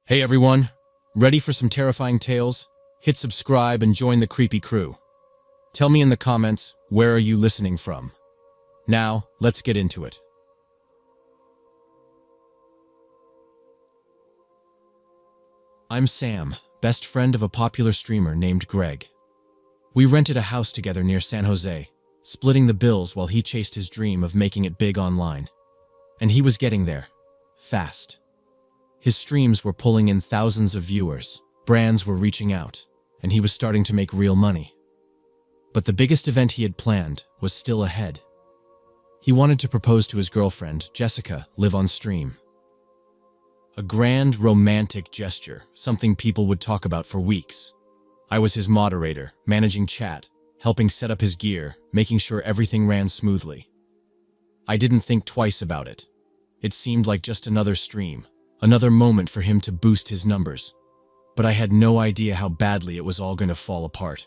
Hey everyone, ready for some terrifying tales? Hit subscribe and join the creepy crew. Tell me in the comments, where are you listening from? Now, let's get into it. I'm Sam, best friend of a popular streamer named Greg. We rented a house together near San Jose, splitting the bills while he chased his dream of making it big online. And he was getting there, fast. His streams were pulling in thousands of viewers, brands were reaching out, and he was starting to make real money. But the biggest event he had planned was still ahead. He wanted to propose to his girlfriend, Jessica, live on stream. A grand, romantic gesture, something people would talk about for weeks. I was his moderator, managing chat, helping set up his gear, making sure everything ran smoothly. I didn't think twice about it. It seemed like just another stream. Another moment for him to boost his numbers. But I had no idea how badly it was all going to fall apart.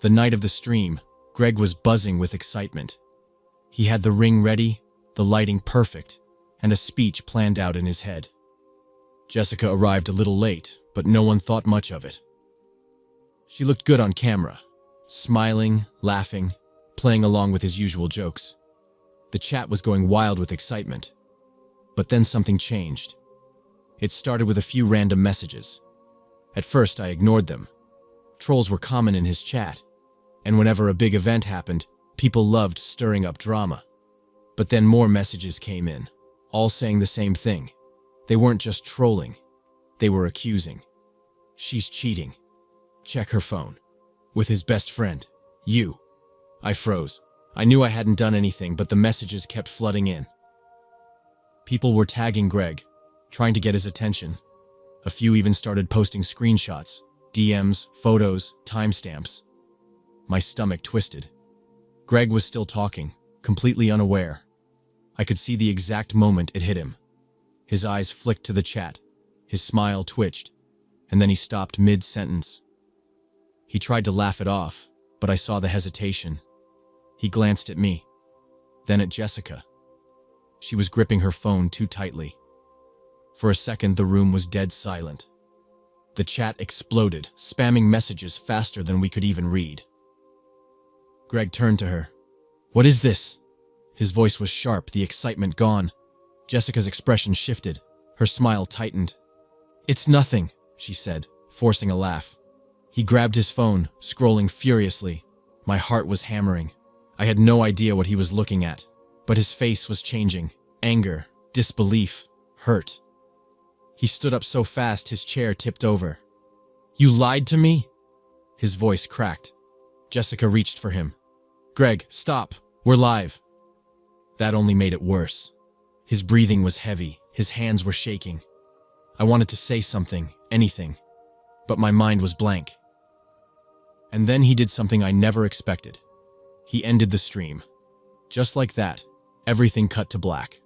The night of the stream, Greg was buzzing with excitement. He had the ring ready, the lighting perfect, and a speech planned out in his head. Jessica arrived a little late, but no one thought much of it. She looked good on camera, smiling, laughing, playing along with his usual jokes. The chat was going wild with excitement. But then something changed. It started with a few random messages. At first, I ignored them. Trolls were common in his chat, and whenever a big event happened, people loved stirring up drama. But then more messages came in, all saying the same thing. They weren't just trolling, they were accusing. She's cheating. Check her phone. With his best friend, you. I froze. I knew I hadn't done anything, but the messages kept flooding in. People were tagging Greg, trying to get his attention. A few even started posting screenshots, DMs, photos, timestamps. My stomach twisted. Greg was still talking, completely unaware. I could see the exact moment it hit him. His eyes flicked to the chat, his smile twitched, and then he stopped mid-sentence. He tried to laugh it off, but I saw the hesitation. He glanced at me, then at Jessica. She was gripping her phone too tightly. For a second, the room was dead silent. The chat exploded, spamming messages faster than we could even read. Greg turned to her. "What is this?" His voice was sharp, the excitement gone. Jessica's expression shifted. Her smile tightened. "It's nothing," she said, forcing a laugh. He grabbed his phone, scrolling furiously. My heart was hammering. I had no idea what he was looking at. But his face was changing. Anger, disbelief, hurt. He stood up so fast his chair tipped over. "You lied to me?" His voice cracked. Jessica reached for him. "Greg, stop. We're live." That only made it worse. His breathing was heavy. His hands were shaking. I wanted to say something, anything. But my mind was blank. And then he did something I never expected. He ended the stream. Just like that. Everything cut to black.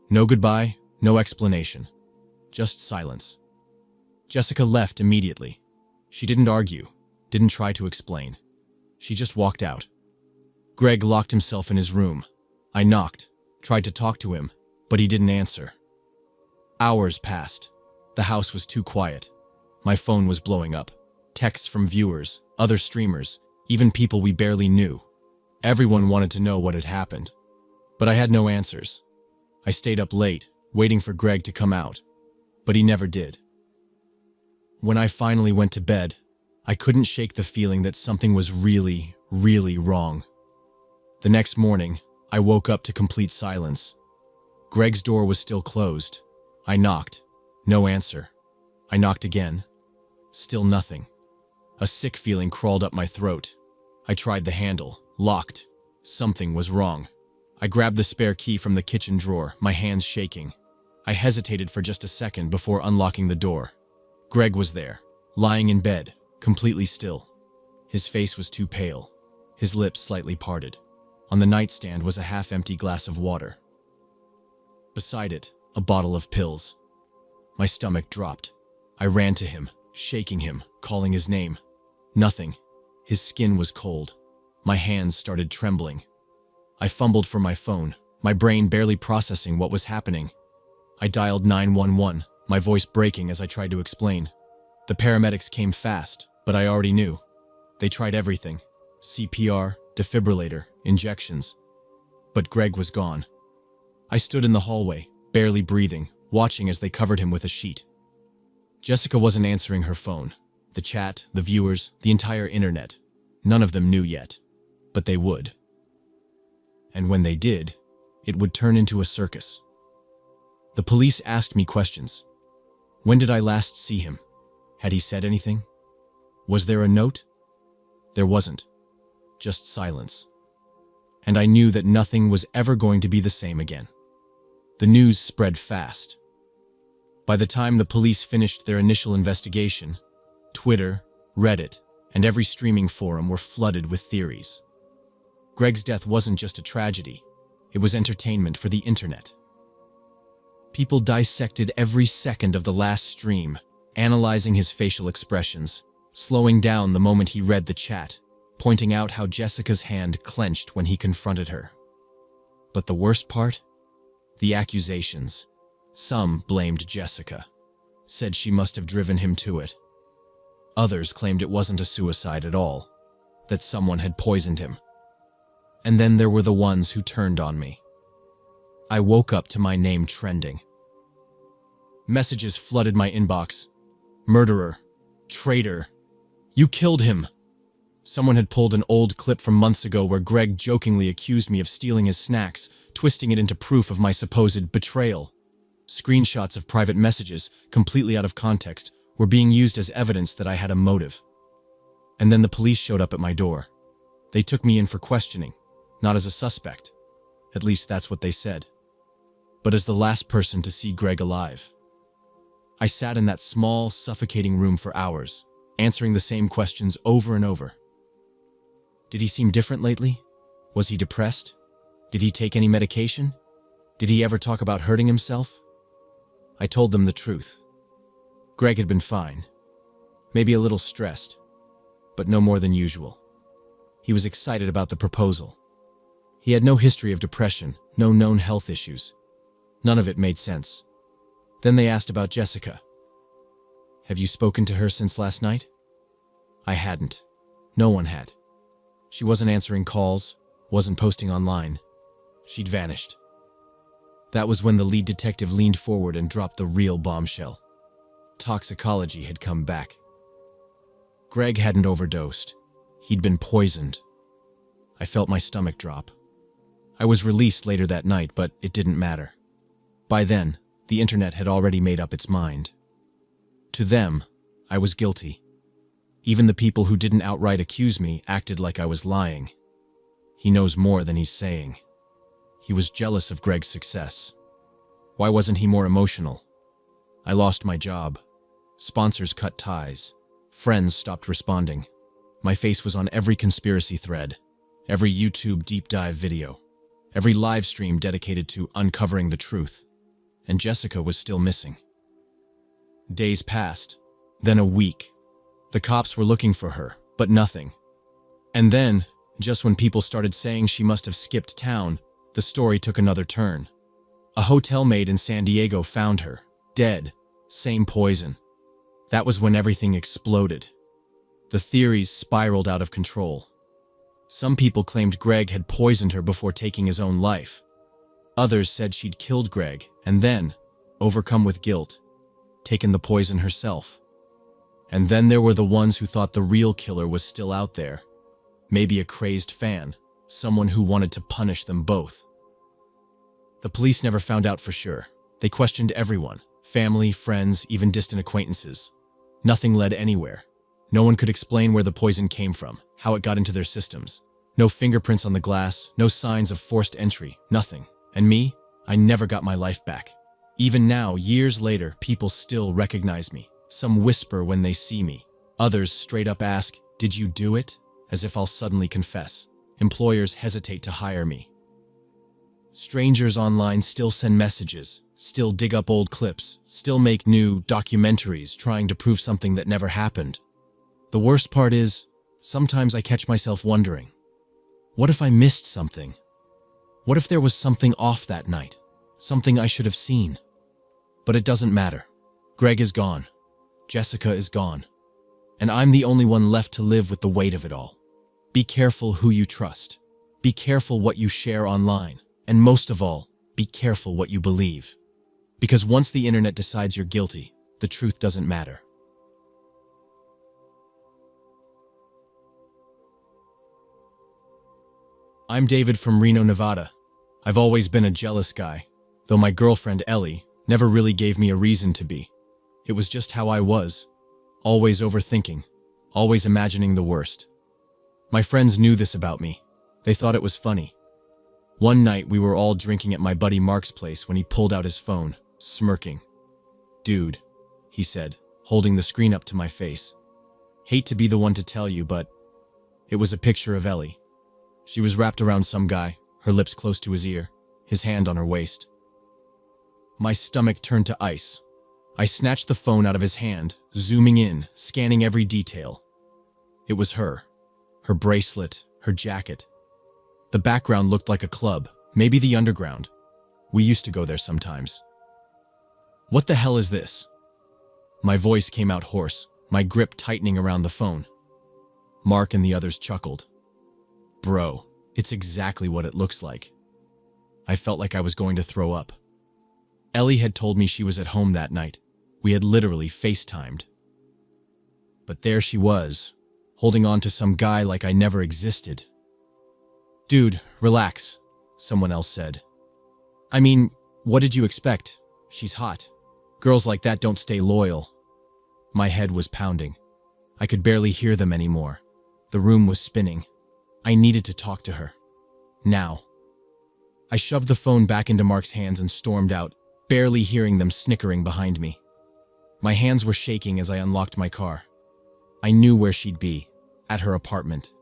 No goodbye, no explanation. Just silence. Jessica left immediately. She didn't argue, didn't try to explain. She just walked out. Greg locked himself in his room. I knocked, tried to talk to him, but he didn't answer. Hours passed. The house was too quiet. My phone was blowing up. Texts from viewers, other streamers, even people we barely knew. Everyone wanted to know what had happened. But I had no answers. I stayed up late, waiting for Greg to come out. But he never did. When I finally went to bed, I couldn't shake the feeling that something was really, really wrong. The next morning, I woke up to complete silence. Greg's door was still closed. I knocked. No answer. I knocked again. Still nothing. A sick feeling crawled up my throat. I tried the handle. Locked. Something was wrong. I grabbed the spare key from the kitchen drawer, my hands shaking. I hesitated for just a second before unlocking the door. Greg was there, lying in bed, completely still. His face was too pale, his lips slightly parted. On the nightstand was a half-empty glass of water. Beside it, a bottle of pills. My stomach dropped. I ran to him, shaking him, calling his name. Nothing. His skin was cold. My hands started trembling. I fumbled for my phone, my brain barely processing what was happening. I dialed 911, my voice breaking as I tried to explain. The paramedics came fast, but I already knew. They tried everything: CPR, defibrillator, injections. But Greg was gone. I stood in the hallway, barely breathing, watching as they covered him with a sheet. Jessica wasn't answering her phone. The chat, the viewers, the entire internet. None of them knew yet, but they would. And when they did, it would turn into a circus. The police asked me questions. When did I last see him? Had he said anything? Was there a note? There wasn't. Just silence. And I knew that nothing was ever going to be the same again. The news spread fast. By the time the police finished their initial investigation, Twitter, Reddit, and every streaming forum were flooded with theories. Greg's death wasn't just a tragedy, it was entertainment for the internet. People dissected every second of the last stream, analyzing his facial expressions, slowing down the moment he read the chat, pointing out how Jessica's hand clenched when he confronted her. But the worst part? The accusations. Some blamed Jessica, said she must have driven him to it. Others claimed it wasn't a suicide at all, that someone had poisoned him. And then there were the ones who turned on me. I woke up to my name trending. Messages flooded my inbox. Murderer. Traitor. You killed him. Someone had pulled an old clip from months ago where Greg jokingly accused me of stealing his snacks, twisting it into proof of my supposed betrayal. Screenshots of private messages, completely out of context, were being used as evidence that I had a motive. And then the police showed up at my door. They took me in for questioning, not as a suspect. At least that's what they said. But as the last person to see Greg alive. I sat in that small, suffocating room for hours, answering the same questions over and over. Did he seem different lately? Was he depressed? Did he take any medication? Did he ever talk about hurting himself? I told them the truth. Greg had been fine. Maybe a little stressed, but no more than usual. He was excited about the proposal. He had no history of depression, no known health issues. None of it made sense. Then they asked about Jessica. Have you spoken to her since last night? I hadn't. No one had. She wasn't answering calls, wasn't posting online. She'd vanished. That was when the lead detective leaned forward and dropped the real bombshell. Toxicology had come back. Greg hadn't overdosed. He'd been poisoned. I felt my stomach drop. I was released later that night, but it didn't matter. By then, the internet had already made up its mind. To them, I was guilty. Even the people who didn't outright accuse me acted like I was lying. He knows more than he's saying. He was jealous of Greg's success. Why wasn't he more emotional? I lost my job. Sponsors cut ties. Friends stopped responding. My face was on every conspiracy thread, every YouTube deep dive video, every live stream dedicated to uncovering the truth. And Jessica was still missing. Days passed, then a week. The cops were looking for her, but nothing. And then, just when people started saying she must have skipped town, the story took another turn. A hotel maid in San Diego found her, dead, same poison. That was when everything exploded. The theories spiraled out of control. Some people claimed Greg had poisoned her before taking his own life. Others said she'd killed Greg and then, overcome with guilt, taken the poison herself. And then there were the ones who thought the real killer was still out there. Maybe a crazed fan, someone who wanted to punish them both. The police never found out for sure. They questioned everyone, family, friends, even distant acquaintances. Nothing led anywhere. No one could explain where the poison came from, how it got into their systems. No fingerprints on the glass, no signs of forced entry, nothing. And me? I never got my life back. Even now, years later, people still recognize me. Some whisper when they see me. Others straight up ask, "Did you do it?" As if I'll suddenly confess. Employers hesitate to hire me. Strangers online still send messages, still dig up old clips, still make new documentaries trying to prove something that never happened. The worst part is, sometimes I catch myself wondering, what if I missed something? What if there was something off that night? Something I should have seen? But it doesn't matter. Greg is gone. Jessica is gone. And I'm the only one left to live with the weight of it all. Be careful who you trust. Be careful what you share online. And most of all, be careful what you believe. Because once the internet decides you're guilty, the truth doesn't matter. I'm David from Reno, Nevada. I've always been a jealous guy, though my girlfriend Ellie never really gave me a reason to be. It was just how I was, always overthinking, always imagining the worst. My friends knew this about me. They thought it was funny. One night we were all drinking at my buddy Mark's place when he pulled out his phone, smirking. "Dude," he said, holding the screen up to my face. "Hate to be the one to tell you, but..." It was a picture of Ellie. She was wrapped around some guy, her lips close to his ear, his hand on her waist. My stomach turned to ice. I snatched the phone out of his hand, zooming in, scanning every detail. It was her. Her bracelet, her jacket. The background looked like a club, maybe the underground. We used to go there sometimes. "What the hell is this?" My voice came out hoarse, my grip tightening around the phone. Mark and the others chuckled. "Bro, it's exactly what it looks like." I felt like I was going to throw up. Ellie had told me she was at home that night. We had literally FaceTimed. But there she was, holding on to some guy like I never existed. "Dude, relax," someone else said. "I mean, what did you expect? She's hot. Girls like that don't stay loyal." My head was pounding. I could barely hear them anymore. The room was spinning. I needed to talk to her. Now. I shoved the phone back into Mark's hands and stormed out, barely hearing them snickering behind me. My hands were shaking as I unlocked my car. I knew where she'd be, at her apartment.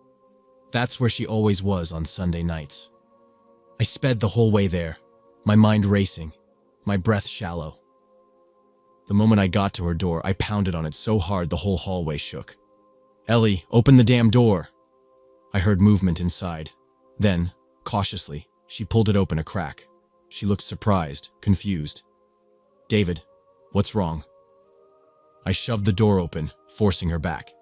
That's where she always was on Sunday nights. I sped the whole way there, my mind racing, my breath shallow. The moment I got to her door, I pounded on it so hard the whole hallway shook. "Ellie, open the damn door!" I heard movement inside. Then, cautiously, she pulled it open a crack. She looked surprised, confused. "David, what's wrong?" I shoved the door open, forcing her back.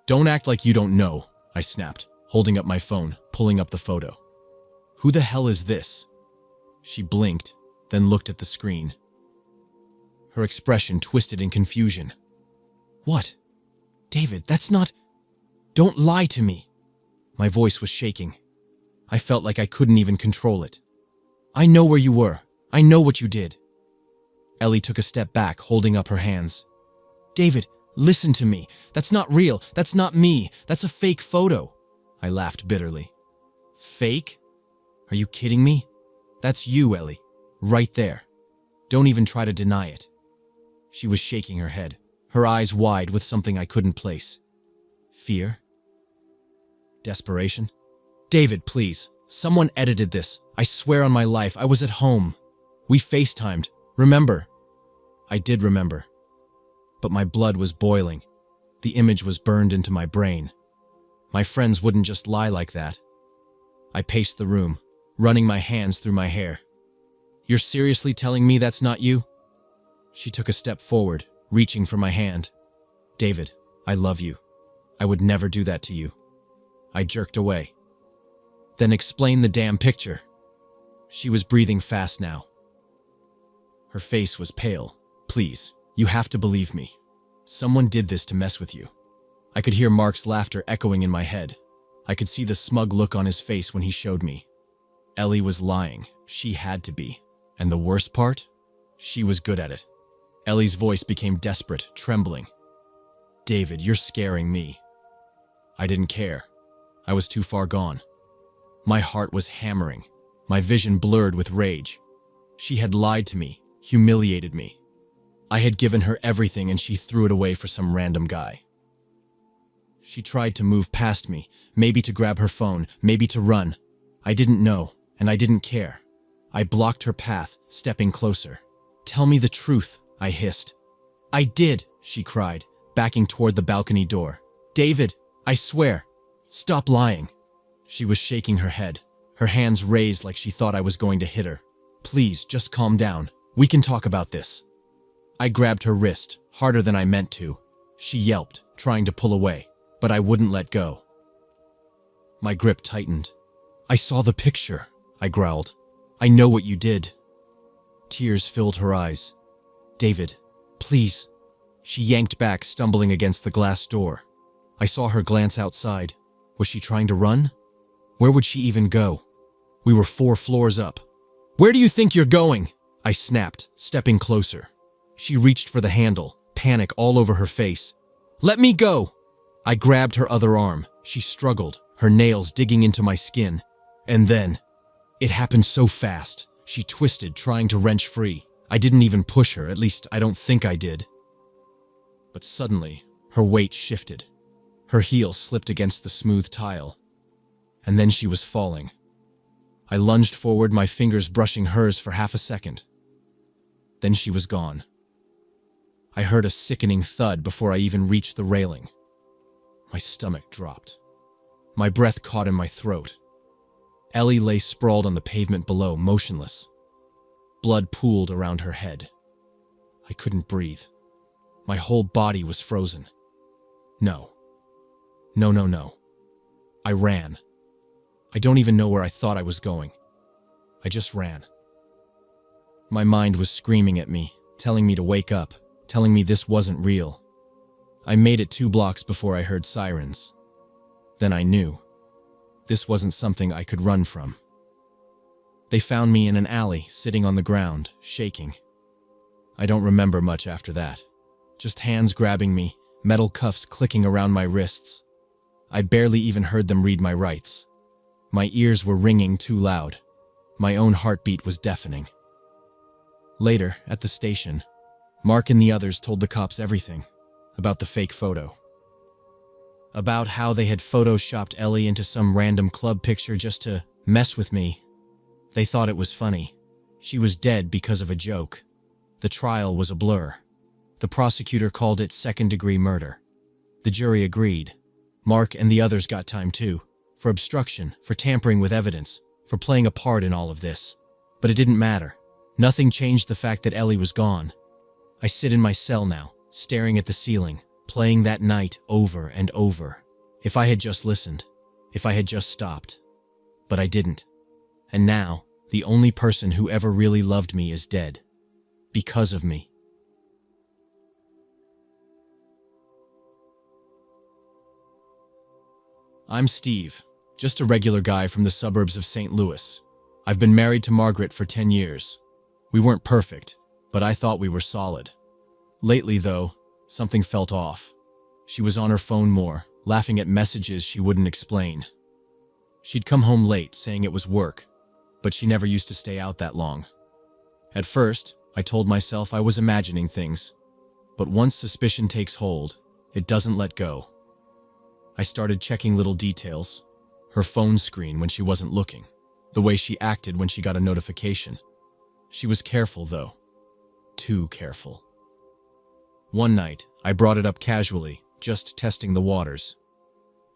"Don't act like you don't know," I snapped, holding up my phone, pulling up the photo. "Who the hell is this?" She blinked, then looked at the screen. Her expression twisted in confusion. "What? David, that's not... Don't lie to me." My voice was shaking. I felt like I couldn't even control it. "I know where you were. I know what you did." Ellie took a step back, holding up her hands. "David, listen to me. That's not real. That's not me. That's a fake photo." I laughed bitterly. "Fake? Are you kidding me? That's you, Ellie. Right there. Don't even try to deny it." She was shaking her head, her eyes wide with something I couldn't place. Fear? Desperation? "David, please. Someone edited this. I swear on my life, I was at home. We FaceTimed. Remember?" I did remember. But my blood was boiling. The image was burned into my brain. My friends wouldn't just lie like that. I paced the room, running my hands through my hair. "You're seriously telling me that's not you?" She took a step forward, reaching for my hand. "David, I love you. I would never do that to you." I jerked away. "Then explain the damn picture." She was breathing fast now. Her face was pale. "Please, you have to believe me. Someone did this to mess with you." I could hear Mark's laughter echoing in my head. I could see the smug look on his face when he showed me. Ellie was lying. She had to be. And the worst part? She was good at it. Ellie's voice became desperate, trembling. "David, you're scaring me." I didn't care. I was too far gone. My heart was hammering, my vision blurred with rage. She had lied to me, humiliated me. I had given her everything and she threw it away for some random guy. She tried to move past me, maybe to grab her phone, maybe to run. I didn't know, and I didn't care. I blocked her path, stepping closer. "Tell me the truth," I hissed. "I did," she cried, backing toward the balcony door. "David, I swear. Stop lying." She was shaking her head, her hands raised like she thought I was going to hit her. "Please, just calm down. We can talk about this." I grabbed her wrist, harder than I meant to. She yelped, trying to pull away, but I wouldn't let go. My grip tightened. "I saw the picture," I growled. "I know what you did." Tears filled her eyes. "David, please." She yanked back, stumbling against the glass door. I saw her glance outside. Was she trying to run? Where would she even go? We were 4 floors up. "Where do you think you're going?" I snapped, stepping closer. She reached for the handle, panic all over her face. "Let me go!" I grabbed her other arm. She struggled, her nails digging into my skin. And then, it happened so fast. She twisted, trying to wrench free. I didn't even push her, at least I don't think I did. But suddenly, her weight shifted. Her heel slipped against the smooth tile. And then she was falling. I lunged forward, my fingers brushing hers for half a second. Then she was gone. I heard a sickening thud before I even reached the railing. My stomach dropped. My breath caught in my throat. Ellie lay sprawled on the pavement below, motionless. Blood pooled around her head. I couldn't breathe. My whole body was frozen. No. No, no, no. I ran. I don't even know where I thought I was going. I just ran. My mind was screaming at me, telling me to wake up, telling me this wasn't real. I made it 2 blocks before I heard sirens. Then I knew. This wasn't something I could run from. They found me in an alley, sitting on the ground, shaking. I don't remember much after that. Just hands grabbing me, metal cuffs clicking around my wrists. I barely even heard them read my rights. My ears were ringing too loud. My own heartbeat was deafening. Later, at the station, Mark and the others told the cops everything about the fake photo. About how they had photoshopped Ellie into some random club picture just to mess with me. They thought it was funny. She was dead because of a joke. The trial was a blur. The prosecutor called it second-degree murder. The jury agreed. Mark and the others got time too, for obstruction, for tampering with evidence, for playing a part in all of this. But it didn't matter. Nothing changed the fact that Ellie was gone. I sit in my cell now, staring at the ceiling, playing that night over and over. If I had just listened, if I had just stopped. But I didn't. And now, the only person who ever really loved me is dead. Because of me. I'm Steve, just a regular guy from the suburbs of St. Louis. I've been married to Margaret for 10 years. We weren't perfect, but I thought we were solid. Lately, though, something felt off. She was on her phone more, laughing at messages she wouldn't explain. She'd come home late, saying it was work, but she never used to stay out that long. At first, I told myself I was imagining things, but once suspicion takes hold, it doesn't let go. I started checking little details. Her phone screen when she wasn't looking. The way she acted when she got a notification. She was careful, though. Too careful. One night, I brought it up casually, just testing the waters.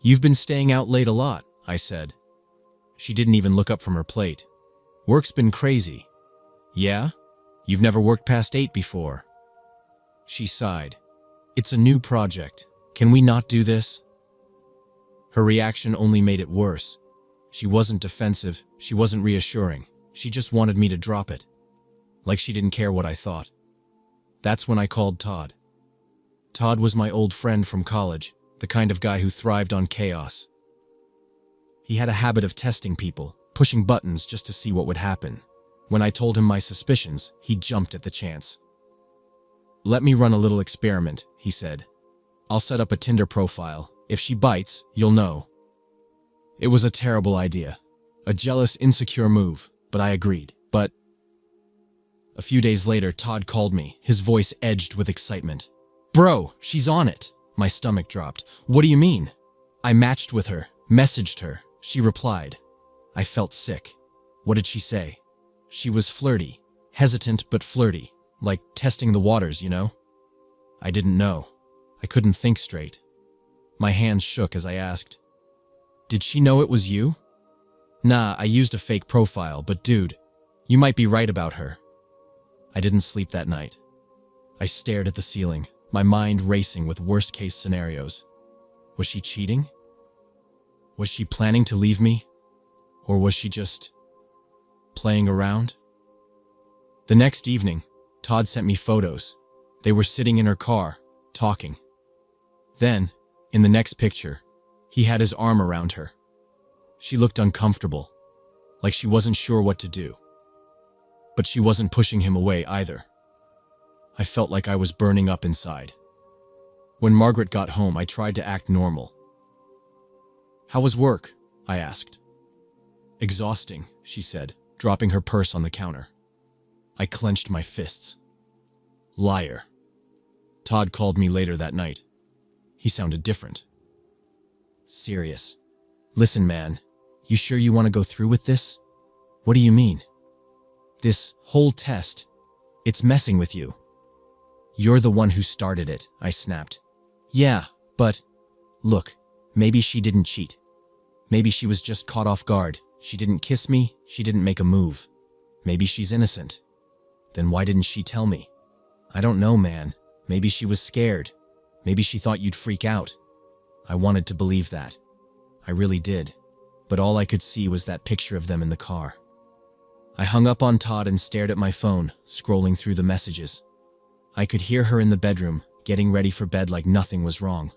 "You've been staying out late a lot," I said. She didn't even look up from her plate. "Work's been crazy." "Yeah? You've never worked past 8 before." She sighed. "It's a new project. Can we not do this?" Her reaction only made it worse. She wasn't defensive, she wasn't reassuring. She just wanted me to drop it. Like she didn't care what I thought. That's when I called Todd. Todd was my old friend from college, the kind of guy who thrived on chaos. He had a habit of testing people, pushing buttons just to see what would happen. When I told him my suspicions, he jumped at the chance. "Let me run a little experiment," he said. "I'll set up a Tinder profile. If she bites, you'll know." It was a terrible idea. A jealous, insecure move, but I agreed. But a few days later, Todd called me, his voice edged with excitement. "Bro, she's on it." My stomach dropped. "What do you mean?" "I matched with her, messaged her. She replied." I felt sick. What did she say? She was flirty, hesitant but flirty, like testing the waters, you know? I didn't know. I couldn't think straight. My hands shook as I asked, "Did she know it was you?" "Nah, I used a fake profile, but dude, you might be right about her." I didn't sleep that night. I stared at the ceiling, my mind racing with worst-case scenarios. Was she cheating? Was she planning to leave me? Or was she just playing around? The next evening, Todd sent me photos. They were sitting in her car, talking. Then, in the next picture, he had his arm around her. She looked uncomfortable, like she wasn't sure what to do. But she wasn't pushing him away either. I felt like I was burning up inside. When Margaret got home, I tried to act normal. "How was work?" I asked. "Exhausting," she said, dropping her purse on the counter. I clenched my fists. Liar. Todd called me later that night. He sounded different. Serious. "Listen, man, you sure you want to go through with this?" "What do you mean?" "This whole test, it's messing with you." "You're the one who started it," I snapped. "Yeah, but look, maybe she didn't cheat. Maybe she was just caught off guard. She didn't kiss me, she didn't make a move. Maybe she's innocent. Then why didn't she tell me?" "I don't know, man. Maybe she was scared. Maybe she thought you'd freak out." I wanted to believe that. I really did. But all I could see was that picture of them in the car. I hung up on Todd and stared at my phone, scrolling through the messages. I could hear her in the bedroom, getting ready for bed like nothing was wrong.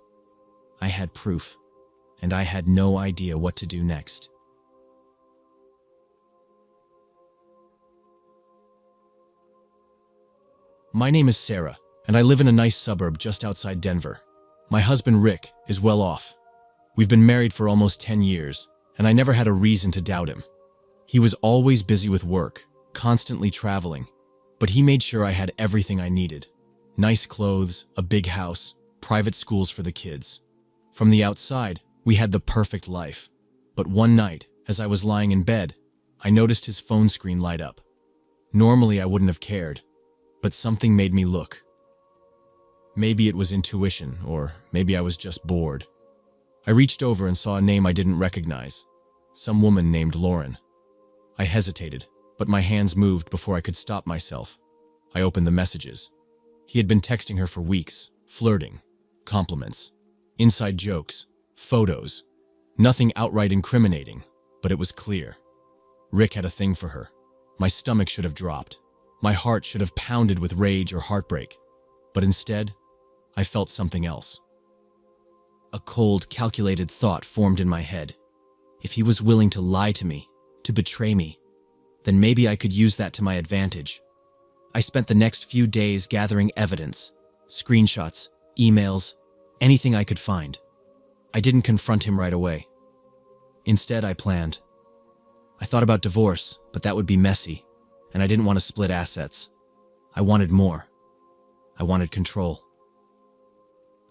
I had proof, and I had no idea what to do next. My name is Sarah, and I live in a nice suburb just outside Denver. My husband, Rick, is well off. We've been married for almost 10 years, and I never had a reason to doubt him. He was always busy with work, constantly traveling, but he made sure I had everything I needed. Nice clothes, a big house, private schools for the kids. From the outside, we had the perfect life. But one night, as I was lying in bed, I noticed his phone screen light up. Normally I wouldn't have cared, but something made me look. Maybe it was intuition, or maybe I was just bored. I reached over and saw a name I didn't recognize. Some woman named Lauren. I hesitated, but my hands moved before I could stop myself. I opened the messages. He had been texting her for weeks, flirting, compliments, inside jokes, photos. Nothing outright incriminating, but it was clear. Rick had a thing for her. My stomach should have dropped. My heart should have pounded with rage or heartbreak. But instead, I felt something else. A cold, calculated thought formed in my head. If he was willing to lie to me, to betray me, then maybe I could use that to my advantage. I spent the next few days gathering evidence, screenshots, emails, anything I could find. I didn't confront him right away. Instead, I planned. I thought about divorce, but that would be messy, and I didn't want to split assets. I wanted more. I wanted control.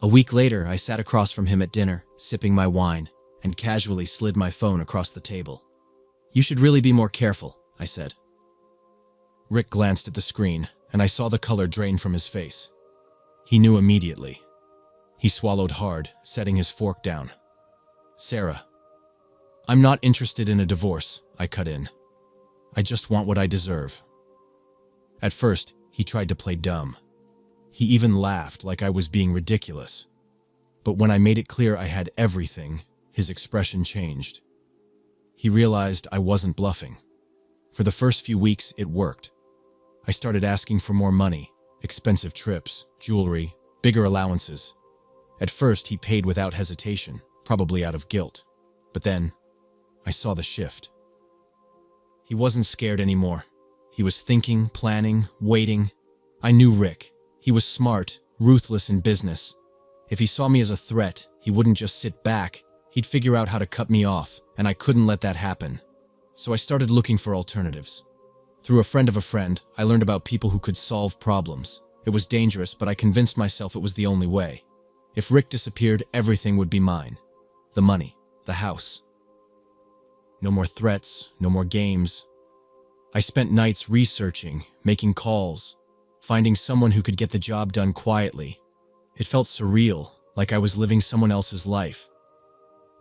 A week later, I sat across from him at dinner, sipping my wine, and casually slid my phone across the table. "You should really be more careful," I said. Rick glanced at the screen, and I saw the color drain from his face. He knew immediately. He swallowed hard, setting his fork down. "Sarah, I'm not interested in a divorce," I cut in. "I just want what I deserve." At first, he tried to play dumb. He even laughed like I was being ridiculous. But when I made it clear I had everything, his expression changed. He realized I wasn't bluffing. For the first few weeks, it worked. I started asking for more money, expensive trips, jewelry, bigger allowances. At first, he paid without hesitation, probably out of guilt. But then, I saw the shift. He wasn't scared anymore. He was thinking, planning, waiting. I knew Rick. He was smart, ruthless in business. If he saw me as a threat, he wouldn't just sit back. He'd figure out how to cut me off, and I couldn't let that happen. So I started looking for alternatives. Through a friend of a friend, I learned about people who could solve problems. It was dangerous, but I convinced myself it was the only way. If Rick disappeared, everything would be mine. The money, the house. No more threats, no more games. I spent nights researching, making calls, finding someone who could get the job done quietly. It felt surreal, like I was living someone else's life.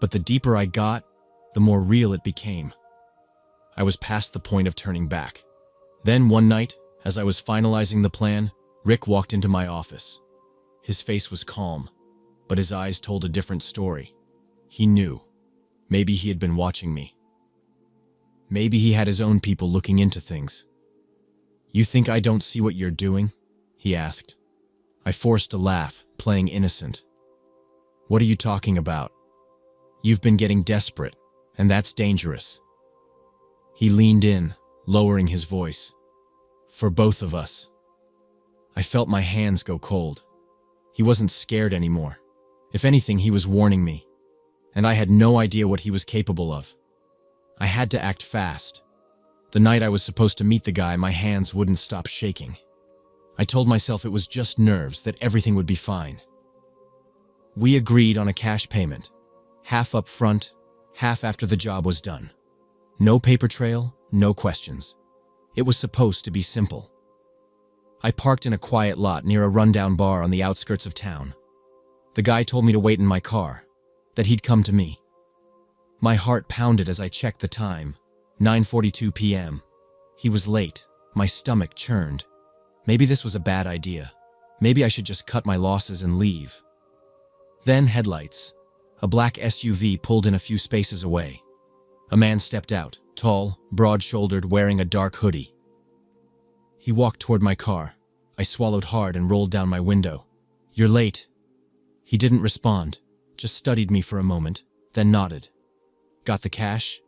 But the deeper I got, the more real it became. I was past the point of turning back. Then one night, as I was finalizing the plan, Rick walked into my office. His face was calm, but his eyes told a different story. He knew. Maybe he had been watching me. Maybe he had his own people looking into things. "You think I don't see what you're doing?" he asked. I forced a laugh, playing innocent. "What are you talking about? You've been getting desperate, and that's dangerous." He leaned in, lowering his voice. "For both of us." I felt my hands go cold. He wasn't scared anymore. If anything, he was warning me. And I had no idea what he was capable of. I had to act fast. The night I was supposed to meet the guy, my hands wouldn't stop shaking. I told myself it was just nerves, that everything would be fine. We agreed on a cash payment. Half up front, half after the job was done. No paper trail, no questions. It was supposed to be simple. I parked in a quiet lot near a rundown bar on the outskirts of town. The guy told me to wait in my car, that he'd come to me. My heart pounded as I checked the time, 9:42 p.m. He was late. My stomach churned. Maybe this was a bad idea. Maybe I should just cut my losses and leave. Then headlights. A black SUV pulled in a few spaces away. A man stepped out, tall, broad-shouldered, wearing a dark hoodie. He walked toward my car. I swallowed hard and rolled down my window. "You're late." He didn't respond, just studied me for a moment, then nodded. "Got the cash?"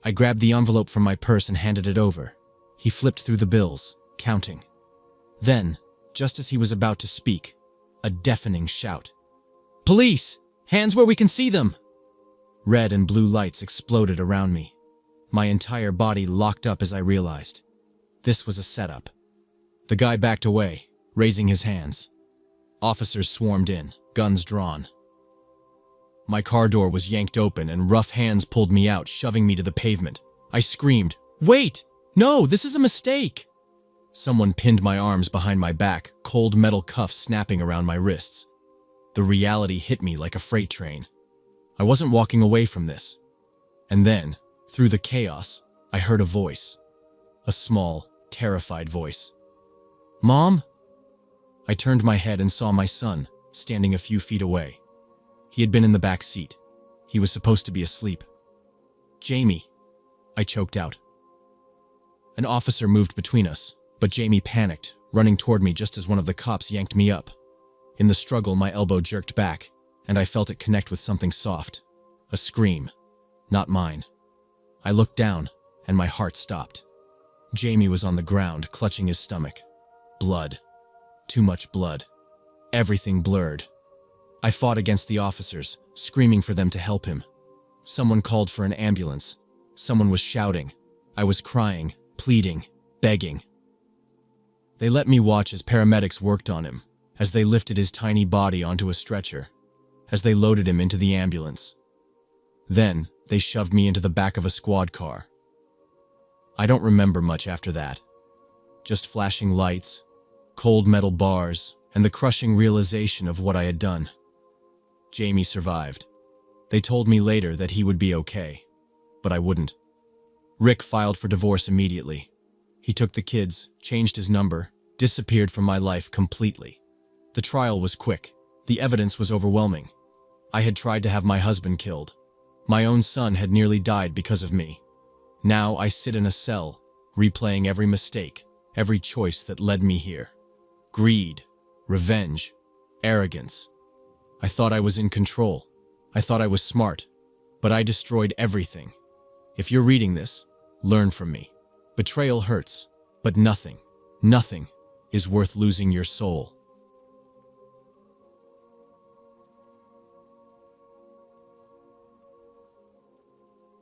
I grabbed the envelope from my purse and handed it over. He flipped through the bills, counting. Then, just as he was about to speak, a deafening shout. "Police! Hands where we can see them!" Red and blue lights exploded around me. My entire body locked up as I realized. This was a setup. The guy backed away, raising his hands. Officers swarmed in, guns drawn. My car door was yanked open and rough hands pulled me out, shoving me to the pavement. I screamed, "Wait! No, this is a mistake!" Someone pinned my arms behind my back, cold metal cuffs snapping around my wrists. The reality hit me like a freight train. I wasn't walking away from this. And then, through the chaos, I heard a voice. A small, terrified voice. "Mom?" I turned my head and saw my son, standing a few feet away. He had been in the back seat. He was supposed to be asleep. "Jamie," I choked out. An officer moved between us, but Jamie panicked, running toward me just as one of the cops yanked me up. In the struggle, my elbow jerked back, and I felt it connect with something soft. A scream. Not mine. I looked down, and my heart stopped. Jamie was on the ground, clutching his stomach. Blood. Too much blood. Everything blurred. I fought against the officers, screaming for them to help him. Someone called for an ambulance. Someone was shouting. I was crying, pleading, begging. They let me watch as paramedics worked on him, as they lifted his tiny body onto a stretcher, as they loaded him into the ambulance. Then, they shoved me into the back of a squad car. I don't remember much after that. Just flashing lights, cold metal bars, and the crushing realization of what I had done. Jamie survived. They told me later that he would be okay, but I wouldn't. Rick filed for divorce immediately. He took the kids, changed his number, disappeared from my life completely. The trial was quick. The evidence was overwhelming. I had tried to have my husband killed. My own son had nearly died because of me. Now I sit in a cell, replaying every mistake, every choice that led me here. Greed, revenge, arrogance. I thought I was in control. I thought I was smart, but I destroyed everything. If you're reading this, learn from me. Betrayal hurts, but nothing is worth losing your soul.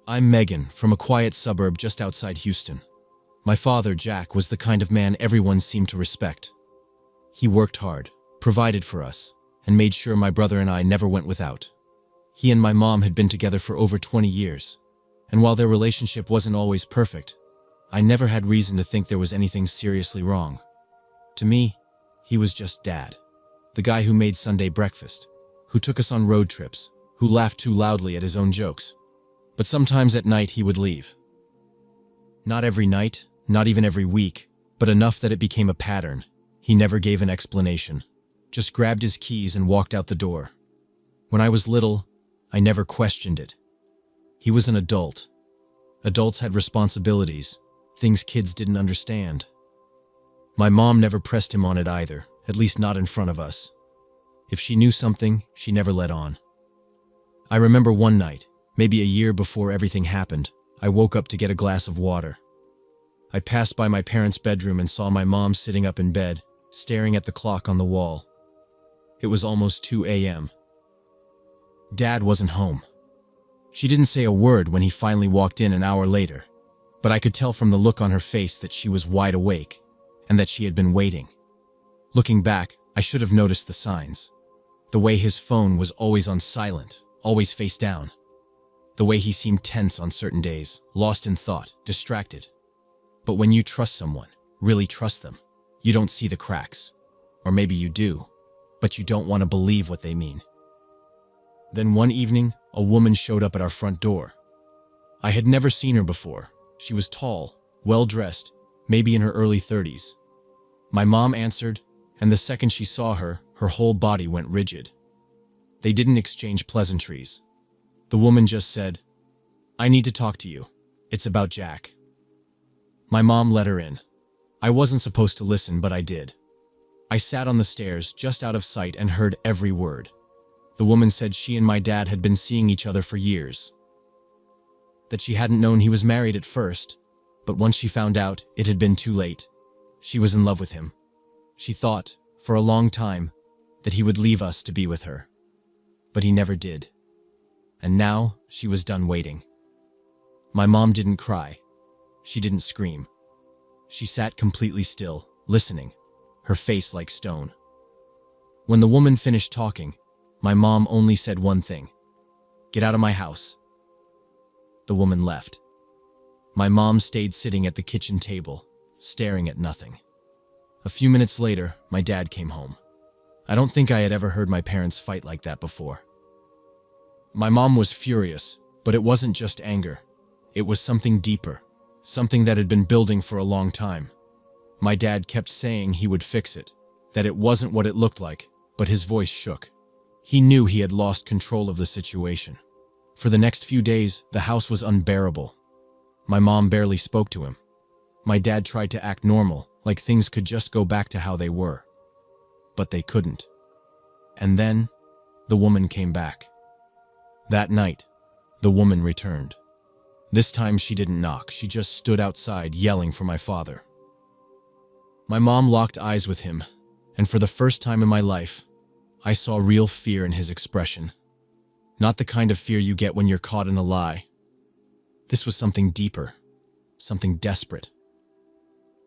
I'm Megan, from a quiet suburb just outside Houston. My father, Jack, was the kind of man everyone seemed to respect. He worked hard, provided for us, and made sure my brother and I never went without. He and my mom had been together for over 20 years, and while their relationship wasn't always perfect, I never had reason to think there was anything seriously wrong. To me, he was just Dad. The guy who made Sunday breakfast, who took us on road trips, who laughed too loudly at his own jokes. But sometimes at night he would leave. Not every night, not even every week, but enough that it became a pattern. He never gave an explanation, just grabbed his keys and walked out the door. When I was little, I never questioned it. He was an adult. Adults had responsibilities, things kids didn't understand. My mom never pressed him on it either, at least not in front of us. If she knew something, she never let on. I remember one night, maybe a year before everything happened, I woke up to get a glass of water. I passed by my parents' bedroom and saw my mom sitting up in bed, staring at the clock on the wall. It was almost 2 a.m. Dad wasn't home. She didn't say a word when he finally walked in an hour later, but I could tell from the look on her face that she was wide awake and that she had been waiting. Looking back, I should have noticed the signs. The way his phone was always on silent, always face down. The way he seemed tense on certain days, lost in thought, distracted. But when you trust someone, really trust them, you don't see the cracks. Or maybe you do, but you don't want to believe what they mean. Then one evening, a woman showed up at our front door. I had never seen her before. She was tall, well-dressed, maybe in her early 30s. My mom answered, and the second she saw her, her whole body went rigid. They didn't exchange pleasantries. The woman just said, "I need to talk to you. It's about Jack." My mom let her in. I wasn't supposed to listen, but I did. I sat on the stairs, just out of sight, and heard every word. The woman said she and my dad had been seeing each other for years. That she hadn't known he was married at first, but once she found out, it had been too late. She was in love with him. She thought, for a long time, that he would leave us to be with her. But he never did. And now, she was done waiting. My mom didn't cry. She didn't scream. She sat completely still, listening, her face like stone. When the woman finished talking, my mom only said one thing: "Get out of my house." The woman left. My mom stayed sitting at the kitchen table, staring at nothing. A few minutes later, my dad came home. I don't think I had ever heard my parents fight like that before. My mom was furious, but it wasn't just anger. It was something deeper, something that had been building for a long time. My dad kept saying he would fix it, that it wasn't what it looked like, but his voice shook. He knew he had lost control of the situation. For the next few days, the house was unbearable. My mom barely spoke to him. My dad tried to act normal, like things could just go back to how they were. But they couldn't. And then, the woman came back. That night, the woman returned. This time she didn't knock, she just stood outside yelling for my father. My mom locked eyes with him, and for the first time in my life, I saw real fear in his expression. Not the kind of fear you get when you're caught in a lie. This was something deeper, something desperate.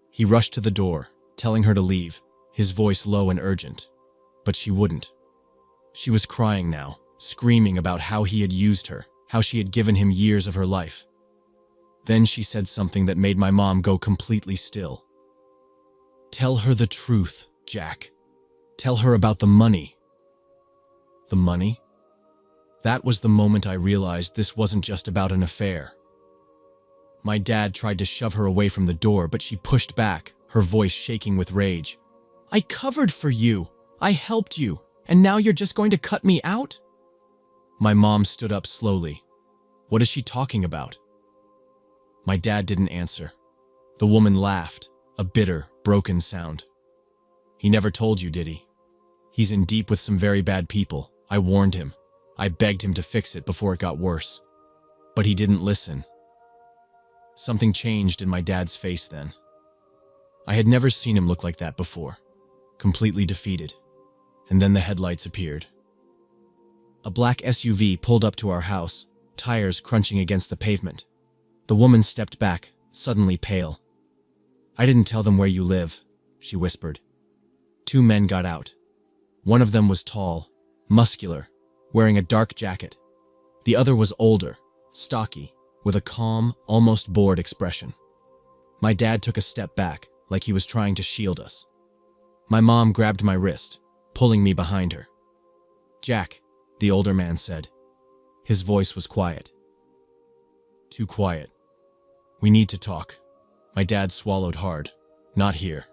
He rushed to the door, telling her to leave, his voice low and urgent. But she wouldn't. She was crying now, screaming about how he had used her, how she had given him years of her life. Then she said something that made my mom go completely still. "Tell her the truth, Jack. Tell her about the money." The money? That was the moment I realized this wasn't just about an affair. My dad tried to shove her away from the door, but she pushed back, her voice shaking with rage. "I covered for you. I helped you. And now you're just going to cut me out?" My mom stood up slowly. "What is she talking about?" My dad didn't answer. The woman laughed, a bitter, broken sound. "He never told you, did he? He's in deep with some very bad people. I warned him. I begged him to fix it before it got worse. But he didn't listen." Something changed in my dad's face then. I had never seen him look like that before, completely defeated. And then the headlights appeared. A black SUV pulled up to our house, tires crunching against the pavement. The woman stepped back, suddenly pale. "I didn't tell them where you live," she whispered. Two men got out. One of them was tall, muscular, wearing a dark jacket. The other was older, stocky, with a calm, almost bored expression. My dad took a step back, like he was trying to shield us. My mom grabbed my wrist, pulling me behind her. "Jack," the older man said. His voice was quiet. Too quiet. "We need to talk." My dad swallowed hard. "Not here."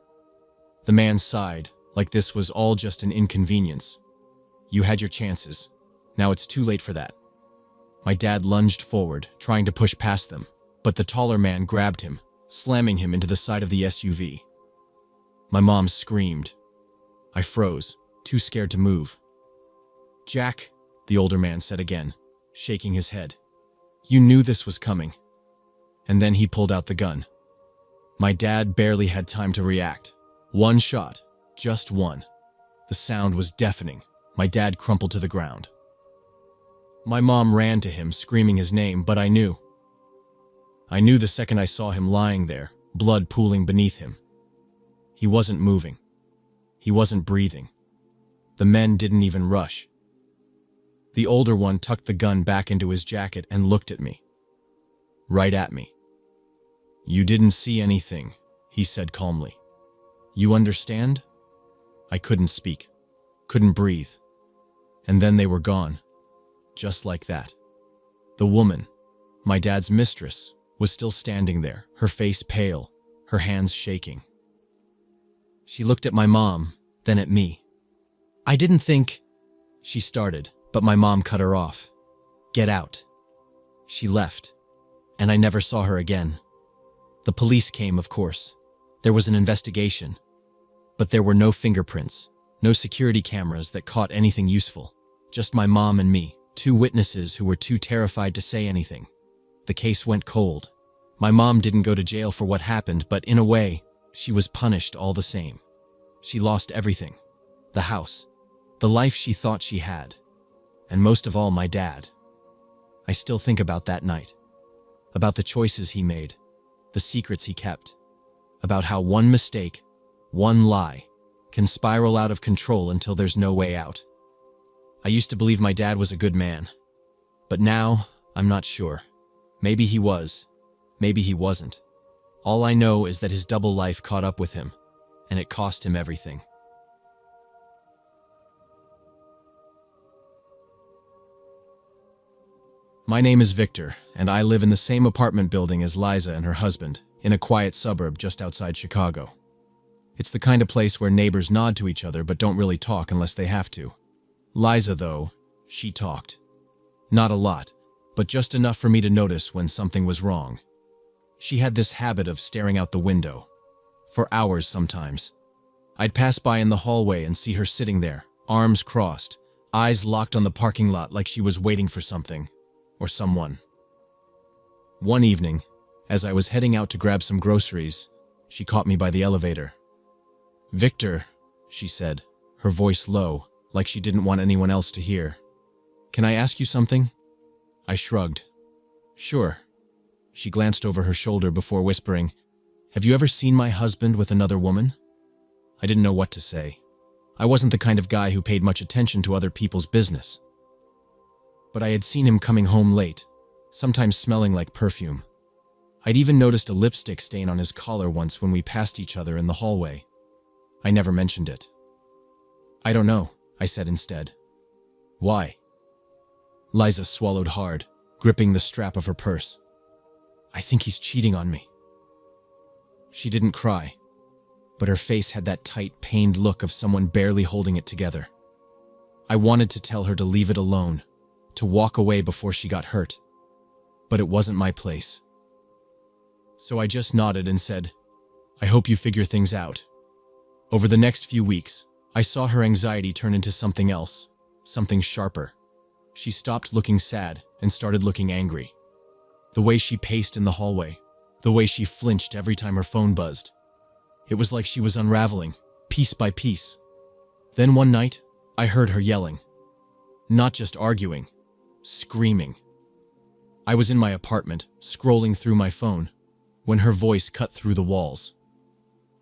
The man sighed, like this was all just an inconvenience. You had your chances. Now it's too late for that. My dad lunged forward, trying to push past them, but the taller man grabbed him, slamming him into the side of the SUV. My mom screamed. I froze, too scared to move. Jack, the older man said again, shaking his head. You knew this was coming. And then he pulled out the gun. My dad barely had time to react. One shot, just one. The sound was deafening. My dad crumpled to the ground. My mom ran to him, screaming his name, but I knew. I knew the second I saw him lying there, blood pooling beneath him. He wasn't moving. He wasn't breathing. The men didn't even rush. The older one tucked the gun back into his jacket and looked at me. Right at me. You didn't see anything, he said calmly. You understand? I couldn't speak, couldn't breathe. And then they were gone. Just like that. The woman, my dad's mistress, was still standing there, her face pale, her hands shaking. She looked at my mom, then at me. I didn't think, she started, but my mom cut her off. Get out. She left, and I never saw her again. The police came, of course. There was an investigation. But there were no fingerprints, no security cameras that caught anything useful. Just my mom and me, two witnesses who were too terrified to say anything. The case went cold. My mom didn't go to jail for what happened, but in a way, she was punished all the same. She lost everything. The house, the life she thought she had, and most of all, my dad. I still think about that night, about the choices he made, the secrets he kept, about how one mistake, one lie, can spiral out of control until there's no way out. I used to believe my dad was a good man, but now I'm not sure. Maybe he was, maybe he wasn't. All I know is that his double life caught up with him, and it cost him everything. My name is Victor, and I live in the same apartment building as Liza and her husband, in a quiet suburb just outside Chicago. It's the kind of place where neighbors nod to each other but don't really talk unless they have to. Liza, though, she talked. Not a lot, but just enough for me to notice when something was wrong. She had this habit of staring out the window, for hours sometimes. I'd pass by in the hallway and see her sitting there, arms crossed, eyes locked on the parking lot like she was waiting for something. Or someone. One evening, as I was heading out to grab some groceries, she caught me by the elevator. Victor, she said, her voice low, like she didn't want anyone else to hear. Can I ask you something? I shrugged. Sure. She glanced over her shoulder before whispering, Have you ever seen my husband with another woman? I didn't know what to say. I wasn't the kind of guy who paid much attention to other people's business. But I had seen him coming home late, sometimes smelling like perfume. I'd even noticed a lipstick stain on his collar once when we passed each other in the hallway. I never mentioned it. I don't know, I said instead. Why? Liza swallowed hard, gripping the strap of her purse. I think he's cheating on me. She didn't cry, but her face had that tight, pained look of someone barely holding it together. I wanted to tell her to leave it alone, to walk away before she got hurt. But it wasn't my place. So I just nodded and said, I hope you figure things out. Over the next few weeks, I saw her anxiety turn into something else, something sharper. She stopped looking sad and started looking angry. The way she paced in the hallway, the way she flinched every time her phone buzzed. It was like she was unraveling, piece by piece. Then one night, I heard her yelling. Not just arguing. Screaming. I was in my apartment, scrolling through my phone, when her voice cut through the walls.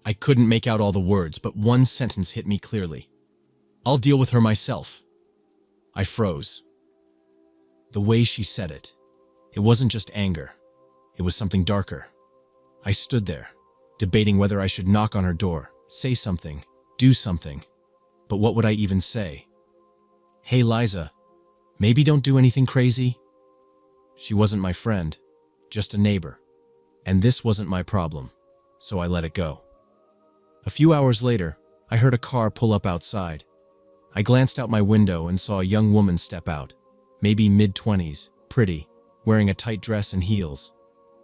I couldn't make out all the words, but one sentence hit me clearly. I'll deal with her myself. I froze. The way she said it, it wasn't just anger. It was something darker. I stood there, debating whether I should knock on her door, say something, do something. But what would I even say? Hey, Liza. Maybe don't do anything crazy? She wasn't my friend, just a neighbor. And this wasn't my problem, so I let it go. A few hours later, I heard a car pull up outside. I glanced out my window and saw a young woman step out, maybe mid-20s, pretty, wearing a tight dress and heels.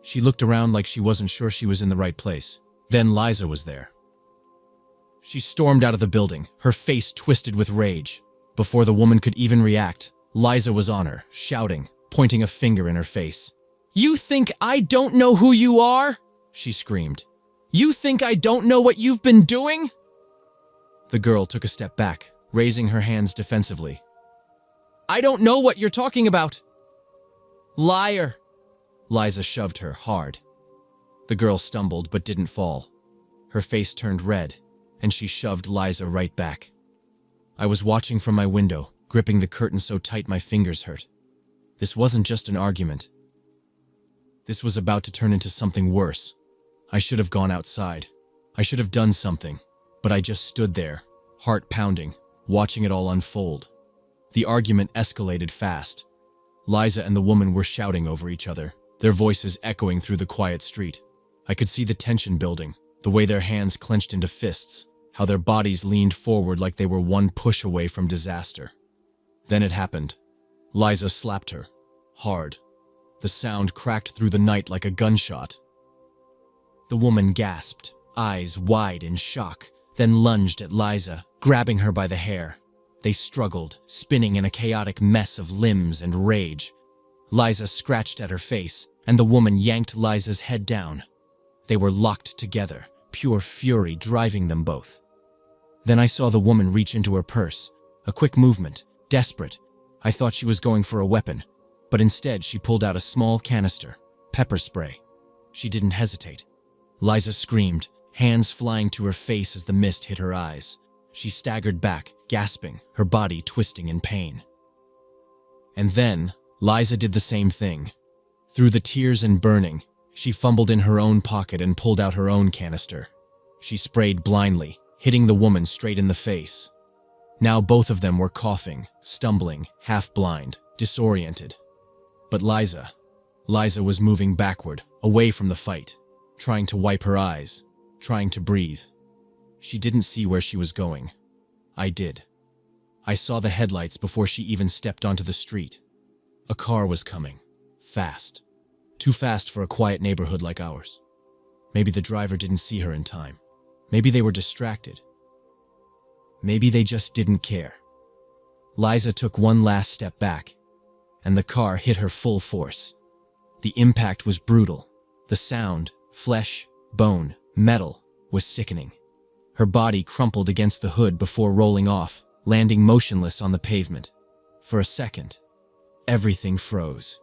She looked around like she wasn't sure she was in the right place. Then Liza was there. She stormed out of the building, her face twisted with rage. Before the woman could even react, Liza was on her, shouting, pointing a finger in her face. "You think I don't know who you are?" she screamed. "You think I don't know what you've been doing?" The girl took a step back, raising her hands defensively. "I don't know what you're talking about." "Liar!" Liza shoved her hard. The girl stumbled but didn't fall. Her face turned red, and she shoved Liza right back. I was watching from my window, gripping the curtain so tight my fingers hurt. This wasn't just an argument. This was about to turn into something worse. I should have gone outside. I should have done something, but I just stood there, heart pounding, watching it all unfold. The argument escalated fast. Liza and the woman were shouting over each other, their voices echoing through the quiet street. I could see the tension building, the way their hands clenched into fists, how their bodies leaned forward like they were one push away from disaster. Then it happened. Liza slapped her, hard. The sound cracked through the night like a gunshot. The woman gasped, eyes wide in shock, then lunged at Liza, grabbing her by the hair. They struggled, spinning in a chaotic mess of limbs and rage. Liza scratched at her face, and the woman yanked Liza's head down. They were locked together, pure fury driving them both. Then I saw the woman reach into her purse, a quick movement, desperate. I thought she was going for a weapon, but instead she pulled out a small canister, pepper spray. She didn't hesitate. Liza screamed, hands flying to her face as the mist hit her eyes. She staggered back, gasping, her body twisting in pain. And then, Liza did the same thing. Through the tears and burning, she fumbled in her own pocket and pulled out her own canister. She sprayed blindly, hitting the woman straight in the face. Now both of them were coughing, stumbling, half-blind, disoriented. But Liza was moving backward, away from the fight, trying to wipe her eyes, trying to breathe. She didn't see where she was going. I did. I saw the headlights before she even stepped onto the street. A car was coming. Fast. Too fast for a quiet neighborhood like ours. Maybe the driver didn't see her in time. Maybe they were distracted. Maybe they just didn't care. Liza took one last step back, and the car hit her full force. The impact was brutal. The sound, flesh, bone, metal, was sickening. Her body crumpled against the hood before rolling off, landing motionless on the pavement. For a second, everything froze.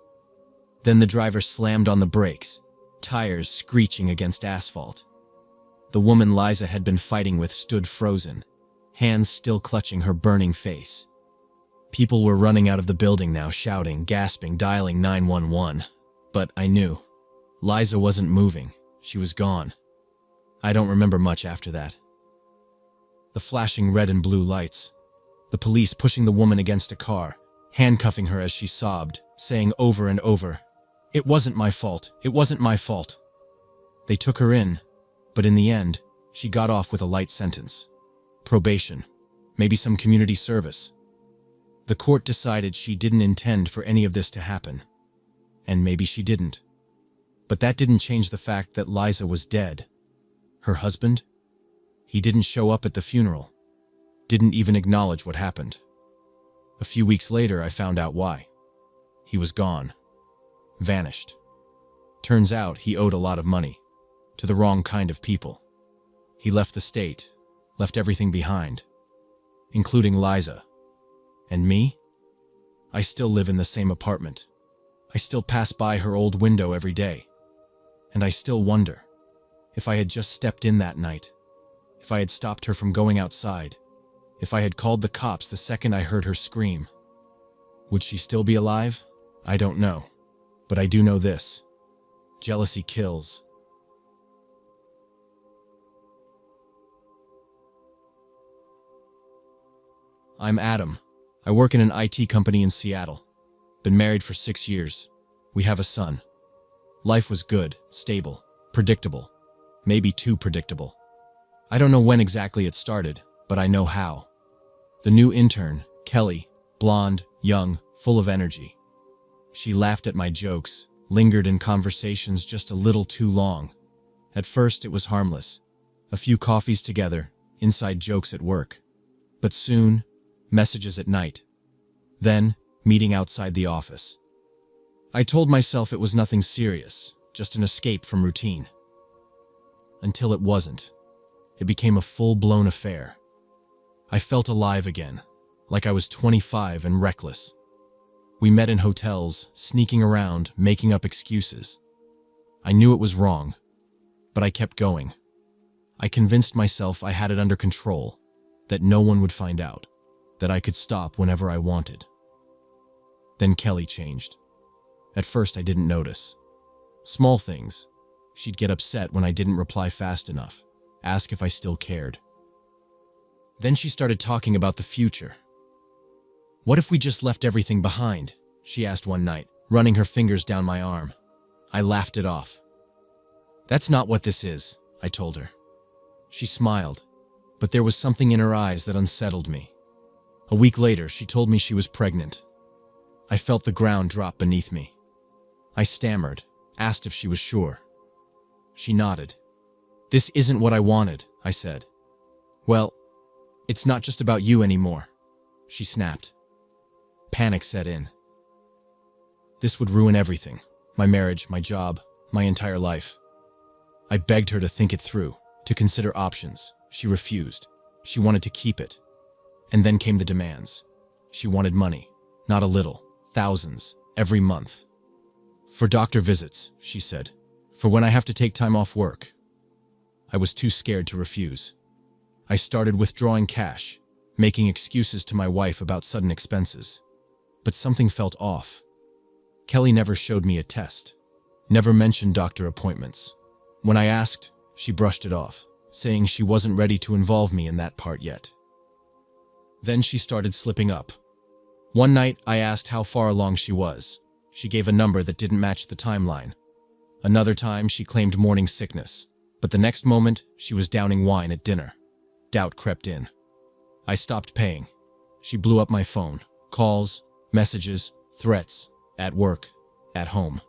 Then the driver slammed on the brakes, tires screeching against asphalt. The woman Liza had been fighting with stood frozen, hands still clutching her burning face. People were running out of the building now, shouting, gasping, dialing 911. But I knew. Liza wasn't moving. She was gone. I don't remember much after that. The flashing red and blue lights. The police pushing the woman against a car, handcuffing her as she sobbed, saying over and over, "It wasn't my fault. It wasn't my fault." They took her in, but in the end, she got off with a light sentence. Probation. Maybe some community service. The court decided she didn't intend for any of this to happen. And maybe she didn't. But that didn't change the fact that Liza was dead. Her husband? He didn't show up at the funeral. Didn't even acknowledge what happened. A few weeks later, I found out why. He was gone. Vanished. Turns out he owed a lot of money. To the wrong kind of people. He left the state. Left everything behind. Including Liza. And me? I still live in the same apartment. I still pass by her old window every day. And I still wonder, if I had just stepped in that night, if I had stopped her from going outside, if I had called the cops the second I heard her scream, would she still be alive? I don't know. But I do know this. Jealousy kills. I'm Adam. I work in an IT company in Seattle. Been married for 6 years. We have a son. Life was good, stable, predictable. Maybe too predictable. I don't know when exactly it started, but I know how. The new intern, Kelly, blonde, young, full of energy. She laughed at my jokes, lingered in conversations just a little too long. At first, it was harmless. A few coffees together, inside jokes at work. But soon, messages at night. Then, meeting outside the office. I told myself it was nothing serious, just an escape from routine. Until it wasn't. It became a full-blown affair. I felt alive again, like I was 25 and reckless. We met in hotels, sneaking around, making up excuses. I knew it was wrong, but I kept going. I convinced myself I had it under control, that no one would find out, that I could stop whenever I wanted. Then Kelly changed. At first I didn't notice. Small things. She'd get upset when I didn't reply fast enough, ask if I still cared. Then she started talking about the future. "What if we just left everything behind?" she asked one night, running her fingers down my arm. I laughed it off. "That's not what this is," I told her. She smiled, but there was something in her eyes that unsettled me. A week later, she told me she was pregnant. I felt the ground drop beneath me. I stammered, asked if she was sure. She nodded. "This isn't what I wanted," I said. "Well, it's not just about you anymore," she snapped. Panic set in. This would ruin everything. My marriage, my job, my entire life. I begged her to think it through, to consider options. She refused. She wanted to keep it. And then came the demands. She wanted money, not a little, thousands, every month. "For doctor visits," she said. "For when I have to take time off work." I was too scared to refuse. I started withdrawing cash, making excuses to my wife about sudden expenses. But something felt off. Kelly never showed me a test, never mentioned doctor appointments. When I asked, she brushed it off, saying she wasn't ready to involve me in that part yet. Then she started slipping up. One night, I asked how far along she was. She gave a number that didn't match the timeline. Another time, she claimed morning sickness, but the next moment, she was downing wine at dinner. Doubt crept in. I stopped paying. She blew up my phone. Calls, messages, threats, at work, at home.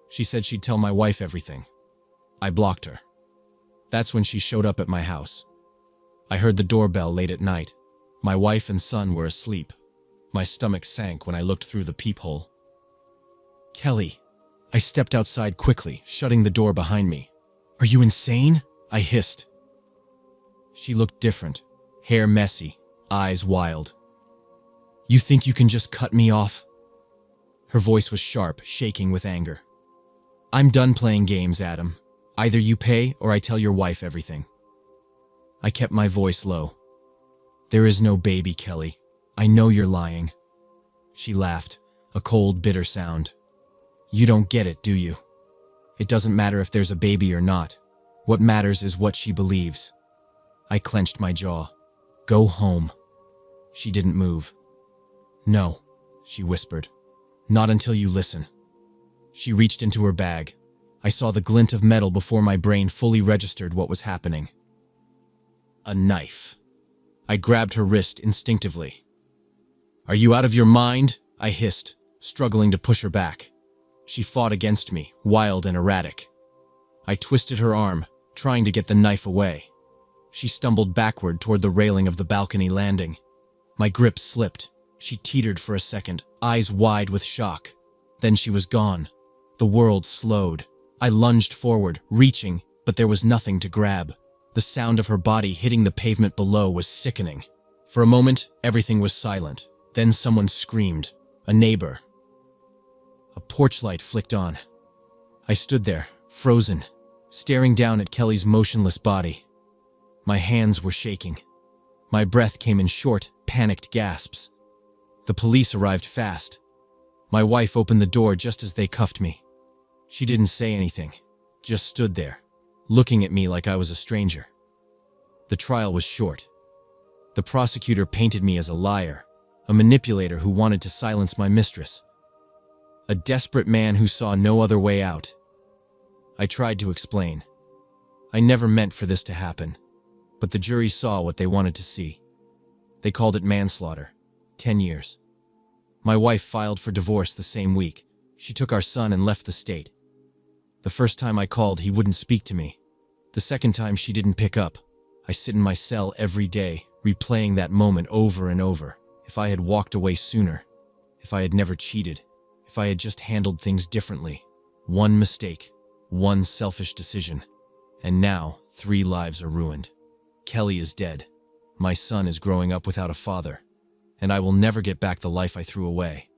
She said she'd tell my wife everything. I blocked her. That's when she showed up at my house. I heard the doorbell late at night. My wife and son were asleep. My stomach sank when I looked through the peephole. "Kelly." I stepped outside quickly, shutting the door behind me. "Are you insane?" I hissed. She looked different, hair messy, eyes wild. "You think you can just cut me off?" Her voice was sharp, shaking with anger. "I'm done playing games, Adam. Either you pay or I tell your wife everything." I kept my voice low. "There is no baby, Kelly. I know you're lying." She laughed, a cold, bitter sound. "You don't get it, do you? It doesn't matter if there's a baby or not. What matters is what she believes." I clenched my jaw. "Go home." She didn't move. "No," she whispered. "Not until you listen." She reached into her bag. I saw the glint of metal before my brain fully registered what was happening. A knife. I grabbed her wrist instinctively. "Are you out of your mind?" I hissed, struggling to push her back. She fought against me, wild and erratic. I twisted her arm, trying to get the knife away. She stumbled backward toward the railing of the balcony landing. My grip slipped. She teetered for a second, eyes wide with shock. Then she was gone. The world slowed. I lunged forward, reaching, but there was nothing to grab. The sound of her body hitting the pavement below was sickening. For a moment, everything was silent. Then someone screamed. A neighbor. A porch light flicked on. I stood there, frozen, staring down at Kelly's motionless body. My hands were shaking. My breath came in short, panicked gasps. The police arrived fast. My wife opened the door just as they cuffed me. She didn't say anything, just stood there, looking at me like I was a stranger. The trial was short. The prosecutor painted me as a liar, a manipulator who wanted to silence my mistress. A desperate man who saw no other way out. I tried to explain. I never meant for this to happen. But the jury saw what they wanted to see. They called it manslaughter. 10 years. My wife filed for divorce the same week. She took our son and left the state. The first time I called, he wouldn't speak to me. The second time, she didn't pick up. I sit in my cell every day, replaying that moment over and over. If I had walked away sooner, if I had never cheated, if I had just handled things differently. One mistake, one selfish decision. And now, 3 lives are ruined. Kelly is dead. My son is growing up without a father. And I will never get back the life I threw away.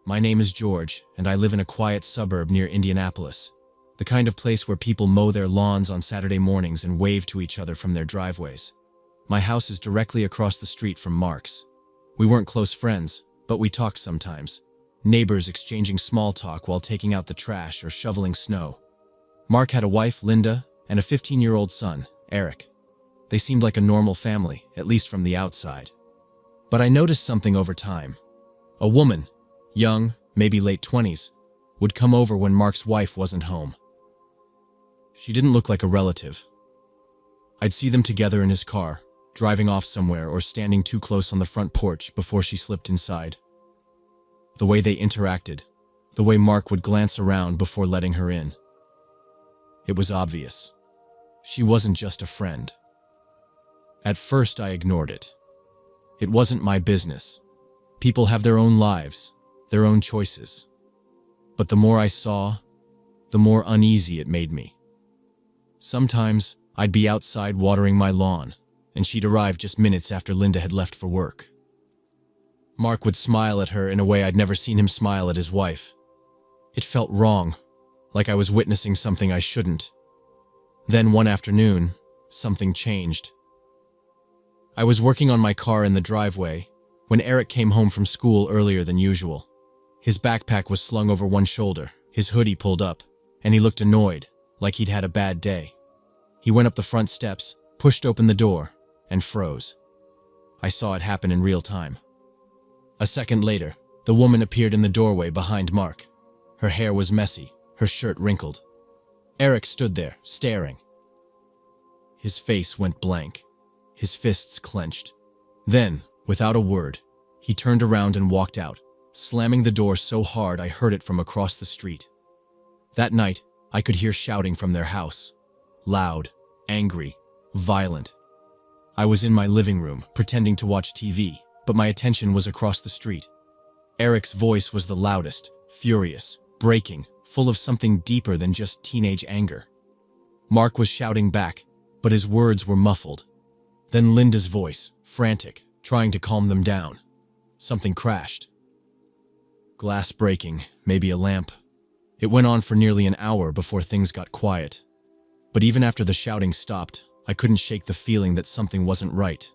My name is George, and I live in a quiet suburb near Indianapolis. The kind of place where people mow their lawns on Saturday mornings and wave to each other from their driveways. My house is directly across the street from Mark's. We weren't close friends, but we talked sometimes. Neighbors exchanging small talk while taking out the trash or shoveling snow. Mark had a wife, Linda, and a 15-year-old son, Eric. They seemed like a normal family, at least from the outside. But I noticed something over time. A woman, young, maybe late 20s, would come over when Mark's wife wasn't home. She didn't look like a relative. I'd see them together in his car, driving off somewhere or standing too close on the front porch before she slipped inside. The way they interacted, the way Mark would glance around before letting her in. It was obvious. She wasn't just a friend. At first, I ignored it. It wasn't my business. People have their own lives, their own choices. But the more I saw, the more uneasy it made me. Sometimes, I'd be outside watering my lawn, and she'd arrive just minutes after Linda had left for work. Mark would smile at her in a way I'd never seen him smile at his wife. It felt wrong, like I was witnessing something I shouldn't. Then one afternoon, something changed. I was working on my car in the driveway when Eric came home from school earlier than usual. His backpack was slung over one shoulder, his hoodie pulled up, and he looked annoyed, like he'd had a bad day. He went up the front steps, pushed open the door, and froze. I saw it happen in real time. A second later, the woman appeared in the doorway behind Mark. Her hair was messy, her shirt wrinkled. Eric stood there, staring. His face went blank, his fists clenched. Then, without a word, he turned around and walked out, slamming the door so hard I heard it from across the street. That night, I could hear shouting from their house. Loud, angry, violent. I was in my living room, pretending to watch TV, but my attention was across the street. Eric's voice was the loudest, furious, breaking, full of something deeper than just teenage anger. Mark was shouting back, but his words were muffled. Then Linda's voice, frantic, trying to calm them down. Something crashed. Glass breaking, maybe a lamp. It went on for nearly an hour before things got quiet. But even after the shouting stopped, I couldn't shake the feeling that something wasn't right.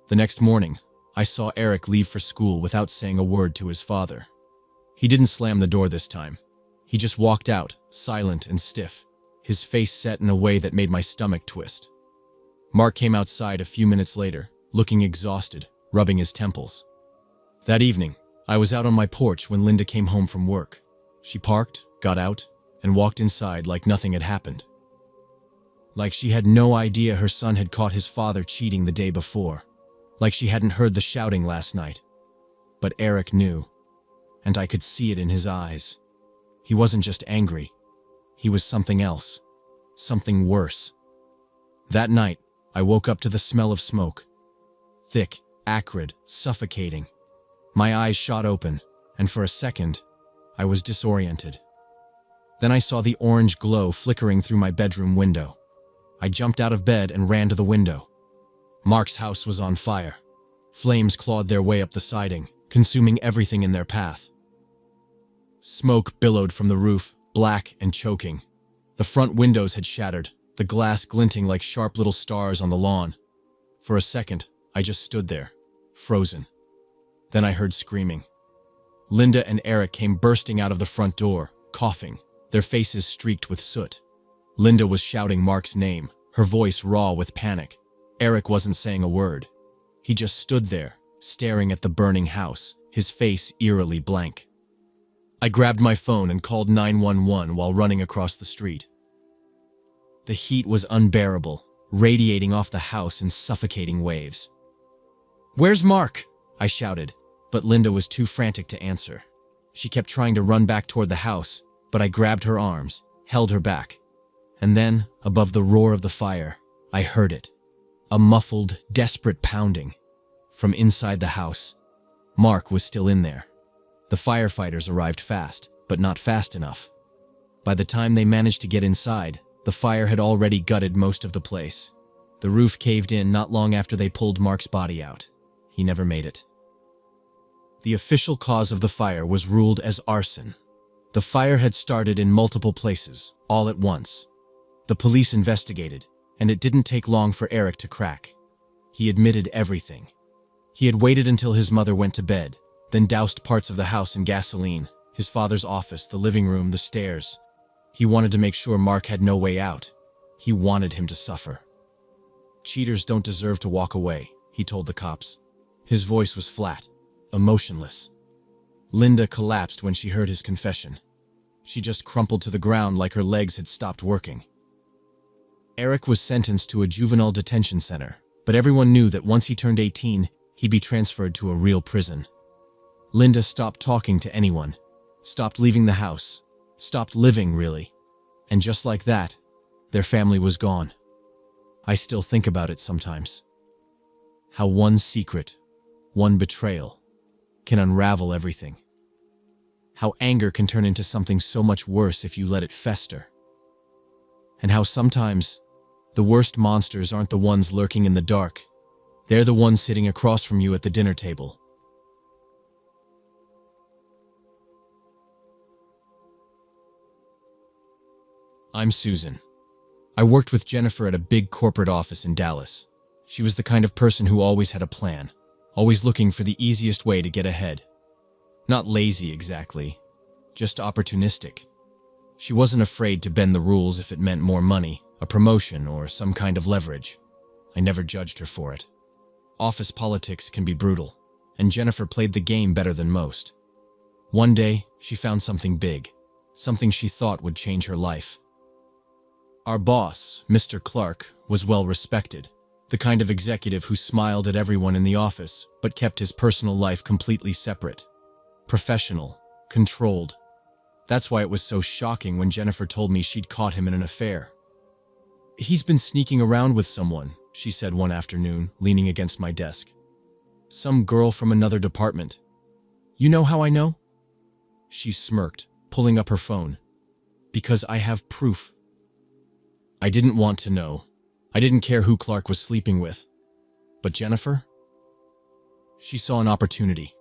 The next morning, I saw Eric leave for school without saying a word to his father. He didn't slam the door this time. He just walked out, silent and stiff, his face set in a way that made my stomach twist. Mark came outside a few minutes later, looking exhausted, rubbing his temples. That evening, I was out on my porch when Linda came home from work. She parked, got out, and walked inside like nothing had happened. Like she had no idea her son had caught his father cheating the day before. Like she hadn't heard the shouting last night. But Eric knew, and I could see it in his eyes. He wasn't just angry. He was something else. Something worse. That night, I woke up to the smell of smoke. Thick, acrid, suffocating. My eyes shot open, and for a second, I was disoriented. Then I saw the orange glow flickering through my bedroom window. I jumped out of bed and ran to the window. Mark's house was on fire. Flames clawed their way up the siding, consuming everything in their path. Smoke billowed from the roof, black and choking. The front windows had shattered, the glass glinting like sharp little stars on the lawn. For a second, I just stood there, frozen. Then I heard screaming. Linda and Eric came bursting out of the front door, coughing, their faces streaked with soot. Linda was shouting Mark's name, her voice raw with panic. Eric wasn't saying a word. He just stood there, staring at the burning house, his face eerily blank. I grabbed my phone and called 911 while running across the street. The heat was unbearable, radiating off the house in suffocating waves. "Where's Mark?" I shouted, but Linda was too frantic to answer. She kept trying to run back toward the house, but I grabbed her arms, held her back. And then, above the roar of the fire, I heard it. A muffled, desperate pounding. From inside the house. Mark was still in there. The firefighters arrived fast, but not fast enough. By the time they managed to get inside, the fire had already gutted most of the place. The roof caved in not long after they pulled Mark's body out. He never made it. The official cause of the fire was ruled as arson. The fire had started in multiple places, all at once. The police investigated, and it didn't take long for Eric to crack. He admitted everything. He had waited until his mother went to bed, then doused parts of the house in gasoline, his father's office, the living room, the stairs. He wanted to make sure Mark had no way out. He wanted him to suffer. "Cheaters don't deserve to walk away," he told the cops. His voice was flat, emotionless. Linda collapsed when she heard his confession. She just crumpled to the ground like her legs had stopped working. Eric was sentenced to a juvenile detention center, but everyone knew that once he turned 18, he'd be transferred to a real prison. Linda stopped talking to anyone, stopped leaving the house, stopped living, really. And just like that, their family was gone. I still think about it sometimes. How one secret, one betrayal, can unravel everything. How anger can turn into something so much worse if you let it fester. And how sometimes, the worst monsters aren't the ones lurking in the dark. They're the ones sitting across from you at the dinner table. I'm Susan. I worked with Jennifer at a big corporate office in Dallas. She was the kind of person who always had a plan, always looking for the easiest way to get ahead. Not lazy exactly, just opportunistic. She wasn't afraid to bend the rules if it meant more money, a promotion, or some kind of leverage. I never judged her for it. Office politics can be brutal, and Jennifer played the game better than most. One day, she found something big, something she thought would change her life. Our boss, Mr. Clark, was well respected, the kind of executive who smiled at everyone in the office but kept his personal life completely separate. Professional, controlled. That's why it was so shocking when Jennifer told me she'd caught him in an affair. "He's been sneaking around with someone," she said one afternoon, leaning against my desk. "Some girl from another department. You know how I know?" She smirked, pulling up her phone. "Because I have proof." I didn't want to know. I didn't care who Clark was sleeping with. But Jennifer? She saw an opportunity.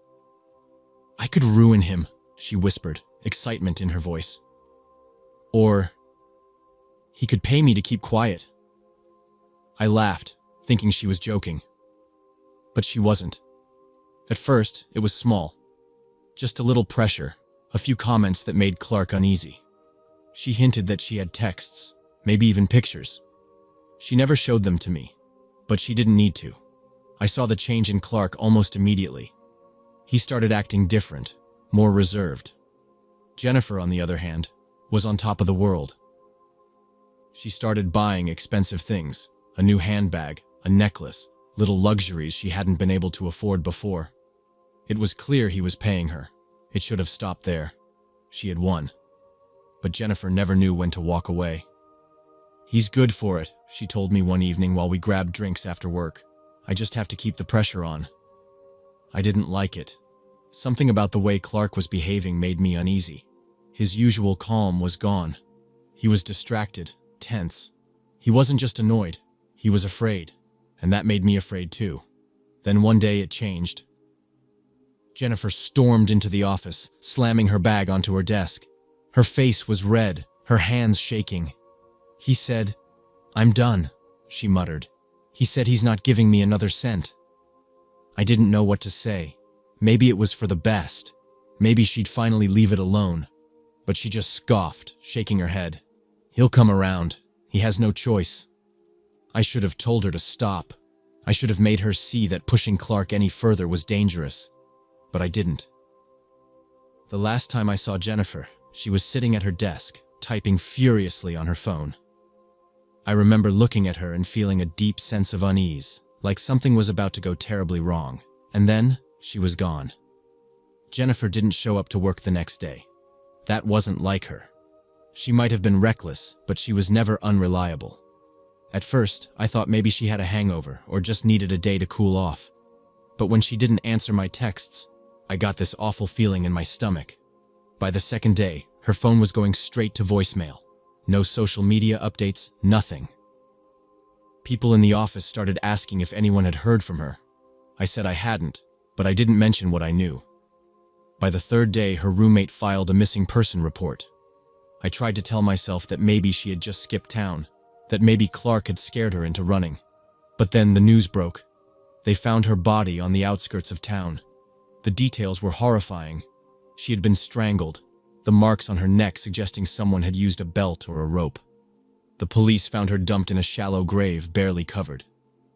"I could ruin him," she whispered, excitement in her voice. "Or he could pay me to keep quiet." I laughed, thinking she was joking. But she wasn't. At first, it was small. Just a little pressure, a few comments that made Clark uneasy. She hinted that she had texts, maybe even pictures. She never showed them to me, but she didn't need to. I saw the change in Clark almost immediately. He started acting different, more reserved. Jennifer, on the other hand, was on top of the world. She started buying expensive things, a new handbag, a necklace, little luxuries she hadn't been able to afford before. It was clear he was paying her. It should have stopped there. She had won. But Jennifer never knew when to walk away. "He's good for it," she told me one evening while we grabbed drinks after work. "I just have to keep the pressure on." I didn't like it. Something about the way Clark was behaving made me uneasy. His usual calm was gone. He was distracted, tense. He wasn't just annoyed, he was afraid, and that made me afraid too. Then one day it changed. Jennifer stormed into the office, slamming her bag onto her desk. Her face was red, her hands shaking. "He said, 'I'm done,'" she muttered. "He said he's not giving me another cent." I didn't know what to say. Maybe it was for the best. Maybe she'd finally leave it alone. But she just scoffed, shaking her head. "He'll come around. He has no choice." I should have told her to stop. I should have made her see that pushing Clark any further was dangerous. But I didn't. The last time I saw Jennifer, she was sitting at her desk, typing furiously on her phone. I remember looking at her and feeling a deep sense of unease, like something was about to go terribly wrong. And then, she was gone. Jennifer didn't show up to work the next day. That wasn't like her. She might have been reckless, but she was never unreliable. At first, I thought maybe she had a hangover or just needed a day to cool off. But when she didn't answer my texts, I got this awful feeling in my stomach. By the second day, her phone was going straight to voicemail. No social media updates, nothing. People in the office started asking if anyone had heard from her. I said I hadn't, but I didn't mention what I knew. By the third day, her roommate filed a missing person report. I tried to tell myself that maybe she had just skipped town, that maybe Clark had scared her into running. But then the news broke. They found her body on the outskirts of town. The details were horrifying. She had been strangled, the marks on her neck suggesting someone had used a belt or a rope. The police found her dumped in a shallow grave, barely covered.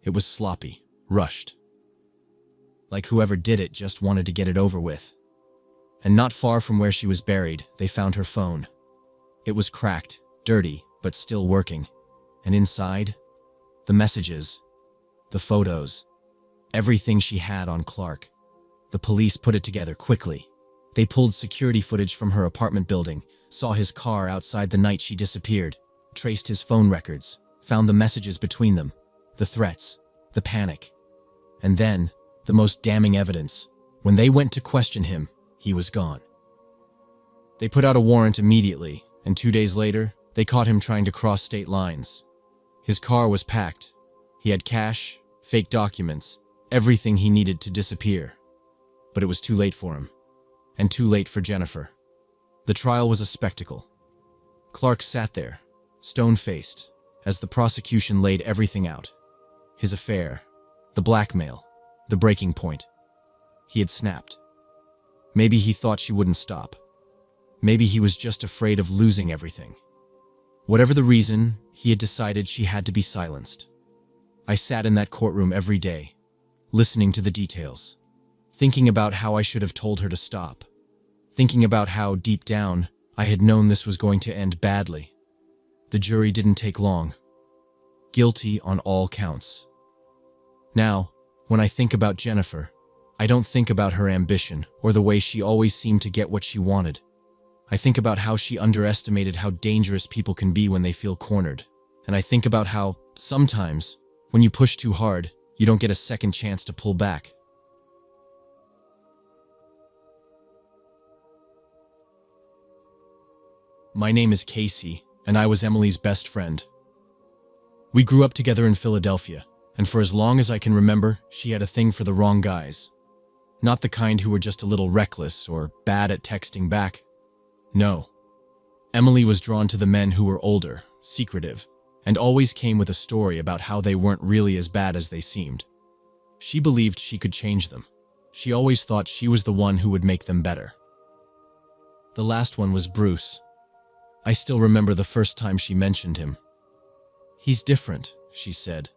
It was sloppy, rushed. Like whoever did it just wanted to get it over with. And not far from where she was buried, they found her phone. It was cracked, dirty, but still working. And inside, the messages, the photos, everything she had on Clark. The police put it together quickly. They pulled security footage from her apartment building, saw his car outside the night she disappeared, traced his phone records, found the messages between them, the threats, the panic. And then, the most damning evidence, when they went to question him, he was gone. They put out a warrant immediately, and 2 days later, they caught him trying to cross state lines. His car was packed. He had cash, fake documents, everything he needed to disappear. But it was too late for him. And too late for Jennifer. The trial was a spectacle. Clark sat there, stone-faced, as the prosecution laid everything out. His affair, the blackmail, the breaking point. He had snapped. Maybe he thought she wouldn't stop. Maybe he was just afraid of losing everything. Whatever the reason, he had decided she had to be silenced. I sat in that courtroom every day, listening to the details, thinking about how I should have told her to stop, thinking about how, deep down, I had known this was going to end badly. The jury didn't take long. Guilty on all counts. Now, when I think about Jennifer, I don't think about her ambition or the way she always seemed to get what she wanted. I think about how she underestimated how dangerous people can be when they feel cornered. And I think about how, sometimes, when you push too hard, you don't get a second chance to pull back. My name is Casey, and I was Emily's best friend. We grew up together in Philadelphia, and for as long as I can remember, she had a thing for the wrong guys. Not the kind who were just a little reckless or bad at texting back. No. Emily was drawn to the men who were older, secretive, and always came with a story about how they weren't really as bad as they seemed. She believed she could change them. She always thought she was the one who would make them better. The last one was Bruce. I still remember the first time she mentioned him. "He's different," she said,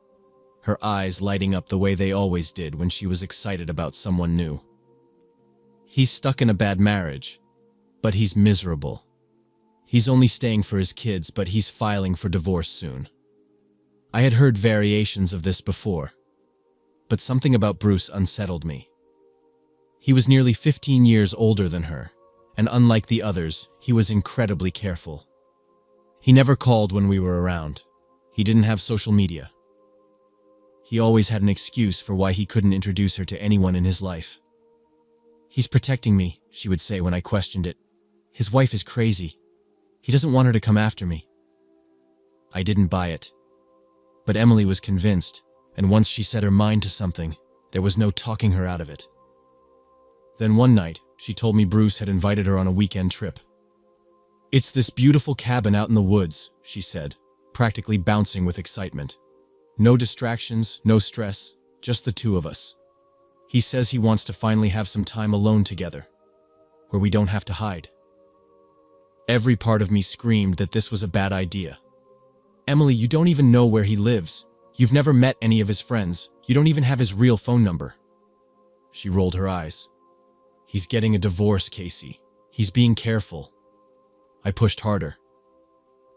her eyes lighting up the way they always did when she was excited about someone new. "He's stuck in a bad marriage, but he's miserable. He's only staying for his kids, but he's filing for divorce soon." I had heard variations of this before, but something about Bruce unsettled me. He was nearly 15 years older than her, and unlike the others, he was incredibly careful. He never called when we were around. He didn't have social media. He always had an excuse for why he couldn't introduce her to anyone in his life. "He's protecting me," she would say when I questioned it. "His wife is crazy. He doesn't want her to come after me." I didn't buy it. But Emily was convinced, and once she set her mind to something, there was no talking her out of it. Then one night, she told me Bruce had invited her on a weekend trip. "It's this beautiful cabin out in the woods," she said, practically bouncing with excitement. "No distractions, no stress, just the two of us. He says he wants to finally have some time alone together, where we don't have to hide." Every part of me screamed that this was a bad idea. "Emily, you don't even know where he lives. You've never met any of his friends. You don't even have his real phone number." She rolled her eyes. "He's getting a divorce, Casey. He's being careful. I pushed harder.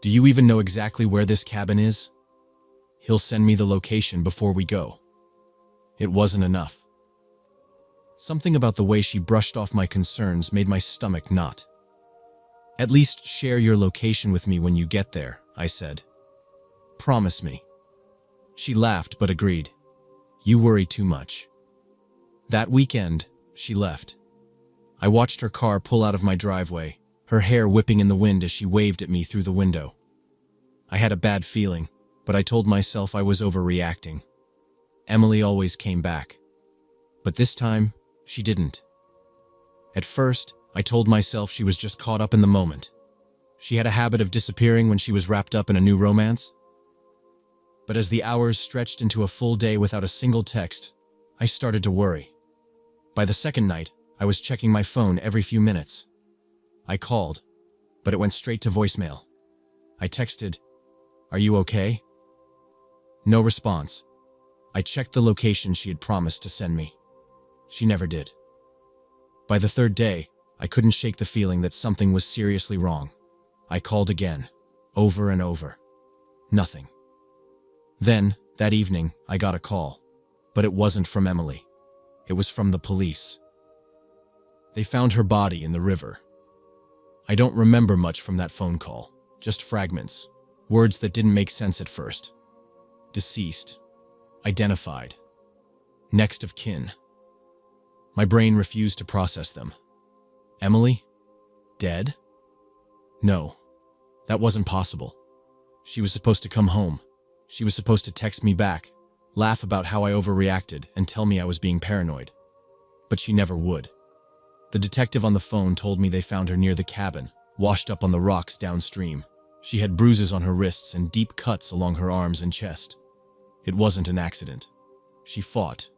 Do you even know exactly where this cabin is? He'll send me the location before we go. It wasn't enough. Something about the way she brushed off my concerns made my stomach knot. At least share your location with me when you get there, I said. Promise me. She laughed but agreed. You worry too much. That weekend, she left. I watched her car pull out of my driveway, her hair whipping in the wind as she waved at me through the window. I had a bad feeling, but I told myself I was overreacting. Emily always came back. But this time, she didn't. At first, I told myself she was just caught up in the moment. She had a habit of disappearing when she was wrapped up in a new romance. But as the hours stretched into a full day without a single text, I started to worry. By the second night, I was checking my phone every few minutes. I called, but it went straight to voicemail. I texted, "Are you okay?" No response. I checked the location she had promised to send me. She never did. By the third day, I couldn't shake the feeling that something was seriously wrong. I called again, over and over. Nothing. Then, that evening, I got a call. But it wasn't from Emily. It was from the police. They found her body in the river. I don't remember much from that phone call, just fragments, words that didn't make sense at first. Deceased. Identified. Next of kin. My brain refused to process them. Emily? Dead? No, that wasn't possible. She was supposed to come home. She was supposed to text me back, laugh about how I overreacted, and tell me I was being paranoid. But she never would. The detective on the phone told me they found her near the cabin, washed up on the rocks downstream. She had bruises on her wrists and deep cuts along her arms and chest. It wasn't an accident. She fought.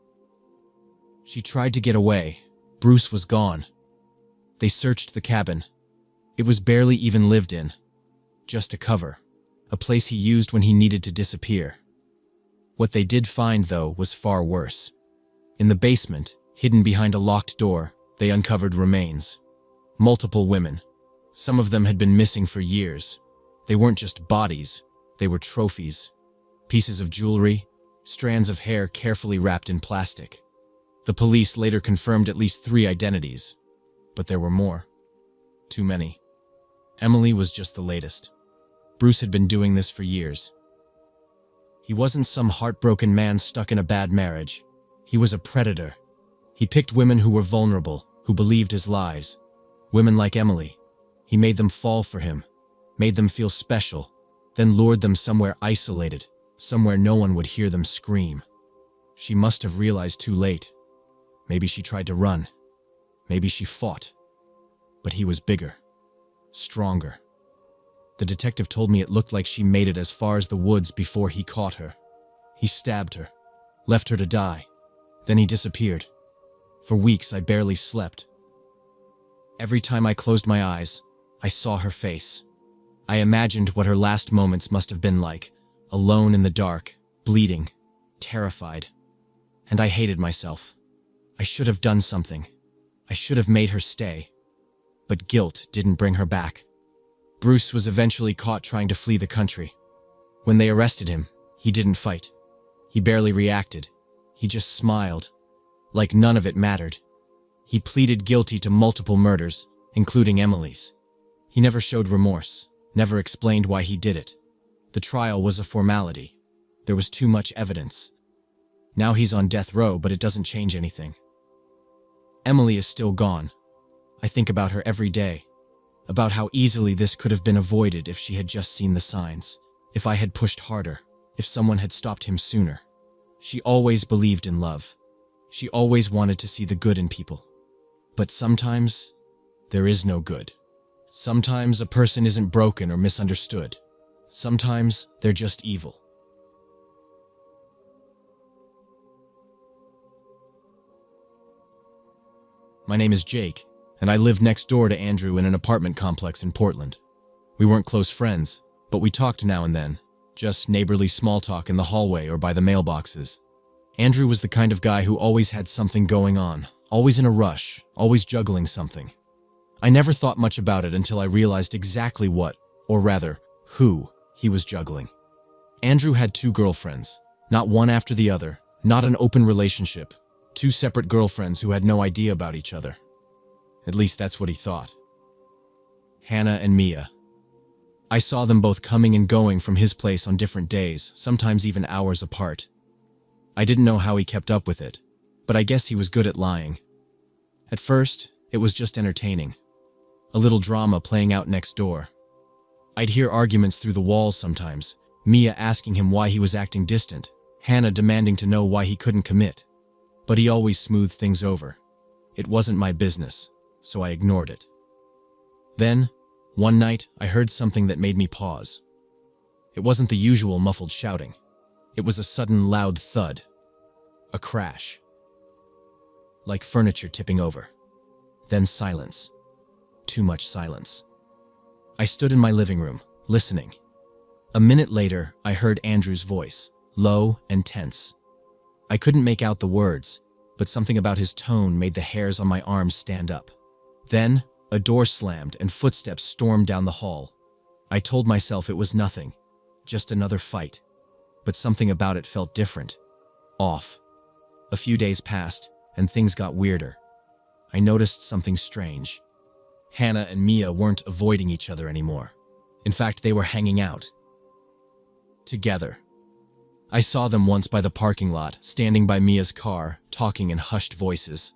She tried to get away. Bruce was gone. They searched the cabin. It was barely even lived in. Just a cover. A place he used when he needed to disappear. What they did find, though, was far worse. In the basement, hidden behind a locked door, they uncovered remains. Multiple women. Some of them had been missing for years. They weren't just bodies, they were trophies. Pieces of jewelry, strands of hair carefully wrapped in plastic. The police later confirmed at least 3 identities. But there were more. Too many. Emily was just the latest. Bruce had been doing this for years. He wasn't some heartbroken man stuck in a bad marriage. He was a predator. He picked women who were vulnerable, who believed his lies. Women like Emily. He made them fall for him, made them feel special, then lured them somewhere isolated, somewhere no one would hear them scream. She must have realized too late. Maybe she tried to run. Maybe she fought. But he was bigger, stronger. The detective told me it looked like she made it as far as the woods before he caught her. He stabbed her, left her to die. Then he disappeared. For weeks, I barely slept. Every time I closed my eyes, I saw her face. I imagined what her last moments must have been like, alone in the dark, bleeding, terrified. And I hated myself. I should have done something. I should have made her stay. But guilt didn't bring her back. Bruce was eventually caught trying to flee the country. When they arrested him, he didn't fight. He barely reacted. He just smiled, like none of it mattered. He pleaded guilty to multiple murders, including Emily's. He never showed remorse, never explained why he did it. The trial was a formality. There was too much evidence. Now he's on death row, but it doesn't change anything. Emily is still gone. I think about her every day, about how easily this could have been avoided if she had just seen the signs, if I had pushed harder, if someone had stopped him sooner. She always believed in love. She always wanted to see the good in people. But sometimes, there is no good. Sometimes a person isn't broken or misunderstood. Sometimes they're just evil. My name is Jake, and I lived next door to Andrew in an apartment complex in Portland. We weren't close friends, but we talked now and then, just neighborly small talk in the hallway or by the mailboxes. Andrew was the kind of guy who always had something going on, always in a rush, always juggling something. I never thought much about it until I realized exactly what, or rather, who, he was juggling. Andrew had two girlfriends, not one after the other, not an open relationship, two separate girlfriends who had no idea about each other. At least that's what he thought. Hannah and Mia. I saw them both coming and going from his place on different days, sometimes even hours apart. I didn't know how he kept up with it, but I guess he was good at lying. At first, it was just entertaining. A little drama playing out next door. I'd hear arguments through the walls sometimes, Mia asking him why he was acting distant, Hannah demanding to know why he couldn't commit. But he always smoothed things over. It wasn't my business, so I ignored it. Then, one night, I heard something that made me pause. It wasn't the usual muffled shouting. It was a sudden loud thud. A crash. Like furniture tipping over. Then silence. Too much silence. I stood in my living room, listening. A minute later, I heard Andrew's voice, low and tense. I couldn't make out the words, but something about his tone made the hairs on my arms stand up. Then, a door slammed and footsteps stormed down the hall. I told myself it was nothing, just another fight. But something about it felt different. Off. A few days passed, and things got weirder. I noticed something strange. Hannah and Mia weren't avoiding each other anymore. In fact, they were hanging out. Together. I saw them once by the parking lot, standing by Mia's car, talking in hushed voices.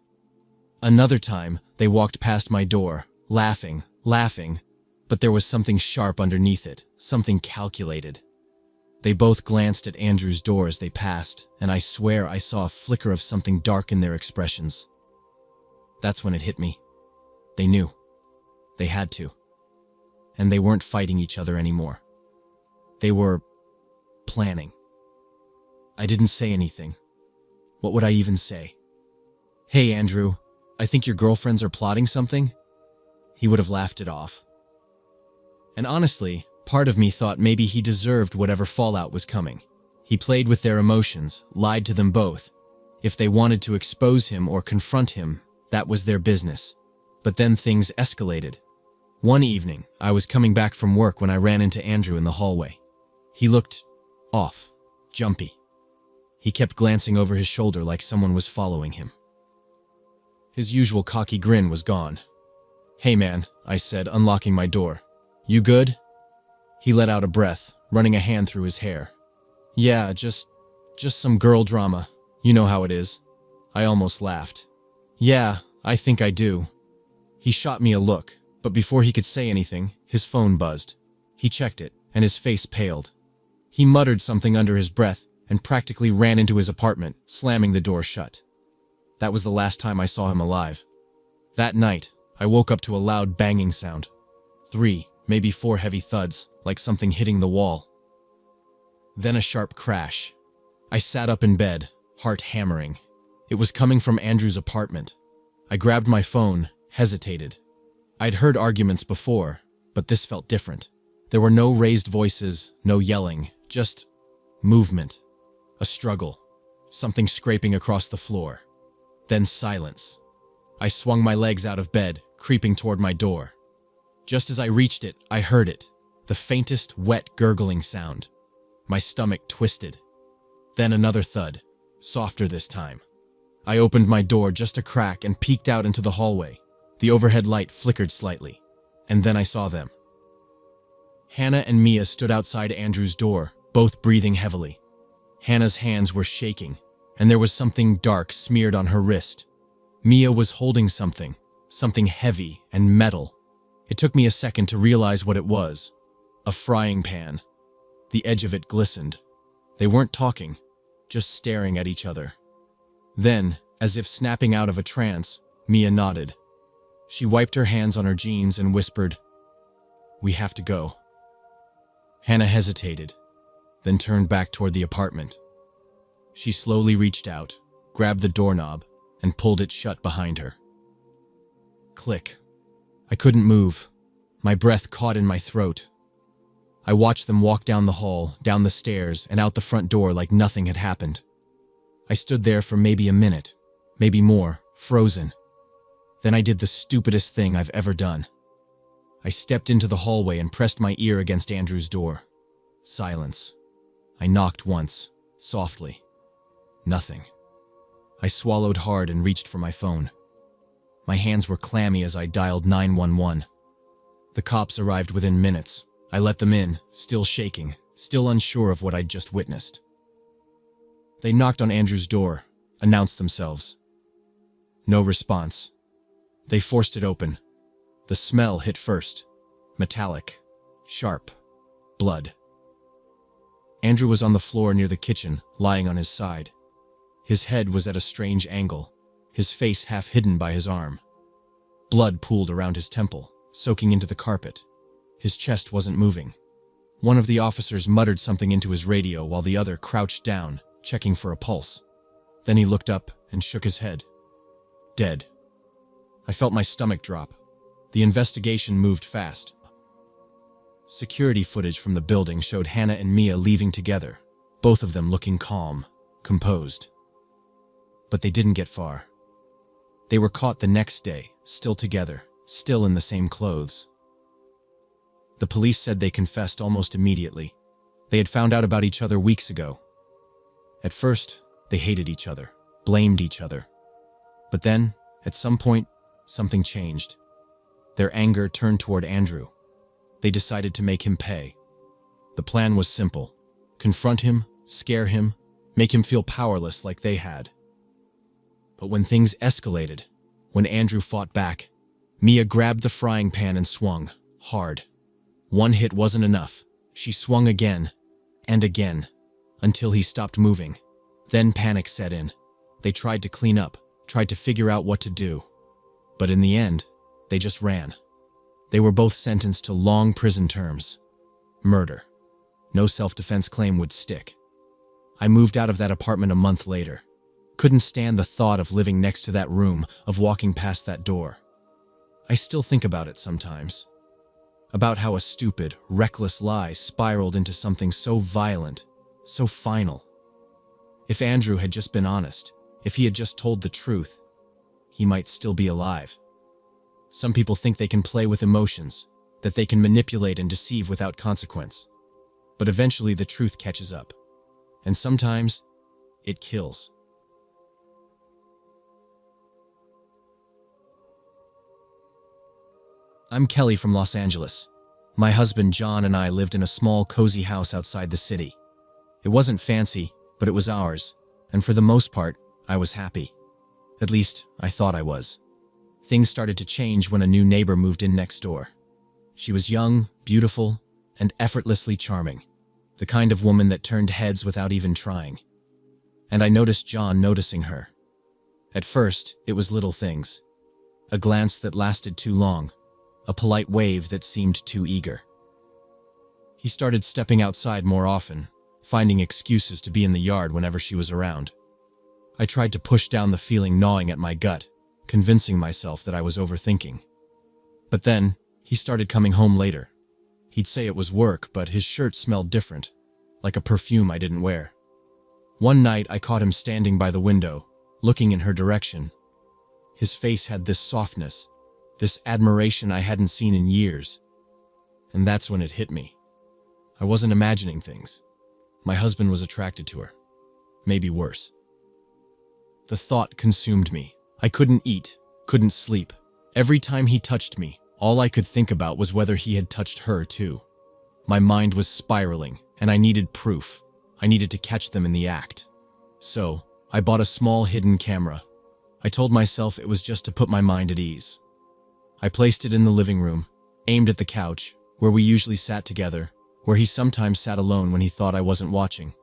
Another time, they walked past my door, laughing, but there was something sharp underneath it, something calculated. They both glanced at Andrew's door as they passed, and I swear I saw a flicker of something dark in their expressions. That's when it hit me. They knew. They had to. And they weren't fighting each other anymore. They were planning. I didn't say anything. What would I even say? "Hey, Andrew, I think your girlfriends are plotting something?" He would have laughed it off. And honestly, part of me thought maybe he deserved whatever fallout was coming. He played with their emotions, lied to them both. If they wanted to expose him or confront him, that was their business. But then things escalated. One evening, I was coming back from work when I ran into Andrew in the hallway. He looked off, jumpy. He kept glancing over his shoulder like someone was following him. His usual cocky grin was gone. "Hey man," I said, unlocking my door. "You good?" He let out a breath, running a hand through his hair. "Yeah, just some girl drama. You know how it is." I almost laughed. "Yeah, I think I do." He shot me a look, but before he could say anything, his phone buzzed. He checked it, and his face paled. He muttered something under his breath and practically ran into his apartment, slamming the door shut. That was the last time I saw him alive. That night, I woke up to a loud banging sound. 3, maybe 4 heavy thuds, like something hitting the wall. Then a sharp crash. I sat up in bed, heart hammering. It was coming from Andrew's apartment. I grabbed my phone, hesitated. I'd heard arguments before, but this felt different. There were no raised voices, no yelling, just movement. A struggle. Something scraping across the floor. Then silence. I swung my legs out of bed, creeping toward my door. Just as I reached it, I heard it. The faintest, wet, gurgling sound. My stomach twisted. Then another thud, softer this time. I opened my door just a crack and peeked out into the hallway. The overhead light flickered slightly, and then I saw them. Hannah and Mia stood outside Andrew's door, both breathing heavily. Hannah's hands were shaking, and there was something dark smeared on her wrist. Mia was holding something heavy and metal. It took me a second to realize what it was. A frying pan. The edge of it glistened. They weren't talking, just staring at each other. Then, as if snapping out of a trance, Mia nodded. She wiped her hands on her jeans and whispered, "We have to go." Hannah hesitated, then turned back toward the apartment. She slowly reached out, grabbed the doorknob, and pulled it shut behind her. Click. I couldn't move. My breath caught in my throat. I watched them walk down the hall, down the stairs, and out the front door like nothing had happened. I stood there for maybe a minute, maybe more, frozen. Then I did the stupidest thing I've ever done. I stepped into the hallway and pressed my ear against Andrew's door. Silence. I knocked once, softly. Nothing. I swallowed hard and reached for my phone. My hands were clammy as I dialed 911. The cops arrived within minutes. I let them in, still shaking, still unsure of what I'd just witnessed. They knocked on Andrew's door, announced themselves. No response. They forced it open. The smell hit first. Metallic. Sharp. Blood. Andrew was on the floor near the kitchen, lying on his side. His head was at a strange angle, his face half hidden by his arm. Blood pooled around his temple, soaking into the carpet. His chest wasn't moving. One of the officers muttered something into his radio while the other crouched down, checking for a pulse. Then he looked up and shook his head. Dead. I felt my stomach drop. The investigation moved fast. Security footage from the building showed Hannah and Mia leaving together, both of them looking calm, composed. But they didn't get far. They were caught the next day, still together, still in the same clothes. The police said they confessed almost immediately. They had found out about each other weeks ago. At first, they hated each other, blamed each other. But then, at some point, something changed. Their anger turned toward Andrew. They decided to make him pay. The plan was simple. Confront him, scare him, make him feel powerless like they had. But when things escalated, when Andrew fought back, Mia grabbed the frying pan and swung, hard. One hit wasn't enough. She swung again, and again, until he stopped moving. Then panic set in. They tried to clean up, tried to figure out what to do. But in the end, they just ran. They were both sentenced to long prison terms. Murder. No self-defense claim would stick. I moved out of that apartment a month later. Couldn't stand the thought of living next to that room, of walking past that door. I still think about it sometimes. About how a stupid, reckless lie spiraled into something so violent, so final. If Andrew had just been honest, if he had just told the truth, he might still be alive. Some people think they can play with emotions, that they can manipulate and deceive without consequence. But eventually the truth catches up. And sometimes, it kills. I'm Kelly from Los Angeles. My husband John and I lived in a small, cozy house outside the city. It wasn't fancy, but it was ours, and for the most part, I was happy. At least, I thought I was. Things started to change when a new neighbor moved in next door. She was young, beautiful, and effortlessly charming, the kind of woman that turned heads without even trying. And I noticed John noticing her. At first, it was little things. A glance that lasted too long, a polite wave that seemed too eager. He started stepping outside more often, finding excuses to be in the yard whenever she was around. I tried to push down the feeling gnawing at my gut, convincing myself that I was overthinking. But then, he started coming home later. He'd say it was work, but his shirt smelled different, like a perfume I didn't wear. One night, I caught him standing by the window, looking in her direction. His face had this softness, this admiration I hadn't seen in years. And that's when it hit me. I wasn't imagining things. My husband was attracted to her. Maybe worse. The thought consumed me. I couldn't eat, couldn't sleep. Every time he touched me, all I could think about was whether he had touched her too. My mind was spiraling, and I needed proof. I needed to catch them in the act. So, I bought a small hidden camera. I told myself it was just to put my mind at ease. I placed it in the living room, aimed at the couch, where we usually sat together, where he sometimes sat alone when he thought I wasn't watching.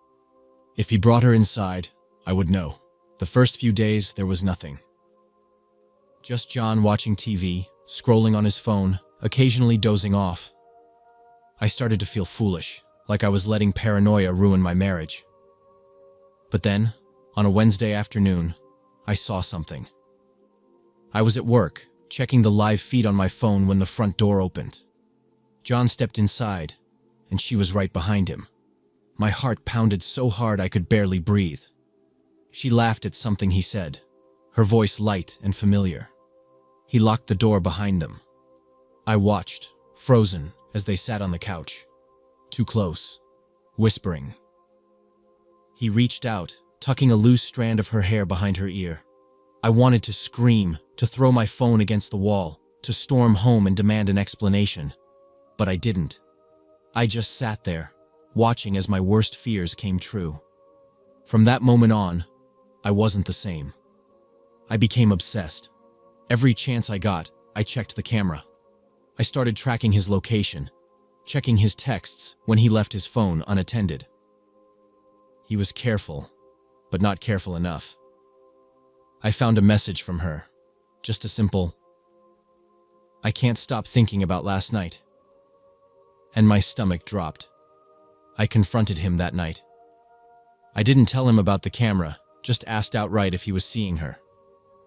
If he brought her inside, I would know. The first few days, there was nothing. Just John watching TV, scrolling on his phone, occasionally dozing off. I started to feel foolish, like I was letting paranoia ruin my marriage. But then, on a Wednesday afternoon, I saw something. I was at work, checking the live feed on my phone when the front door opened. John stepped inside, and she was right behind him. My heart pounded so hard I could barely breathe. She laughed at something he said, her voice light and familiar. He locked the door behind them. I watched, frozen, as they sat on the couch. Too close, whispering. He reached out, tucking a loose strand of her hair behind her ear. I wanted to scream, to throw my phone against the wall, to storm home and demand an explanation. But I didn't. I just sat there, watching as my worst fears came true. From that moment on, I wasn't the same. I became obsessed. Every chance I got, I checked the camera. I started tracking his location, checking his texts when he left his phone unattended. He was careful, but not careful enough. I found a message from her, just a simple, "I can't stop thinking about last night." And my stomach dropped. I confronted him that night. I didn't tell him about the camera, just asked outright if he was seeing her.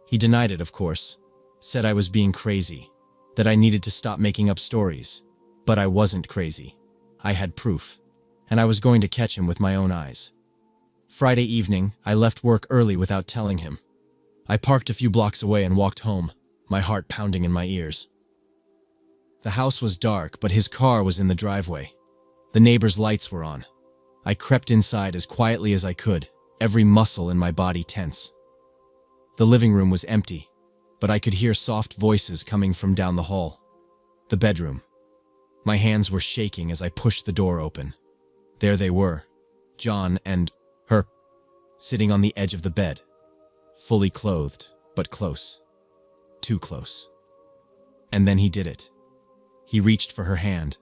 He denied it, of course, said I was being crazy, that I needed to stop making up stories. But I wasn't crazy. I had proof, and I was going to catch him with my own eyes. Friday evening, I left work early without telling him. I parked a few blocks away and walked home, my heart pounding in my ears. The house was dark, but his car was in the driveway. The neighbors' lights were on. I crept inside as quietly as I could, every muscle in my body tense. The living room was empty, but I could hear soft voices coming from down the hall. The bedroom. My hands were shaking as I pushed the door open. There they were, John and her, sitting on the edge of the bed. Fully clothed, but close. Too close. And then he did it. He reached for her hand,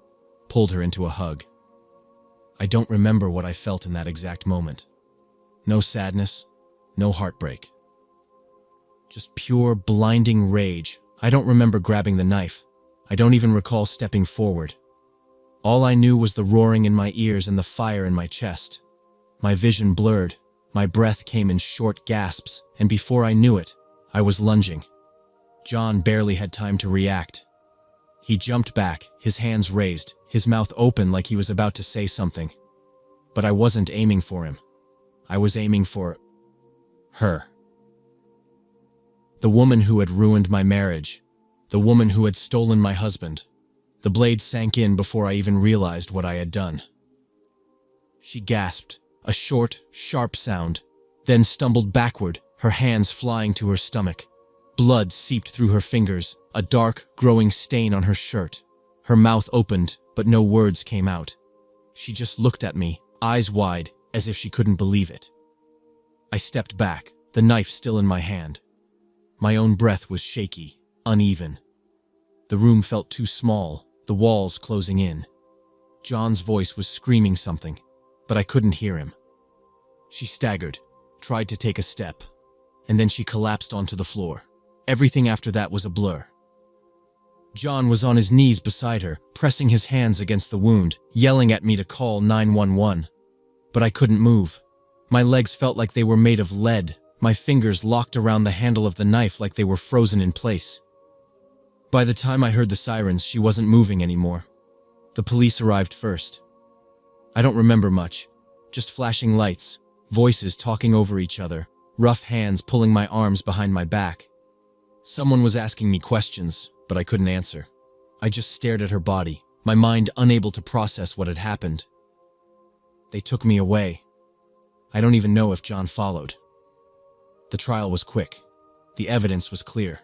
pulled her into a hug. I don't remember what I felt in that exact moment. No sadness, no heartbreak. Just pure, blinding rage. I don't remember grabbing the knife. I don't even recall stepping forward. All I knew was the roaring in my ears and the fire in my chest. My vision blurred. My breath came in short gasps, and before I knew it, I was lunging. John barely had time to react. He jumped back, his hands raised, his mouth open like he was about to say something. But I wasn't aiming for him. I was aiming for her. The woman who had ruined my marriage. The woman who had stolen my husband. The blade sank in before I even realized what I had done. She gasped, a short, sharp sound, then stumbled backward, her hands flying to her stomach. Blood seeped through her fingers, a dark, growing stain on her shirt. Her mouth opened, but no words came out. She just looked at me, eyes wide, as if she couldn't believe it. I stepped back, the knife still in my hand. My own breath was shaky, uneven. The room felt too small, the walls closing in. John's voice was screaming something, but I couldn't hear him. She staggered, tried to take a step, and then she collapsed onto the floor. Everything after that was a blur. John was on his knees beside her, pressing his hands against the wound, yelling at me to call 911. But I couldn't move. My legs felt like they were made of lead, my fingers locked around the handle of the knife like they were frozen in place. By the time I heard the sirens, she wasn't moving anymore. The police arrived first. I don't remember much, just flashing lights, voices talking over each other, rough hands pulling my arms behind my back. Someone was asking me questions, but I couldn't answer. I just stared at her body, my mind unable to process what had happened. They took me away. I don't even know if John followed. The trial was quick. The evidence was clear.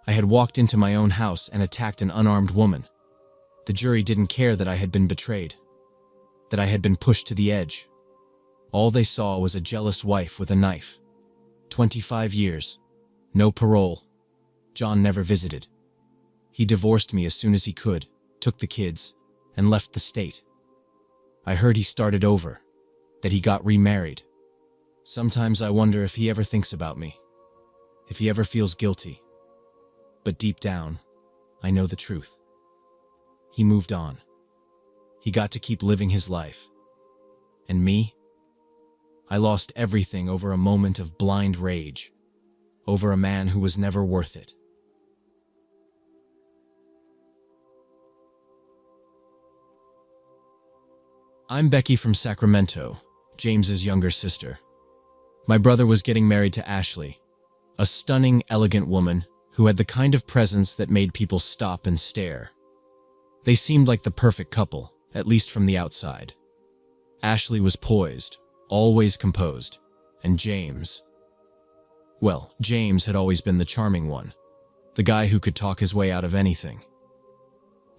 I had walked into my own house and attacked an unarmed woman. The jury didn't care that I had been betrayed, that I had been pushed to the edge. All they saw was a jealous wife with a knife. 25 years. No parole. John never visited. He divorced me as soon as he could, took the kids, and left the state. I heard he started over, that he got remarried. Sometimes I wonder if he ever thinks about me, if he ever feels guilty. But deep down, I know the truth. He moved on. He got to keep living his life. And me? I lost everything over a moment of blind rage, over a man who was never worth it. I'm Becky from Sacramento, James's younger sister. My brother was getting married to Ashley, a stunning, elegant woman who had the kind of presence that made people stop and stare. They seemed like the perfect couple, at least from the outside. Ashley was poised, always composed, and James had always been the charming one, the guy who could talk his way out of anything.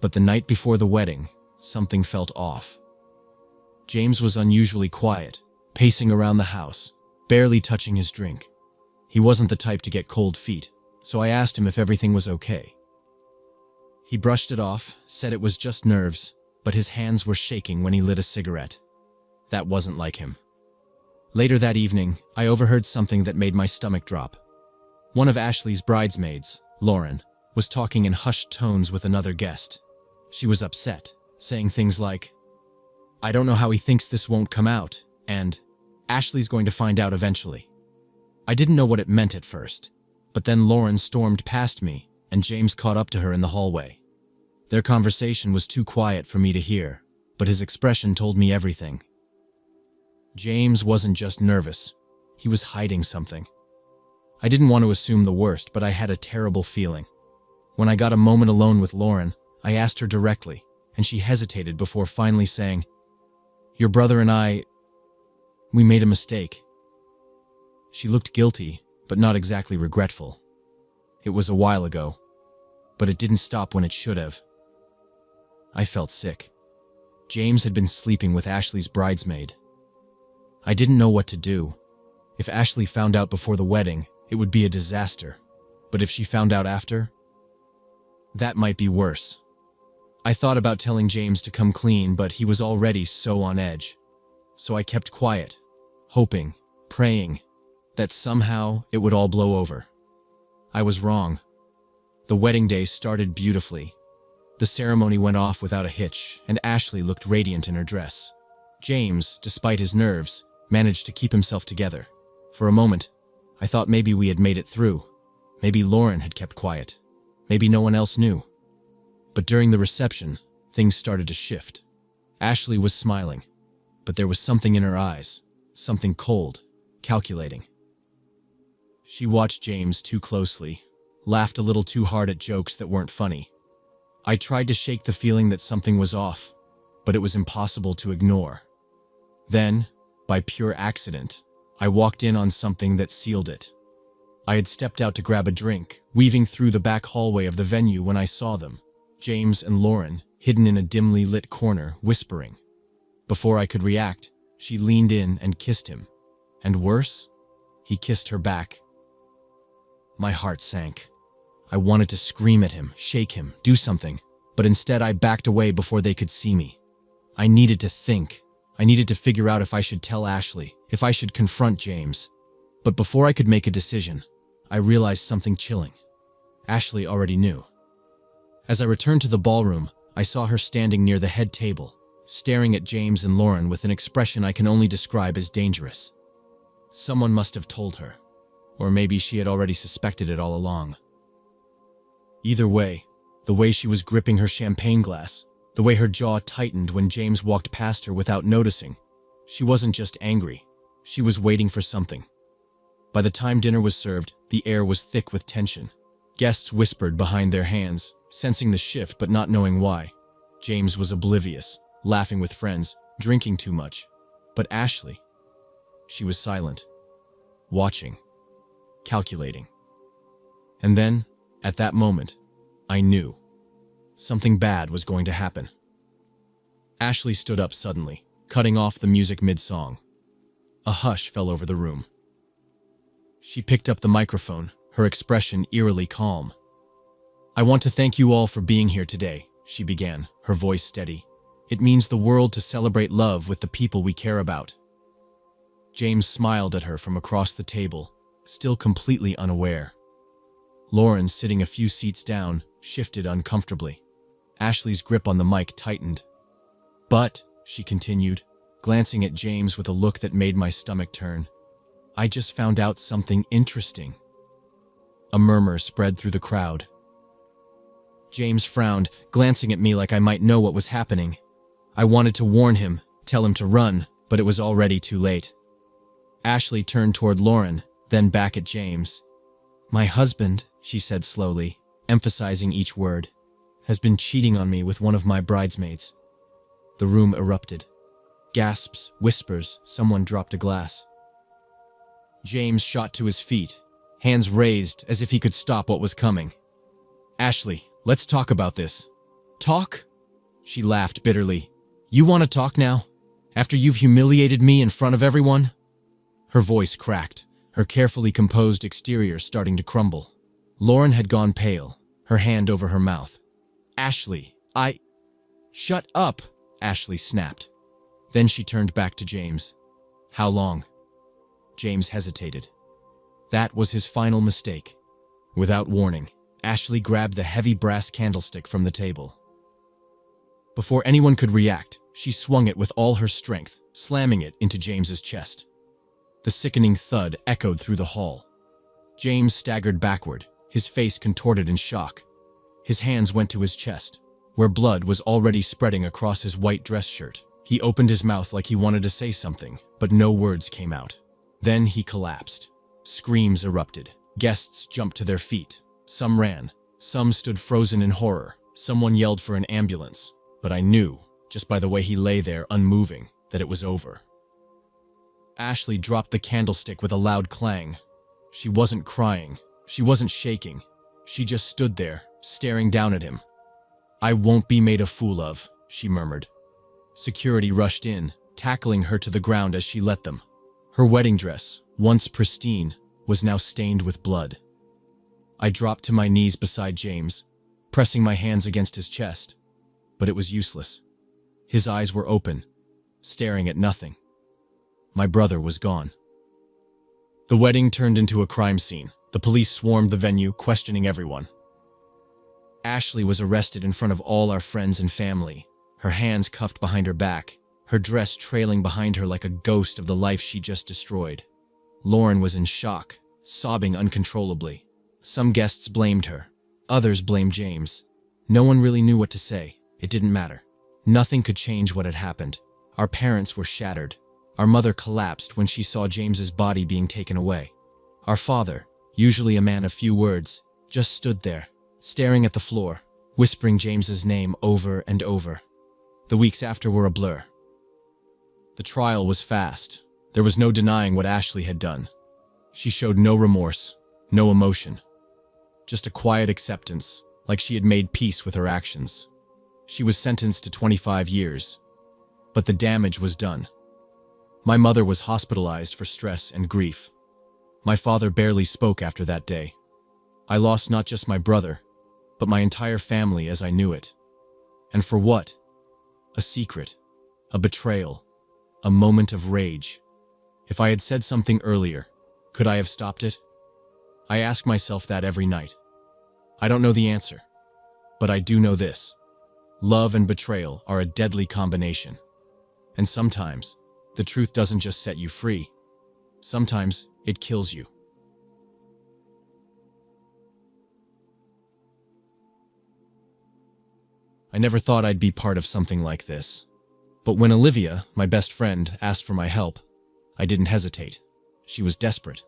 But the night before the wedding, something felt off. James was unusually quiet, pacing around the house, barely touching his drink. He wasn't the type to get cold feet, so I asked him if everything was okay. He brushed it off, said it was just nerves, but his hands were shaking when he lit a cigarette. That wasn't like him. Later that evening, I overheard something that made my stomach drop. One of Ashley's bridesmaids, Lauren, was talking in hushed tones with another guest. She was upset, saying things like, "I don't know how he thinks this won't come out," and "Ashley's going to find out eventually." I didn't know what it meant at first, but then Lauren stormed past me, and James caught up to her in the hallway. Their conversation was too quiet for me to hear, but his expression told me everything. James wasn't just nervous, he was hiding something. I didn't want to assume the worst, but I had a terrible feeling. When I got a moment alone with Lauren, I asked her directly, and she hesitated before finally saying, "Your brother and we made a mistake." She looked guilty, but not exactly regretful. It was a while ago, but it didn't stop when it should have. I felt sick. James had been sleeping with Ashley's bridesmaid. I didn't know what to do. If Ashley found out before the wedding, it would be a disaster. But if she found out after, that might be worse. I thought about telling James to come clean, but he was already so on edge. So I kept quiet, hoping, praying, that somehow it would all blow over. I was wrong. The wedding day started beautifully. The ceremony went off without a hitch, and Ashley looked radiant in her dress. James, despite his nerves, managed to keep himself together. For a moment, I thought maybe we had made it through. Maybe Lauren had kept quiet. Maybe no one else knew. But during the reception, things started to shift. Ashley was smiling, but there was something in her eyes, something cold, calculating. She watched James too closely, laughed a little too hard at jokes that weren't funny. I tried to shake the feeling that something was off, but it was impossible to ignore. Then, by pure accident, I walked in on something that sealed it. I had stepped out to grab a drink, weaving through the back hallway of the venue when I saw them, James and Lauren, hidden in a dimly lit corner, whispering. Before I could react, she leaned in and kissed him. And worse, he kissed her back. My heart sank. I wanted to scream at him, shake him, do something, but instead I backed away before they could see me. I needed to think. I needed to figure out if I should tell Ashley, if I should confront James. But before I could make a decision, I realized something chilling. Ashley already knew. As I returned to the ballroom, I saw her standing near the head table, staring at James and Lauren with an expression I can only describe as dangerous. Someone must have told her, or maybe she had already suspected it all along. Either way, the way she was gripping her champagne glass, the way her jaw tightened when James walked past her without noticing, she wasn't just angry, she was waiting for something. By the time dinner was served, the air was thick with tension. Guests whispered behind their hands, sensing the shift but not knowing why. James was oblivious, laughing with friends, drinking too much. But Ashley, she was silent, watching, calculating. And then, at that moment, I knew. Something bad was going to happen. Ashley stood up suddenly, cutting off the music mid-song. A hush fell over the room. She picked up the microphone, her expression eerily calm. "I want to thank you all for being here today," she began, her voice steady. "It means the world to celebrate love with the people we care about." James smiled at her from across the table, still completely unaware. Lauren, sitting a few seats down, shifted uncomfortably. Ashley's grip on the mic tightened. "But," she continued, glancing at James with a look that made my stomach turn, "I just found out something interesting." A murmur spread through the crowd. James frowned, glancing at me like I might know what was happening. I wanted to warn him, tell him to run, but it was already too late. Ashley turned toward Lauren, then back at James. My husband, she said slowly, emphasizing each word, has been cheating on me with one of my bridesmaids. The room erupted. Gasps, whispers, someone dropped a glass. James shot to his feet, hands raised as if he could stop what was coming. Ashley, let's talk about this. Talk? She laughed bitterly. You want to talk now? After you've humiliated me in front of everyone? Her voice cracked, her carefully composed exterior starting to crumble. Lauren had gone pale, her hand over her mouth. Ashley, Shut up, Ashley snapped. Then she turned back to James. How long? James hesitated. That was his final mistake. Without warning, Ashley grabbed the heavy brass candlestick from the table. Before anyone could react, she swung it with all her strength, slamming it into James's chest. The sickening thud echoed through the hall. James staggered backward, his face contorted in shock. His hands went to his chest, where blood was already spreading across his white dress shirt. He opened his mouth like he wanted to say something, but no words came out. Then he collapsed. Screams erupted. Guests jumped to their feet. Some ran. Some stood frozen in horror. Someone yelled for an ambulance. But I knew, just by the way he lay there unmoving, that it was over. Ashley dropped the candlestick with a loud clang. She wasn't crying. She wasn't shaking. She just stood there, staring down at him. I won't be made a fool of, she murmured. Security rushed in, tackling her to the ground as she let them. Her wedding dress, once pristine, was now stained with blood. I dropped to my knees beside James, pressing my hands against his chest. But it was useless. His eyes were open, staring at nothing. My brother was gone. The wedding turned into a crime scene. The police swarmed the venue, questioning everyone. Ashley was arrested in front of all our friends and family, her hands cuffed behind her back, her dress trailing behind her like a ghost of the life she just destroyed. Lauren was in shock, sobbing uncontrollably. Some guests blamed her. Others blamed James. No one really knew what to say. It didn't matter. Nothing could change what had happened. Our parents were shattered. Our mother collapsed when she saw James's body being taken away. Our father, usually a man of few words, just stood there, staring at the floor, whispering James's name over and over. The weeks after were a blur. The trial was fast. There was no denying what Ashley had done. She showed no remorse, no emotion. Just a quiet acceptance, like she had made peace with her actions. She was sentenced to 25 years. But the damage was done. My mother was hospitalized for stress and grief. My father barely spoke after that day. I lost not just my brother, but my entire family as I knew it. And for what? A secret, a betrayal, a moment of rage. If I had said something earlier, could I have stopped it? I ask myself that every night. I don't know the answer, but I do know this. Love and betrayal are a deadly combination. And sometimes, the truth doesn't just set you free. Sometimes, it kills you. I never thought I'd be part of something like this. But when Olivia, my best friend, asked for my help, I didn't hesitate. She was desperate.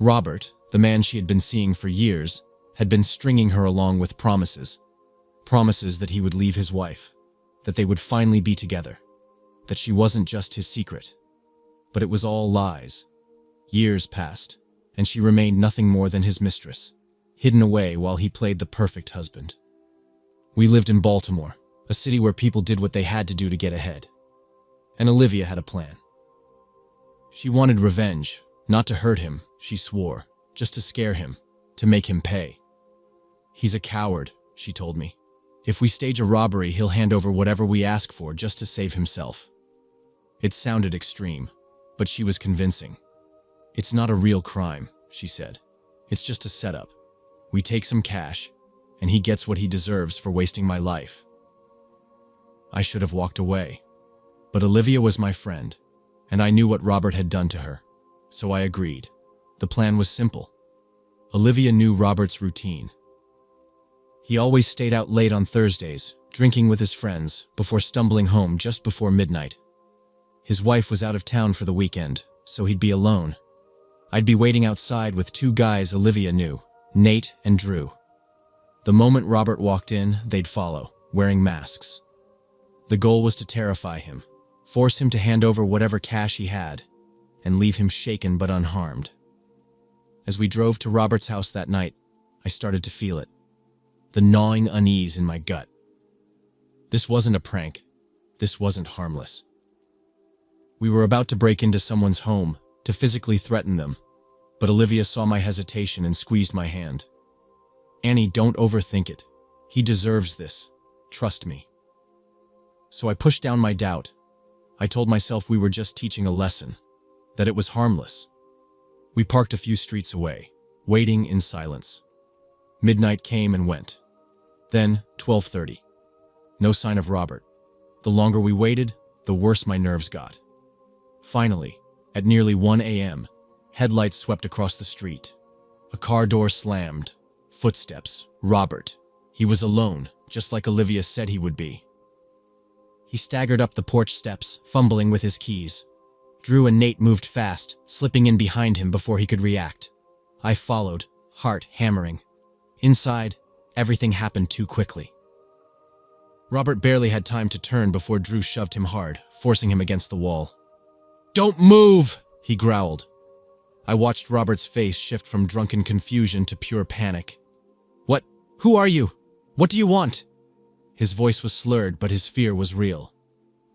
Robert, the man she had been seeing for years, had been stringing her along with promises. Promises that he would leave his wife, that they would finally be together, that she wasn't just his secret. But it was all lies. Years passed, and she remained nothing more than his mistress, hidden away while he played the perfect husband. We lived in Baltimore, a city where people did what they had to do to get ahead. And Olivia had a plan. She wanted revenge, not to hurt him, she swore, just to scare him, to make him pay. He's a coward, she told me. If we stage a robbery, he'll hand over whatever we ask for just to save himself. It sounded extreme, but she was convincing. It's not a real crime, she said. It's just a setup. We take some cash, and he gets what he deserves for wasting my life. I should have walked away. But Olivia was my friend, and I knew what Robert had done to her, so I agreed. The plan was simple. Olivia knew Robert's routine. He always stayed out late on Thursdays, drinking with his friends, before stumbling home just before midnight. His wife was out of town for the weekend, so he'd be alone. I'd be waiting outside with two guys Olivia knew, Nate and Drew. The moment Robert walked in, they'd follow, wearing masks. The goal was to terrify him, force him to hand over whatever cash he had, and leave him shaken but unharmed. As we drove to Robert's house that night, I started to feel it. The gnawing unease in my gut. This wasn't a prank. This wasn't harmless. We were about to break into someone's home, to physically threaten them, but Olivia saw my hesitation and squeezed my hand. "Annie, don't overthink it. He deserves this. Trust me." So I pushed down my doubt. I told myself we were just teaching a lesson, that it was harmless. We parked a few streets away, waiting in silence. Midnight came and went. Then 12:30. No sign of Robert. The longer we waited, the worse my nerves got. Finally, at nearly 1 a.m., headlights swept across the street. A car door slammed. Footsteps. Robert. He was alone, just like Olivia said he would be. He staggered up the porch steps, fumbling with his keys. Drew and Nate moved fast, slipping in behind him before he could react. I followed, heart hammering. Inside, everything happened too quickly. Robert barely had time to turn before Drew shoved him hard, forcing him against the wall. "Don't move!" he growled. I watched Robert's face shift from drunken confusion to pure panic. "What? Who are you? What do you want?" His voice was slurred, but his fear was real.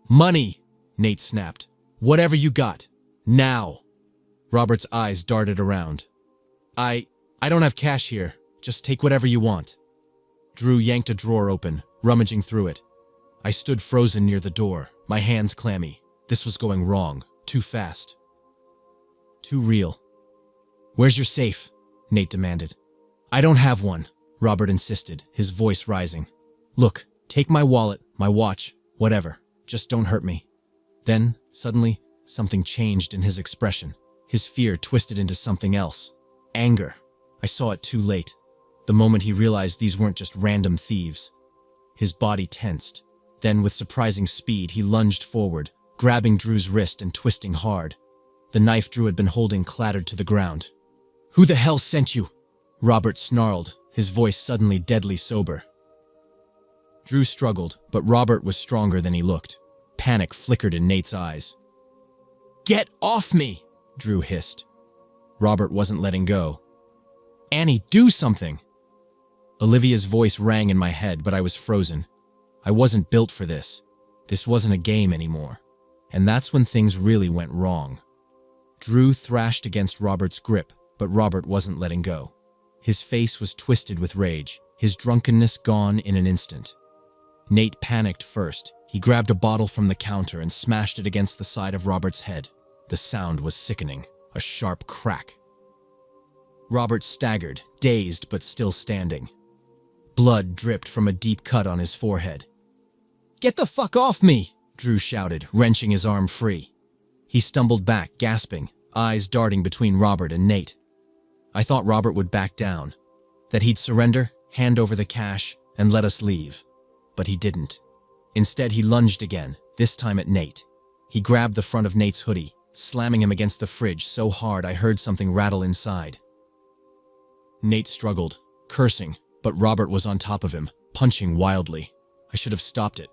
"Money!" Nate snapped. "Whatever you got. Now!" Robert's eyes darted around. I don't have cash here. Just take whatever you want." Drew yanked a drawer open, rummaging through it. I stood frozen near the door, my hands clammy. This was going wrong. Too fast. Too real. "Where's your safe?" Nate demanded. "I don't have one," Robert insisted, his voice rising. "Look, take my wallet, my watch, whatever. Just don't hurt me." Then, suddenly, something changed in his expression. His fear twisted into something else. Anger. I saw it too late. The moment he realized these weren't just random thieves. His body tensed. Then, with surprising speed, he lunged forward, grabbing Drew's wrist and twisting hard. The knife Drew had been holding clattered to the ground. "Who the hell sent you?" Robert snarled, his voice suddenly deadly sober. Drew struggled, but Robert was stronger than he looked. Panic flickered in Nate's eyes. "Get off me!" Drew hissed. Robert wasn't letting go. "Annie, do something!" Olivia's voice rang in my head, but I was frozen. I wasn't built for this. This wasn't a game anymore. And that's when things really went wrong. Drew thrashed against Robert's grip, but Robert wasn't letting go. His face was twisted with rage, his drunkenness gone in an instant. Nate panicked first. He grabbed a bottle from the counter and smashed it against the side of Robert's head. The sound was sickening, a sharp crack. Robert staggered, dazed but still standing. Blood dripped from a deep cut on his forehead. "Get the fuck off me!" Drew shouted, wrenching his arm free. He stumbled back, gasping, eyes darting between Robert and Nate. I thought Robert would back down, that he'd surrender, hand over the cash, and let us leave. But he didn't. Instead, he lunged again, this time at Nate. He grabbed the front of Nate's hoodie, slamming him against the fridge so hard I heard something rattle inside. Nate struggled, cursing, but Robert was on top of him, punching wildly. I should have stopped it.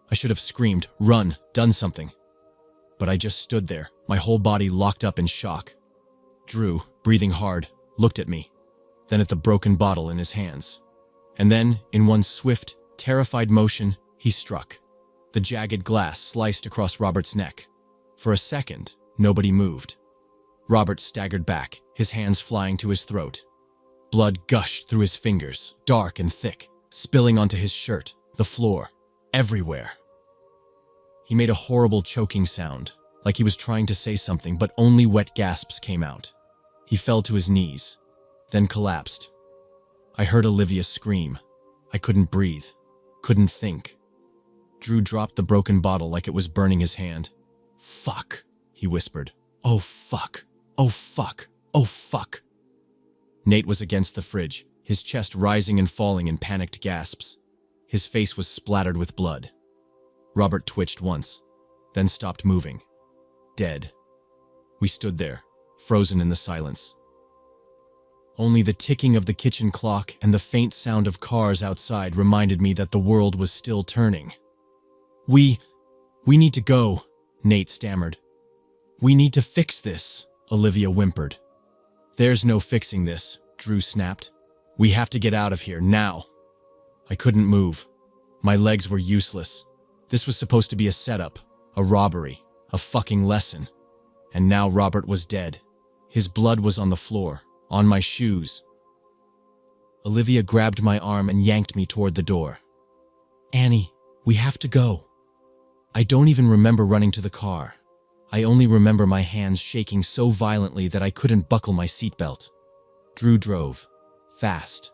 I should have screamed, run, done something. But I just stood there, my whole body locked up in shock. Drew, breathing hard, looked at me, then at the broken bottle in his hands. And then, in one swift, terrified motion, he struck. The jagged glass sliced across Robert's neck. For a second, nobody moved. Robert staggered back, his hands flying to his throat. Blood gushed through his fingers, dark and thick, spilling onto his shirt, the floor, everywhere. He made a horrible choking sound, like he was trying to say something, but only wet gasps came out. He fell to his knees, then collapsed. I heard Olivia scream. I couldn't breathe, couldn't think. Drew dropped the broken bottle like it was burning his hand. "Fuck," he whispered. "Oh fuck, oh fuck, oh fuck." Nate was against the fridge, his chest rising and falling in panicked gasps. His face was splattered with blood. Robert twitched once, then stopped moving. Dead. We stood there, frozen in the silence. Only the ticking of the kitchen clock and the faint sound of cars outside reminded me that the world was still turning. We need to go," Nate stammered. "We need to fix this," Olivia whimpered. "There's no fixing this," Drew snapped. "We have to get out of here, now." I couldn't move. My legs were useless. This was supposed to be a setup, a robbery, a fucking lesson. And now Robert was dead. His blood was on the floor, on my shoes. Olivia grabbed my arm and yanked me toward the door. "Annie, we have to go." I don't even remember running to the car. I only remember my hands shaking so violently that I couldn't buckle my seatbelt. Drew drove. Fast.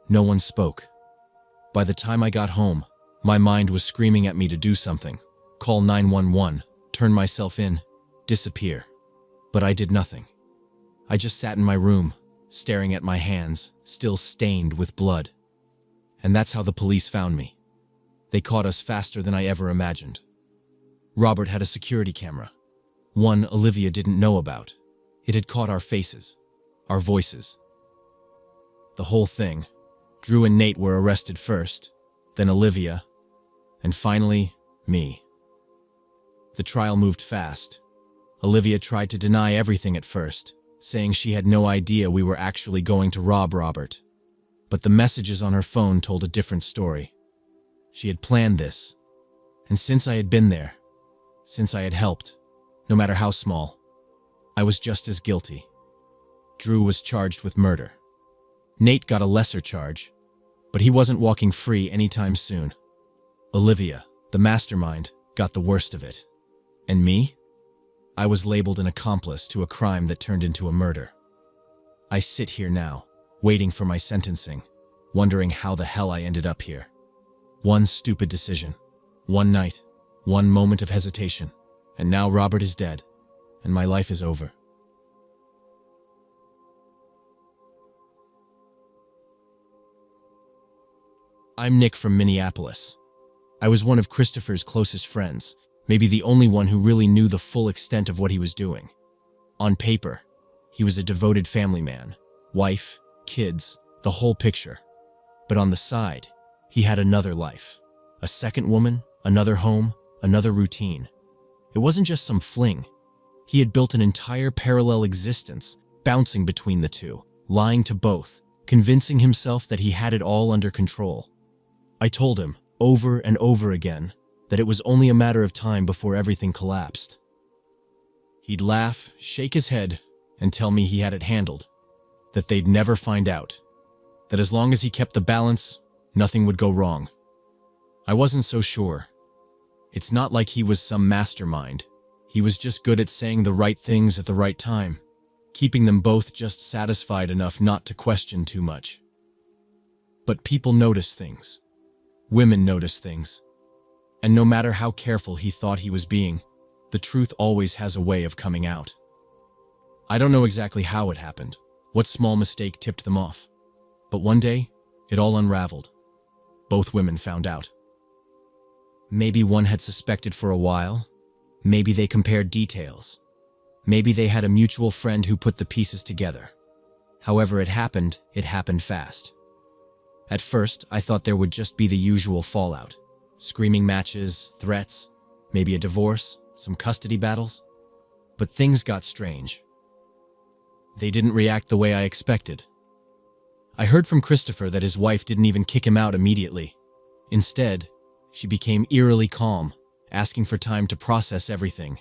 No one spoke. By the time I got home, my mind was screaming at me to do something. Call 911, turn myself in, disappear. But I did nothing. I just sat in my room, staring at my hands, still stained with blood. And that's how the police found me. They caught us faster than I ever imagined. Robert had a security camera. One Olivia didn't know about. It had caught our faces, our voices. The whole thing. Drew and Nate were arrested first, then Olivia, and finally, me. The trial moved fast. Olivia tried to deny everything at first, saying she had no idea we were actually going to rob Robert. But the messages on her phone told a different story. She had planned this, and since I had been there, since I had helped, no matter how small, I was just as guilty. Drew was charged with murder. Nate got a lesser charge, but he wasn't walking free anytime soon. Olivia, the mastermind, got the worst of it. And me? I was labeled an accomplice to a crime that turned into a murder. I sit here now, waiting for my sentencing, wondering how the hell I ended up here. One stupid decision, one night, one moment of hesitation, and now Robert is dead, and my life is over. I'm Nick from Minneapolis. I was one of Christopher's closest friends, maybe the only one who really knew the full extent of what he was doing. On paper, he was a devoted family man, wife, kids, the whole picture. But on the side, he had another life, a second woman, another home, another routine. It wasn't just some fling. He had built an entire parallel existence, bouncing between the two, lying to both, convincing himself that he had it all under control. I told him, over and over again, that it was only a matter of time before everything collapsed. He'd laugh, shake his head, and tell me he had it handled, that they'd never find out, that as long as he kept the balance, nothing would go wrong. I wasn't so sure. It's not like he was some mastermind. He was just good at saying the right things at the right time, keeping them both just satisfied enough not to question too much. But people notice things. Women notice things. And no matter how careful he thought he was being, the truth always has a way of coming out. I don't know exactly how it happened, what small mistake tipped them off. But one day, it all unraveled. Both women found out. Maybe one had suspected for a while. Maybe they compared details. Maybe they had a mutual friend who put the pieces together. However it happened fast. At first, I thought there would just be the usual fallout. Screaming matches, threats, maybe a divorce, some custody battles. But things got strange. They didn't react the way I expected. I heard from Christopher that his wife didn't even kick him out immediately. Instead, she became eerily calm, asking for time to process everything.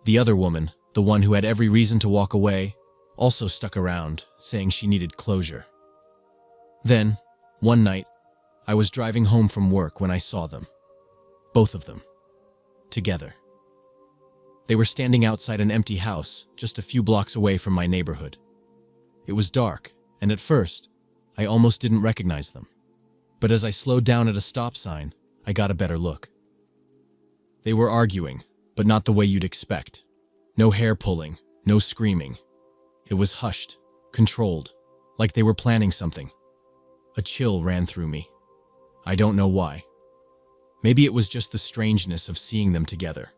The other woman, the one who had every reason to walk away, also stuck around, saying she needed closure. Then, one night, I was driving home from work when I saw them. Both of them. Together. They were standing outside an empty house, just a few blocks away from my neighborhood. It was dark, and at first, I almost didn't recognize them. But as I slowed down at a stop sign, I got a better look. They were arguing, but not the way you'd expect. No hair pulling, no screaming. It was hushed, controlled, like they were planning something. A chill ran through me. I don't know why. Maybe it was just the strangeness of seeing them together,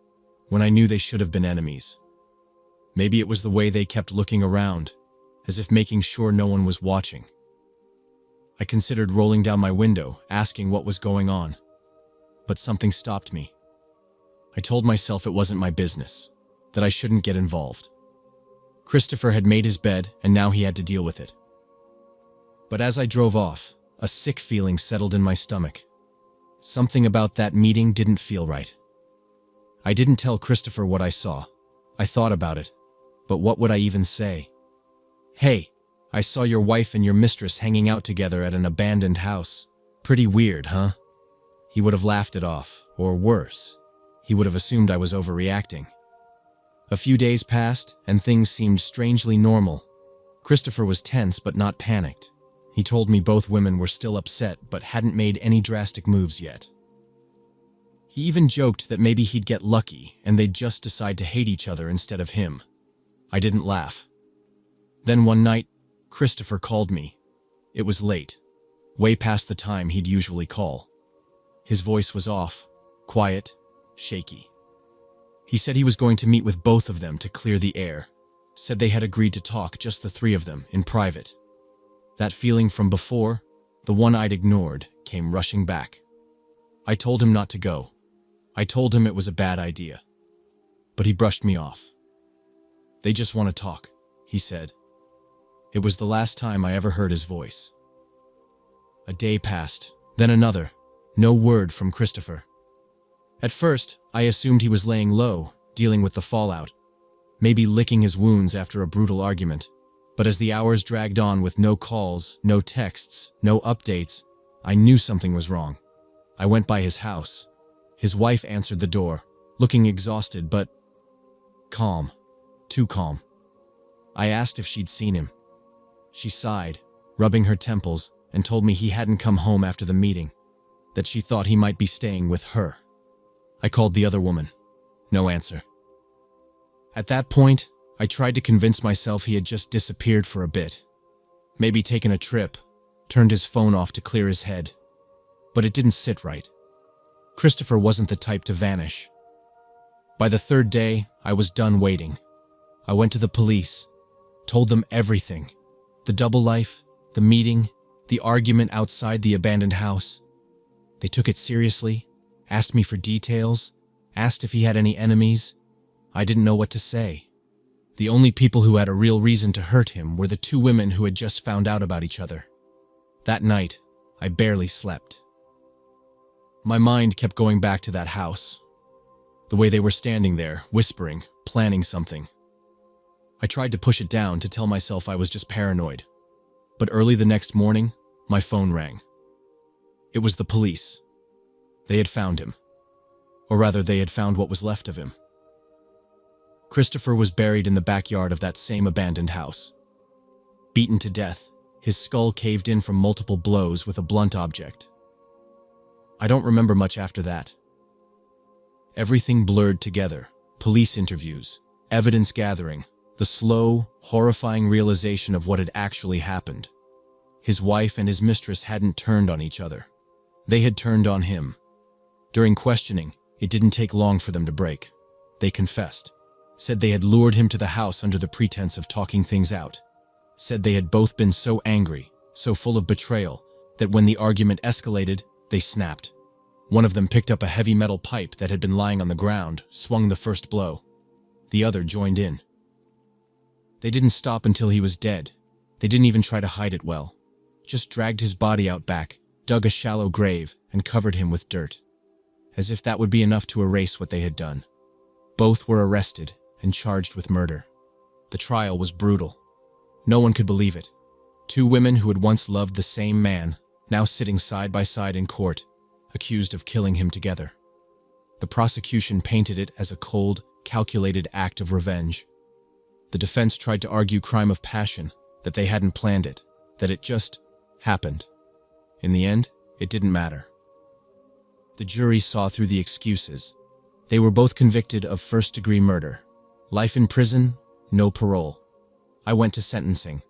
when I knew they should have been enemies. Maybe it was the way they kept looking around, as if making sure no one was watching. I considered rolling down my window, asking what was going on. But something stopped me. I told myself it wasn't my business, that I shouldn't get involved. Christopher had made his bed, and now he had to deal with it. But as I drove off, a sick feeling settled in my stomach. Something about that meeting didn't feel right. I didn't tell Christopher what I saw. I thought about it, but what would I even say? "Hey, I saw your wife and your mistress hanging out together at an abandoned house. Pretty weird, huh?" He would have laughed it off, or worse, he would have assumed I was overreacting. A few days passed, and things seemed strangely normal. Christopher was tense but not panicked. He told me both women were still upset but hadn't made any drastic moves yet. He even joked that maybe he'd get lucky and they'd just decide to hate each other instead of him. I didn't laugh. Then one night, Christopher called me. It was late, way past the time he'd usually call. His voice was off, quiet, shaky. He said he was going to meet with both of them to clear the air. Said they had agreed to talk, just the three of them, in private. That feeling from before, the one I'd ignored, came rushing back. I told him not to go. I told him it was a bad idea. But he brushed me off. "They just want to talk," he said. It was the last time I ever heard his voice. A day passed, then another. No word from Christopher. At first, I assumed he was laying low, dealing with the fallout, maybe licking his wounds after a brutal argument. But as the hours dragged on with no calls, no texts, no updates, I knew something was wrong. I went by his house. His wife answered the door, looking exhausted but calm, too calm. I asked if she'd seen him. She sighed, rubbing her temples, and told me he hadn't come home after the meeting, that she thought he might be staying with her. I called the other woman. No answer. At that point, I tried to convince myself he had just disappeared for a bit. Maybe taken a trip, turned his phone off to clear his head. But it didn't sit right. Christopher wasn't the type to vanish. By the third day, I was done waiting. I went to the police, told them everything. The double life, the meeting, the argument outside the abandoned house. They took it seriously, asked me for details, asked if he had any enemies. I didn't know what to say. The only people who had a real reason to hurt him were the two women who had just found out about each other. That night, I barely slept. My mind kept going back to that house. The way they were standing there, whispering, planning something. I tried to push it down to tell myself I was just paranoid. But early the next morning, my phone rang. It was the police. They had found him. Or rather, they had found what was left of him. Christopher was buried in the backyard of that same abandoned house. Beaten to death, his skull caved in from multiple blows with a blunt object. I don't remember much after that. Everything blurred together. Police interviews, evidence gathering, the slow, horrifying realization of what had actually happened. His wife and his mistress hadn't turned on each other. They had turned on him. During questioning, it didn't take long for them to break. They confessed. Said they had lured him to the house under the pretense of talking things out. Said they had both been so angry, so full of betrayal, that when the argument escalated, they snapped. One of them picked up a heavy metal pipe that had been lying on the ground, swung the first blow. The other joined in. They didn't stop until he was dead. They didn't even try to hide it well. Just dragged his body out back, dug a shallow grave, and covered him with dirt. As if that would be enough to erase what they had done. Both were arrested and charged with murder. The trial was brutal. No one could believe it. Two women who had once loved the same man, now sitting side by side in court, accused of killing him together. The prosecution painted it as a cold, calculated act of revenge. The defense tried to argue crime of passion, that they hadn't planned it, that it just happened. In the end, it didn't matter. The jury saw through the excuses. They were both convicted of first-degree murder. Life in prison, no parole. I went to sentencing.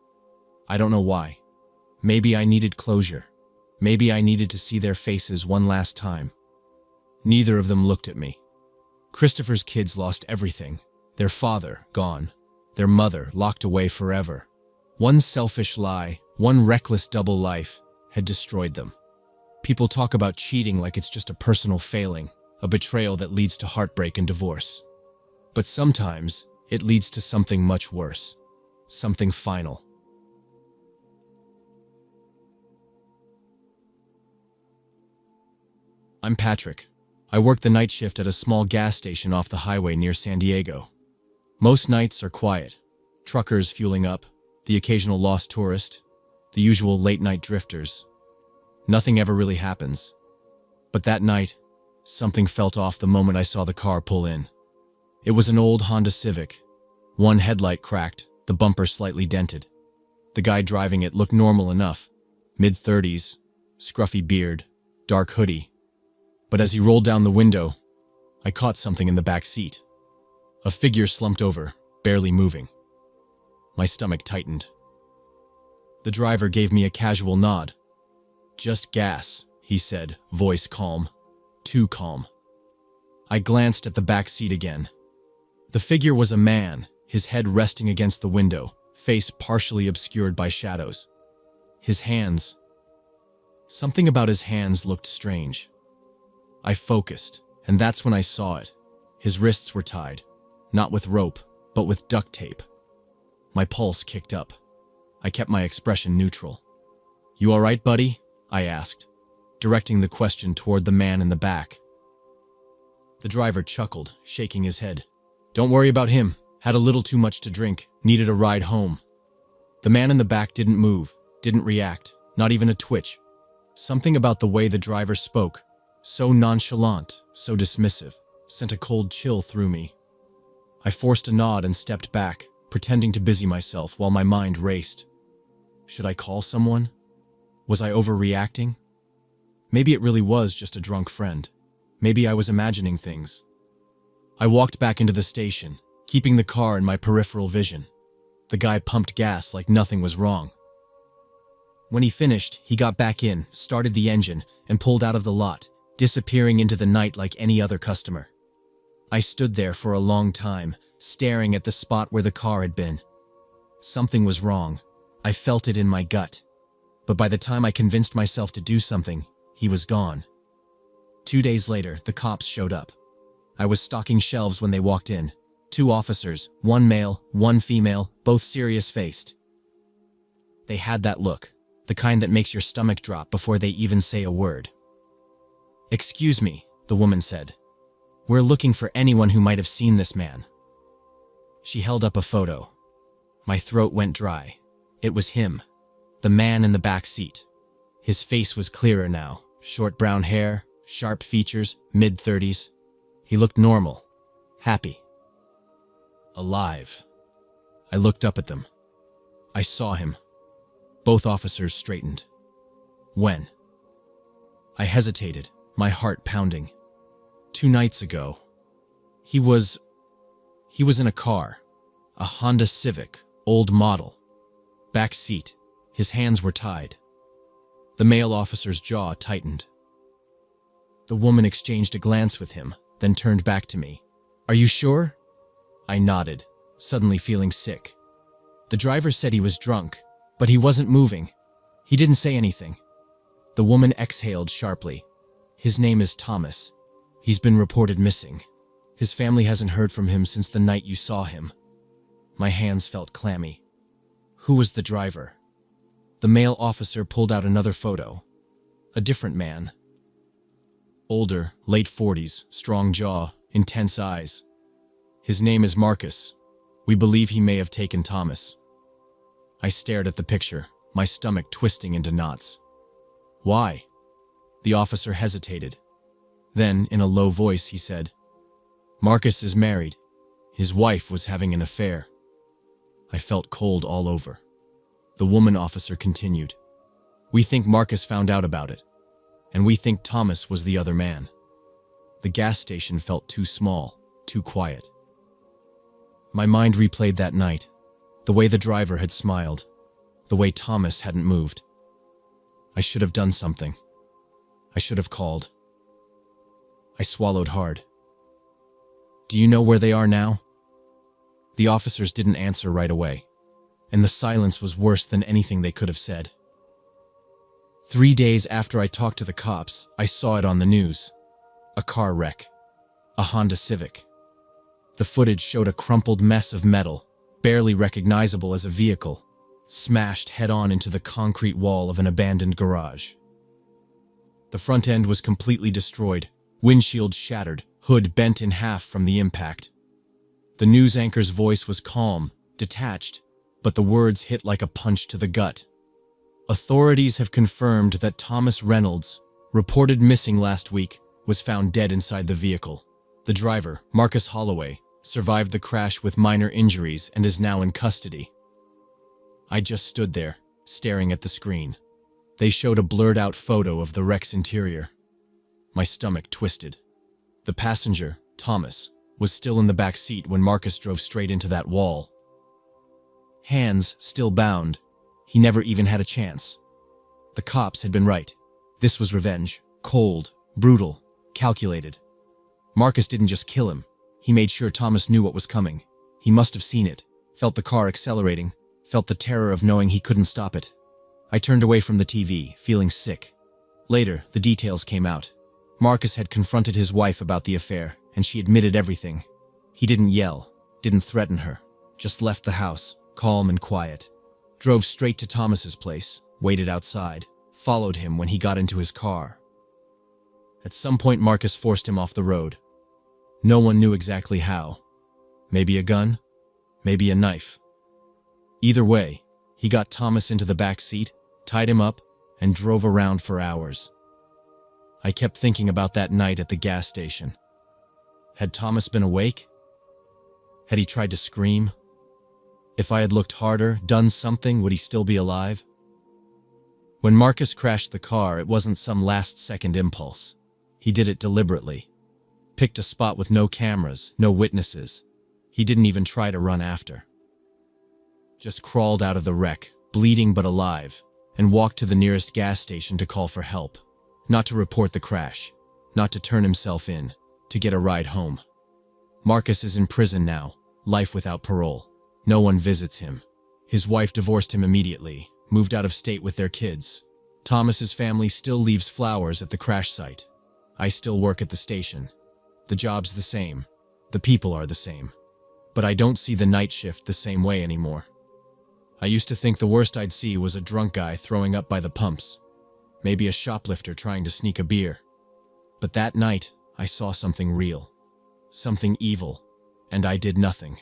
I don't know why. Maybe I needed closure. Maybe I needed to see their faces one last time. Neither of them looked at me. Christopher's kids lost everything. Their father, gone. their mother locked away forever. One selfish lie, one reckless double life had destroyed them. People talk about cheating like it's just a personal failing, a betrayal that leads to heartbreak and divorce. But sometimes it leads to something much worse, something final. I'm Patrick. I work the night shift at a small gas station off the highway near San Diego. Most nights are quiet. Truckers fueling up, the occasional lost tourist, the usual late-night drifters. Nothing ever really happens. But that night, something felt off the moment I saw the car pull in. It was an old Honda Civic. One headlight cracked, the bumper slightly dented. The guy driving it looked normal enough. Mid-30s, scruffy beard, dark hoodie. But as he rolled down the window, I caught something in the back seat. A figure slumped over, barely moving. My stomach tightened. The driver gave me a casual nod. "Just gas," he said, voice calm. Too calm. I glanced at the back seat again. The figure was a man, his head resting against the window, face partially obscured by shadows. His hands. Something about his hands looked strange. I focused, and that's when I saw it. His wrists were tied, not with rope, but with duct tape. My pulse kicked up. I kept my expression neutral. "You all right, buddy?" I asked, directing the question toward the man in the back. The driver chuckled, shaking his head. "Don't worry about him. Had a little too much to drink, needed a ride home." The man in the back didn't move, didn't react, not even a twitch. Something about the way the driver spoke, so nonchalant, so dismissive, sent a cold chill through me. I forced a nod and stepped back, pretending to busy myself while my mind raced. Should I call someone? Was I overreacting? Maybe it really was just a drunk friend. Maybe I was imagining things. I walked back into the station, keeping the car in my peripheral vision. The guy pumped gas like nothing was wrong. When he finished, he got back in, started the engine, and pulled out of the lot, disappearing into the night like any other customer. I stood there for a long time, staring at the spot where the car had been. Something was wrong. I felt it in my gut. But by the time I convinced myself to do something, he was gone. 2 days later, the cops showed up. I was stocking shelves when they walked in. 2 officers, one male, one female, both serious-faced. They had that look, the kind that makes your stomach drop before they even say a word. "Excuse me," the woman said. "We're looking for anyone who might have seen this man." She held up a photo. My throat went dry. It was him, the man in the back seat. His face was clearer now, short brown hair, sharp features, mid-30s. He looked normal, happy, alive. I looked up at them. I saw him. Both officers straightened. When? I hesitated, my heart pounding. 2 nights ago. He was in a car, a Honda Civic, old model. Back seat, his hands were tied. The male officer's jaw tightened. The woman exchanged a glance with him, then turned back to me. "Are you sure?" I nodded, suddenly feeling sick. The driver said he was drunk, but he wasn't moving. He didn't say anything. The woman exhaled sharply. "His name is Thomas. He's been reported missing. His family hasn't heard from him since the night you saw him." My hands felt clammy. Who was the driver? The male officer pulled out another photo. A different man. Older, late 40s, strong jaw, intense eyes. "His name is Marcus. We believe he may have taken Thomas." I stared at the picture, my stomach twisting into knots. "Why?" The officer hesitated. Then, in a low voice, he said, "Marcus is married. His wife was having an affair." I felt cold all over. The woman officer continued, "We think Marcus found out about it, and we think Thomas was the other man." The gas station felt too small, too quiet. My mind replayed that night, the way the driver had smiled, the way Thomas hadn't moved. I should have done something. I should have called. I swallowed hard. "Do you know where they are now?" The officers didn't answer right away, and the silence was worse than anything they could have said. 3 days after I talked to the cops, I saw it on the news. A car wreck. A Honda Civic. The footage showed a crumpled mess of metal, barely recognizable as a vehicle, smashed head-on into the concrete wall of an abandoned garage. The front end was completely destroyed, windshield shattered, hood bent in half from the impact. The news anchor's voice was calm, detached, but the words hit like a punch to the gut. Authorities have confirmed that Thomas Reynolds, reported missing last week, was found dead inside the vehicle. The driver, Marcus Holloway, survived the crash with minor injuries and is now in custody. I just stood there, staring at the screen. They showed a blurred-out photo of the wreck's interior. My stomach twisted. The passenger, Thomas, was still in the back seat when Marcus drove straight into that wall. Hands still bound. He never even had a chance. The cops had been right. This was revenge. Cold, brutal, calculated. Marcus didn't just kill him. He made sure Thomas knew what was coming. He must have seen it, felt the car accelerating, felt the terror of knowing he couldn't stop it. I turned away from the TV, feeling sick. Later, the details came out. Marcus had confronted his wife about the affair, and she admitted everything. He didn't yell, didn't threaten her, just left the house, calm and quiet. Drove straight to Thomas's place, waited outside, followed him when he got into his car. At some point, Marcus forced him off the road. No one knew exactly how. Maybe a gun, maybe a knife. Either way, he got Thomas into the back seat, tied him up, and drove around for hours. I kept thinking about that night at the gas station. Had Thomas been awake? Had he tried to scream? If I had looked harder, done something, would he still be alive? When Marcus crashed the car, it wasn't some last-second impulse. He did it deliberately. Picked a spot with no cameras, no witnesses. He didn't even try to run after. Just crawled out of the wreck, bleeding but alive, and walked to the nearest gas station to call for help. Not to report the crash, not to turn himself in, to get a ride home. Marcus is in prison now, life without parole. No one visits him. His wife divorced him immediately, moved out of state with their kids. Thomas's family still leaves flowers at the crash site. I still work at the station. The job's the same. The people are the same. But I don't see the night shift the same way anymore. I used to think the worst I'd see was a drunk guy throwing up by the pumps. Maybe a shoplifter trying to sneak a beer. But that night, I saw something real. Something evil. And I did nothing.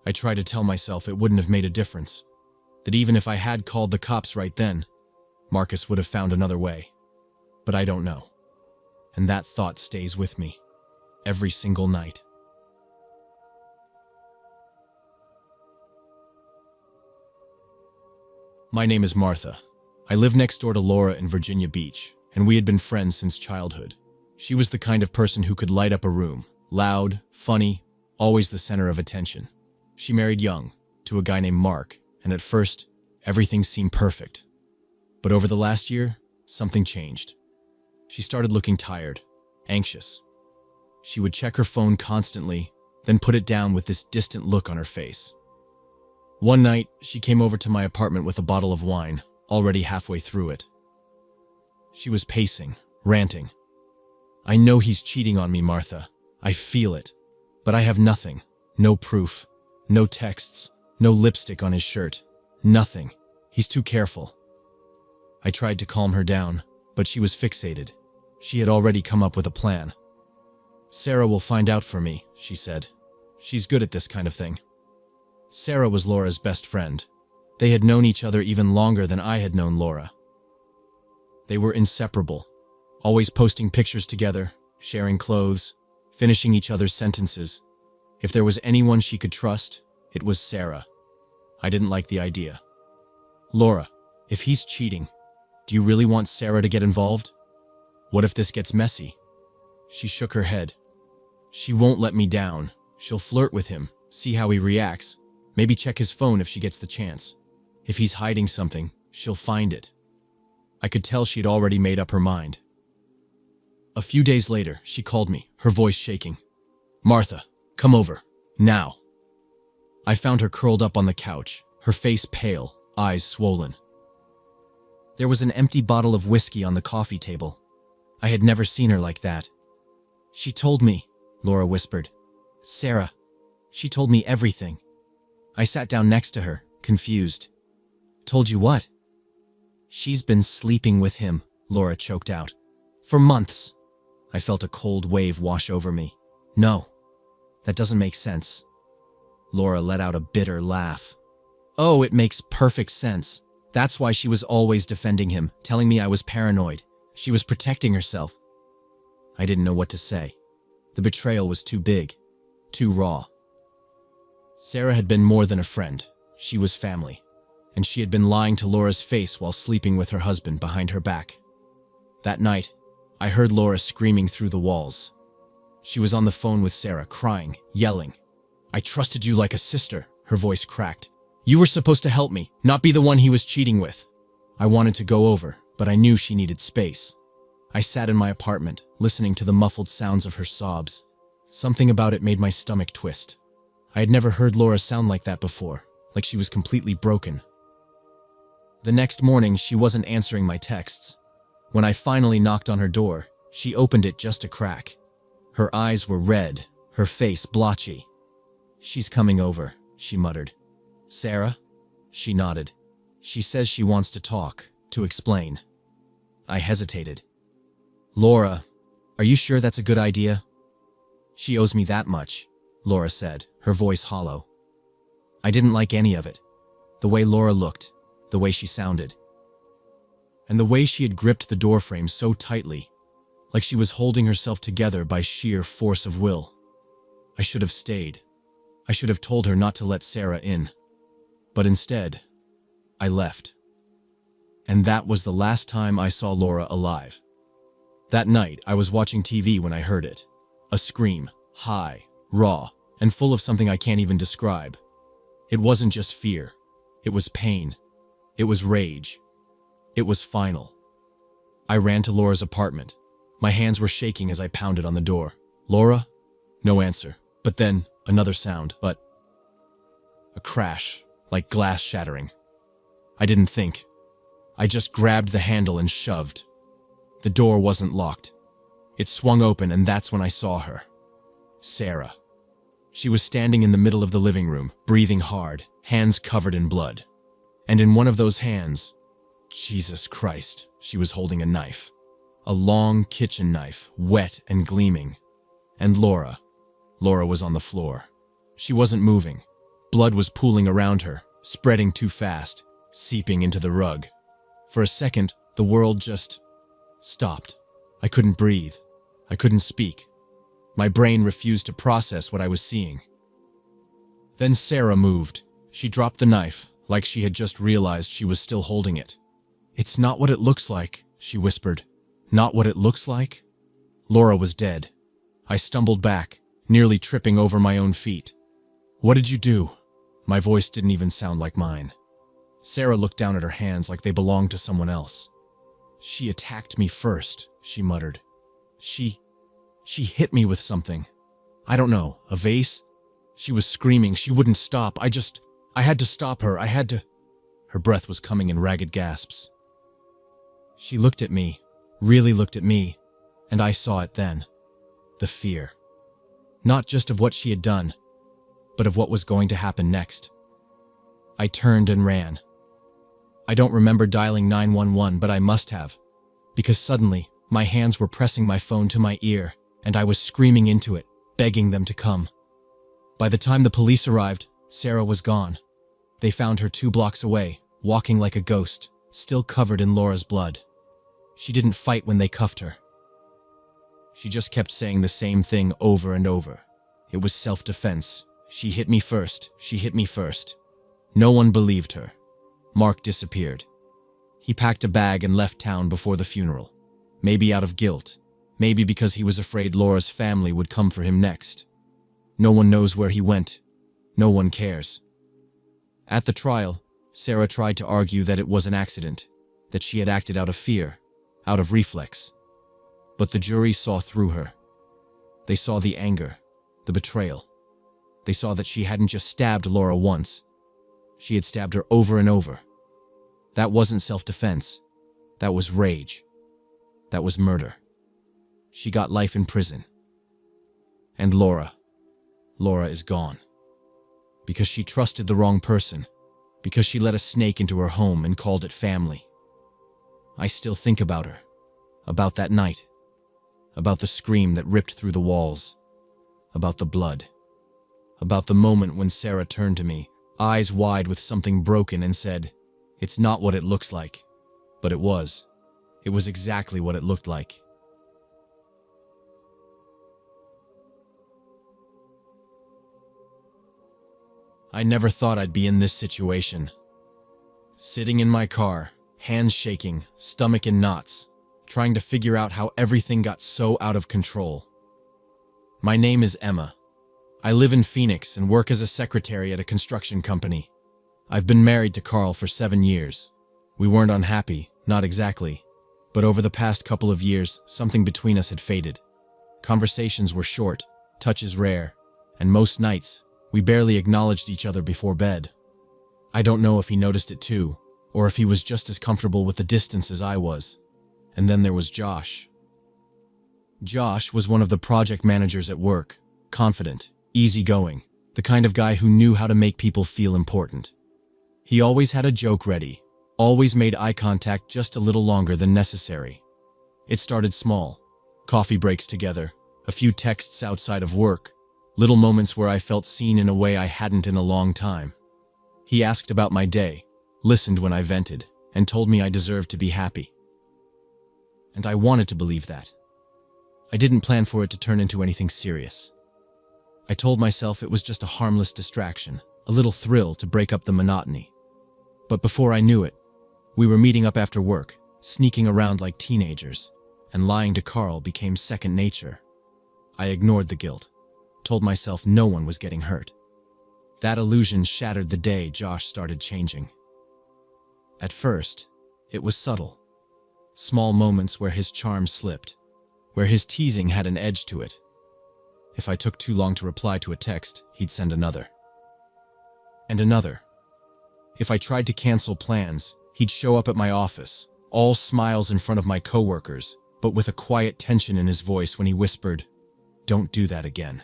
I tried to tell myself it wouldn't have made a difference. That even if I had called the cops right then, Marcus would have found another way. But I don't know. And that thought stays with me. Every single night. My name is Martha. I live next door to Laura in Virginia Beach, and we had been friends since childhood. She was the kind of person who could light up a room. Loud, funny, always the center of attention. She married young, to a guy named Mark, and at first, everything seemed perfect. But over the last year, something changed. She started looking tired, anxious. She would check her phone constantly, then put it down with this distant look on her face. One night, she came over to my apartment with a bottle of wine, already halfway through it. She was pacing, ranting. "I know he's cheating on me, Martha. I feel it. But I have nothing. No proof. No texts. No lipstick on his shirt. Nothing. He's too careful." I tried to calm her down, but she was fixated. She had already come up with a plan. "Sarah will find out for me," she said. "She's good at this kind of thing." Sarah was Laura's best friend. They had known each other even longer than I had known Laura. They were inseparable, always posting pictures together, sharing clothes, finishing each other's sentences. If there was anyone she could trust, it was Sarah. I didn't like the idea. "Laura, if he's cheating, do you really want Sarah to get involved? What if this gets messy?" She shook her head. "She won't let me down. She'll flirt with him, see how he reacts, maybe check his phone if she gets the chance. If he's hiding something, she'll find it." I could tell she'd already made up her mind. A few days later, she called me, her voice shaking. "Martha, come over, now." I found her curled up on the couch, her face pale, eyes swollen. There was an empty bottle of whiskey on the coffee table. I had never seen her like that. "She told me," Laura whispered. "Sarah. She told me everything." I sat down next to her, confused. "Told you what?" "She's been sleeping with him," Laura choked out. "For months." I felt a cold wave wash over me. "No, that doesn't make sense." Laura let out a bitter laugh. "Oh, it makes perfect sense. That's why she was always defending him, telling me I was paranoid. She was protecting herself." I didn't know what to say. The betrayal was too big, too raw. Sarah had been more than a friend. She was family. And she had been lying to Laura's face while sleeping with her husband behind her back. That night, I heard Laura screaming through the walls. She was on the phone with Sarah, crying, yelling. "I trusted you like a sister," her voice cracked. "You were supposed to help me, not be the one he was cheating with." I wanted to go over, but I knew she needed space. I sat in my apartment, listening to the muffled sounds of her sobs. Something about it made my stomach twist. I had never heard Laura sound like that before, like she was completely broken. The next morning, she wasn't answering my texts. When I finally knocked on her door, she opened it just a crack. Her eyes were red, her face blotchy. "She's coming over," she muttered. "Sarah?" She nodded. "She says she wants to talk, to explain." I hesitated. "Laura, are you sure that's a good idea?" "She owes me that much," Laura said, her voice hollow. I didn't like any of it. The way Laura looked, the way she sounded, and the way she had gripped the doorframe so tightly, like she was holding herself together by sheer force of will. I should have stayed. I should have told her not to let Sarah in. But instead, I left. And that was the last time I saw Laura alive. That night, I was watching TV when I heard it. A scream, high, raw, and full of something I can't even describe. It wasn't just fear. It was pain. It was rage. It was final. I ran to Laura's apartment. My hands were shaking as I pounded on the door. "Laura?" No answer. But then, another sound, but a crash, like glass shattering. I didn't think. I just grabbed the handle and shoved. The door wasn't locked. It swung open, and that's when I saw her. Sarah. She was standing in the middle of the living room, breathing hard, hands covered in blood. And in one of those hands, Jesus Christ, she was holding a knife. A long kitchen knife, wet and gleaming. And Laura was on the floor. She wasn't moving. Blood was pooling around her, spreading too fast, seeping into the rug. For a second, the world just stopped. I couldn't breathe. I couldn't speak. My brain refused to process what I was seeing. Then Sarah moved. She dropped the knife, like she had just realized she was still holding it. "It's not what it looks like," she whispered. "Not what it looks like?" Laura was dead. I stumbled back, nearly tripping over my own feet. "What did you do?" My voice didn't even sound like mine. Sarah looked down at her hands like they belonged to someone else. "She attacked me first," she muttered. She hit me with something. I don't know, a vase? She was screaming. She wouldn't stop. I had to stop her. I had to." Her breath was coming in ragged gasps. She looked at me, really looked at me, and I saw it then. The fear. Not just of what she had done, but of what was going to happen next. I turned and ran. I don't remember dialing 911, but I must have, because suddenly, my hands were pressing my phone to my ear, and I was screaming into it, begging them to come. By the time the police arrived, Sarah was gone. They found her 2 blocks away, walking like a ghost, still covered in Laura's blood. She didn't fight when they cuffed her. She just kept saying the same thing over and over. It was self-defense. She hit me first. She hit me first. No one believed her. Mark disappeared. He packed a bag and left town before the funeral. Maybe out of guilt. Maybe because he was afraid Laura's family would come for him next. No one knows where he went. No one cares. At the trial, Sarah tried to argue that it was an accident, that she had acted out of fear, out of reflex. But the jury saw through her. They saw the anger, the betrayal. They saw that she hadn't just stabbed Laura once. She had stabbed her over and over. That wasn't self-defense. That was rage. That was murder. She got life in prison. And Laura is gone. Because she trusted the wrong person. Because she let a snake into her home and called it family. I still think about her. About that night. About the scream that ripped through the walls. About the blood. About the moment when Sarah turned to me, eyes wide with something broken, and said, "It's not what it looks like." But it was. It was exactly what it looked like. I never thought I'd be in this situation. Sitting in my car, hands shaking, stomach in knots, trying to figure out how everything got so out of control. My name is Emma. I live in Phoenix and work as a secretary at a construction company. I've been married to Carl for 7 years. We weren't unhappy, not exactly. But over the past couple of years, something between us had faded. Conversations were short, touches rare, and most nights, we barely acknowledged each other before bed. I don't know if he noticed it too, or if he was just as comfortable with the distance as I was. And then there was Josh. Josh was one of the project managers at work, confident, easygoing, the kind of guy who knew how to make people feel important. He always had a joke ready, always made eye contact just a little longer than necessary. It started small, coffee breaks together, a few texts outside of work, little moments where I felt seen in a way I hadn't in a long time. He asked about my day, listened when I vented, and told me I deserved to be happy. And I wanted to believe that. I didn't plan for it to turn into anything serious. I told myself it was just a harmless distraction, a little thrill to break up the monotony. But before I knew it, we were meeting up after work, sneaking around like teenagers, and lying to Carl became second nature. I ignored the guilt, told myself no one was getting hurt. That illusion shattered the day Josh started changing. At first, it was subtle. Small moments where his charm slipped, where his teasing had an edge to it. If I took too long to reply to a text, he'd send another. And another. If I tried to cancel plans, he'd show up at my office, all smiles in front of my coworkers, but with a quiet tension in his voice when he whispered, "Don't do that again."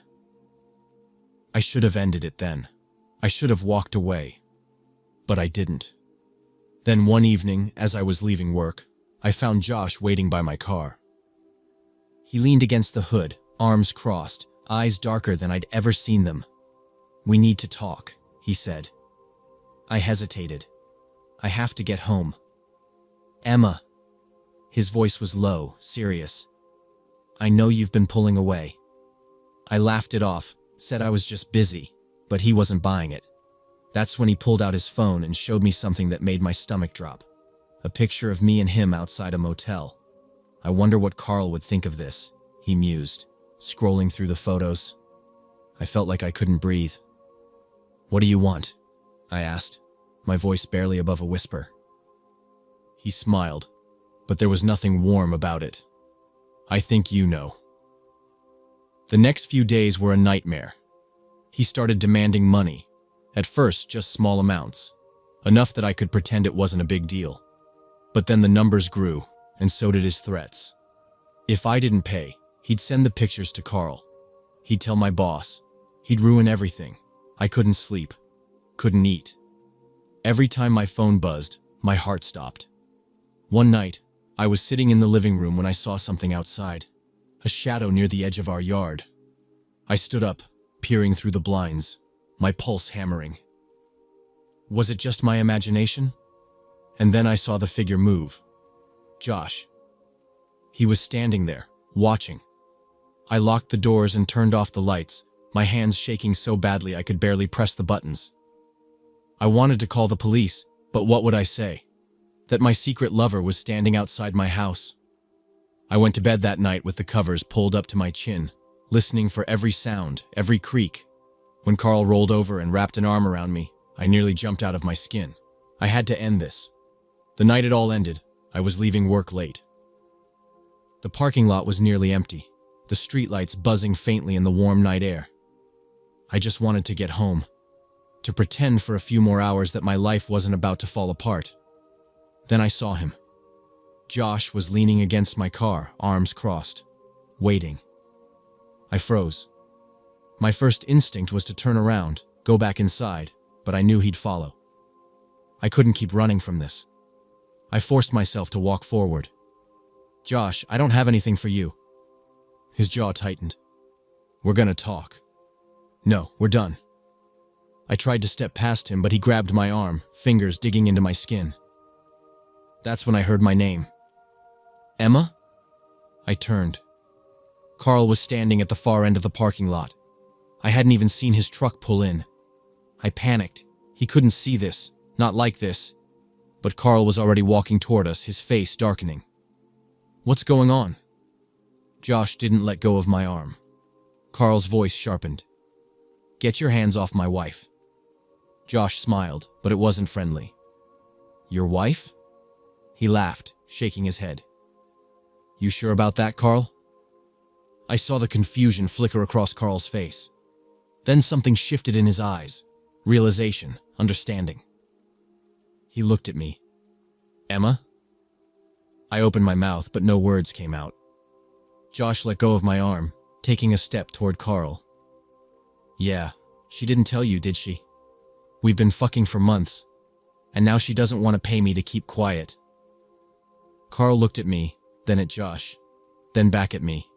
I should have ended it then. I should have walked away. But I didn't. Then one evening, as I was leaving work, I found Josh waiting by my car. He leaned against the hood, arms crossed, eyes darker than I'd ever seen them. "We need to talk," he said. I hesitated. "I have to get home." "Emma." His voice was low, serious. "I know you've been pulling away." I laughed it off, said I was just busy, but he wasn't buying it. That's when he pulled out his phone and showed me something that made my stomach drop. A picture of me and him outside a motel. "I wonder what Carl would think of this," he mused, scrolling through the photos. I felt like I couldn't breathe. "What do you want?" I asked, my voice barely above a whisper. He smiled, but there was nothing warm about it. "I think you know." The next few days were a nightmare. He started demanding money, at first just small amounts, enough that I could pretend it wasn't a big deal. But then the numbers grew, and so did his threats. If I didn't pay, he'd send the pictures to Carl. He'd tell my boss. He'd ruin everything. I couldn't sleep, couldn't eat. Every time my phone buzzed, my heart stopped. One night, I was sitting in the living room when I saw something outside, a shadow near the edge of our yard. I stood up, peering through the blinds, my pulse hammering. Was it just my imagination? And then I saw the figure move. Josh. He was standing there, watching. I locked the doors and turned off the lights, my hands shaking so badly I could barely press the buttons. I wanted to call the police, but what would I say? That my secret lover was standing outside my house. I went to bed that night with the covers pulled up to my chin, listening for every sound, every creak. When Carl rolled over and wrapped an arm around me, I nearly jumped out of my skin. I had to end this. The night it all ended, I was leaving work late. The parking lot was nearly empty, the streetlights buzzing faintly in the warm night air. I just wanted to get home, to pretend for a few more hours that my life wasn't about to fall apart. Then I saw him. Josh was leaning against my car, arms crossed, waiting. I froze. My first instinct was to turn around, go back inside, but I knew he'd follow. I couldn't keep running from this. I forced myself to walk forward. "Josh, I don't have anything for you." His jaw tightened. "We're gonna talk." "No, we're done." I tried to step past him, but he grabbed my arm, fingers digging into my skin. That's when I heard my name. "Emma?" I turned. Carl was standing at the far end of the parking lot. I hadn't even seen his truck pull in. I panicked. He couldn't see this, not like this. But Carl was already walking toward us, his face darkening. "What's going on?" Josh didn't let go of my arm. Carl's voice sharpened. "Get your hands off my wife." Josh smiled, but it wasn't friendly. "Your wife?" He laughed, shaking his head. "You sure about that, Carl?" I saw the confusion flicker across Carl's face. Then something shifted in his eyes. Realization, understanding. He looked at me. "Emma?" I opened my mouth, but no words came out. Josh let go of my arm, taking a step toward Carl. "Yeah, she didn't tell you, did she? We've been fucking for months, and now she doesn't want to pay me to keep quiet." Carl looked at me, then at Josh, then back at me.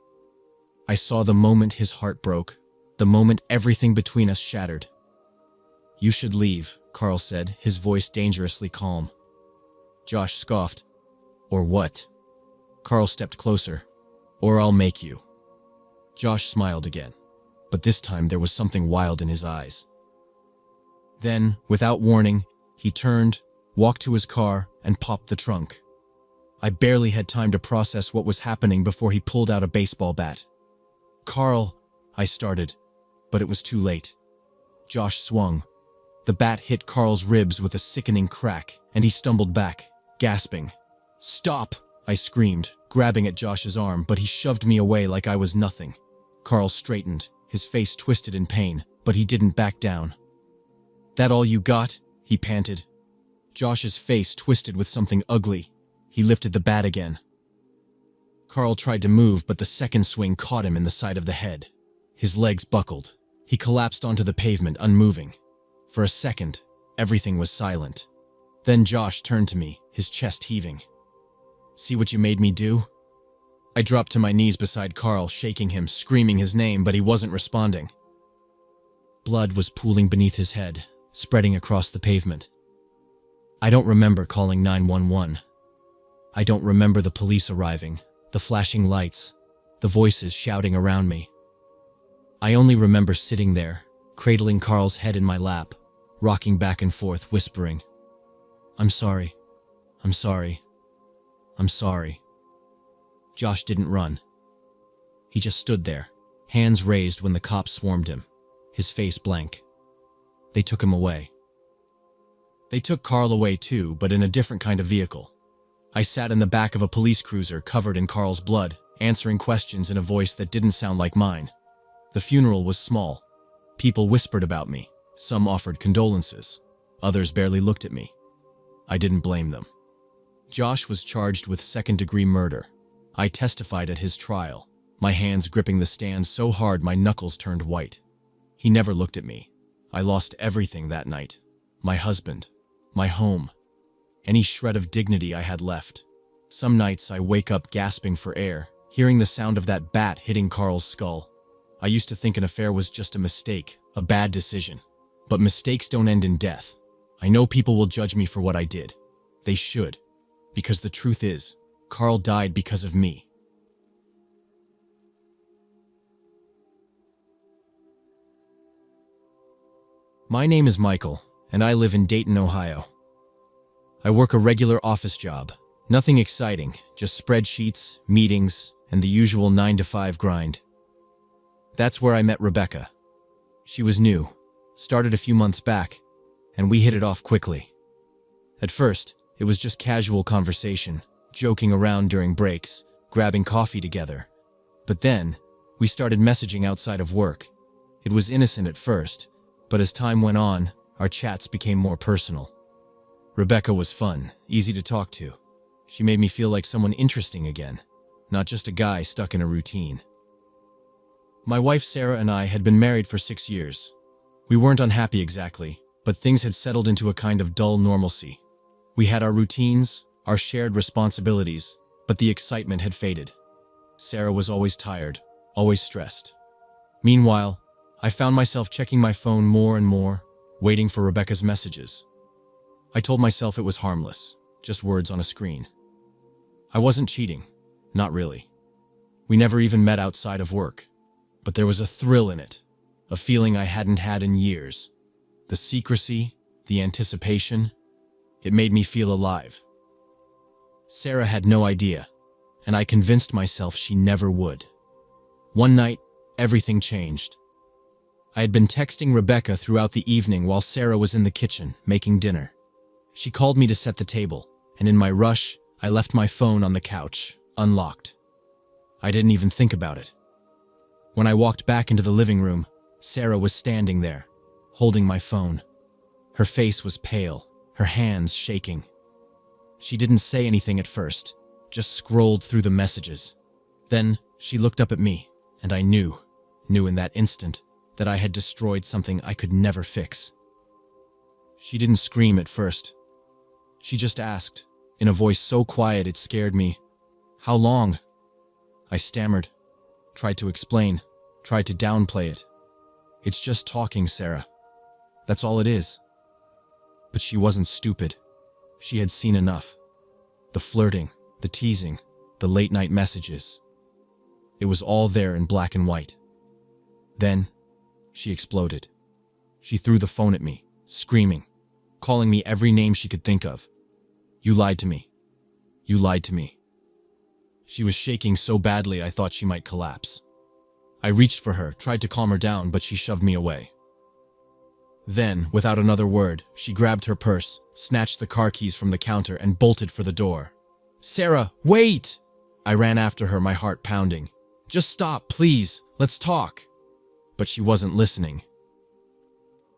I saw the moment his heart broke, the moment everything between us shattered. "You should leave," Carl said, his voice dangerously calm. Josh scoffed. "Or what?" Carl stepped closer. "Or I'll make you." Josh smiled again, but this time there was something wild in his eyes. Then, without warning, he turned, walked to his car, and popped the trunk. I barely had time to process what was happening before he pulled out a baseball bat. "Carl," I started, but it was too late. Josh swung. The bat hit Carl's ribs with a sickening crack, and he stumbled back, gasping. "Stop!" I screamed, grabbing at Josh's arm, but he shoved me away like I was nothing. Carl straightened, his face twisted in pain, but he didn't back down. "That all you got?" he panted. Josh's face twisted with something ugly. He lifted the bat again. Carl tried to move, but the second swing caught him in the side of the head. His legs buckled. He collapsed onto the pavement, unmoving. For a second, everything was silent. Then Josh turned to me, his chest heaving. "See what you made me do?" I dropped to my knees beside Carl, shaking him, screaming his name, but he wasn't responding. Blood was pooling beneath his head, spreading across the pavement. I don't remember calling 911. I don't remember the police arriving, the flashing lights, the voices shouting around me. I only remember sitting there, cradling Carl's head in my lap, rocking back and forth, whispering, "I'm sorry. I'm sorry. I'm sorry." Josh didn't run. He just stood there, hands raised when the cops swarmed him, his face blank. They took him away. They took Carl away too, but in a different kind of vehicle. I sat in the back of a police cruiser covered in Carl's blood, answering questions in a voice that didn't sound like mine. The funeral was small. People whispered about me. Some offered condolences. Others barely looked at me. I didn't blame them. Josh was charged with second-degree murder. I testified at his trial, my hands gripping the stand so hard my knuckles turned white. He never looked at me. I lost everything that night. My husband, my home, any shred of dignity I had left. Some nights I wake up gasping for air, hearing the sound of that bat hitting Carl's skull. I used to think an affair was just a mistake, a bad decision. But mistakes don't end in death. I know people will judge me for what I did. They should. Because the truth is, Carl died because of me. My name is Michael, and I live in Dayton, Ohio. I work a regular office job. Nothing exciting, just spreadsheets, meetings, and the usual 9-to-5 grind. That's where I met Rebecca. She was new, started a few months back, and we hit it off quickly. At first, it was just casual conversation, joking around during breaks, grabbing coffee together. But then, we started messaging outside of work. It was innocent at first, but as time went on, our chats became more personal. Rebecca was fun, easy to talk to. She made me feel like someone interesting again, not just a guy stuck in a routine. My wife Sarah and I had been married for 6 years. We weren't unhappy exactly, but things had settled into a kind of dull normalcy. We had our routines, our shared responsibilities, but the excitement had faded. Sarah was always tired, always stressed. Meanwhile, I found myself checking my phone more and more, waiting for Rebecca's messages. I told myself it was harmless, just words on a screen. I wasn't cheating, not really. We never even met outside of work, but there was a thrill in it, a feeling I hadn't had in years. The secrecy, the anticipation, it made me feel alive. Sarah had no idea, and I convinced myself she never would. One night, everything changed. I had been texting Rebecca throughout the evening while Sarah was in the kitchen, making dinner. She called me to set the table, and in my rush, I left my phone on the couch, unlocked. I didn't even think about it. When I walked back into the living room, Sarah was standing there, holding my phone. Her face was pale, her hands shaking. She didn't say anything at first, just scrolled through the messages. Then she looked up at me, and I knew in that instant, that I had destroyed something I could never fix. She didn't scream at first. She just asked, in a voice so quiet it scared me, "How long?" I stammered, tried to explain, tried to downplay it. "It's just talking, Sarah. That's all it is." But she wasn't stupid. She had seen enough. The flirting, the teasing, the late-night messages. It was all there in black and white. Then, she exploded. She threw the phone at me, screaming, calling me every name she could think of. "You lied to me. You lied to me." She was shaking so badly I thought she might collapse. I reached for her, tried to calm her down, but she shoved me away. Then, without another word, she grabbed her purse, snatched the car keys from the counter, and bolted for the door. "Sarah, wait!" I ran after her, my heart pounding. "Just stop, please. Let's talk." But she wasn't listening.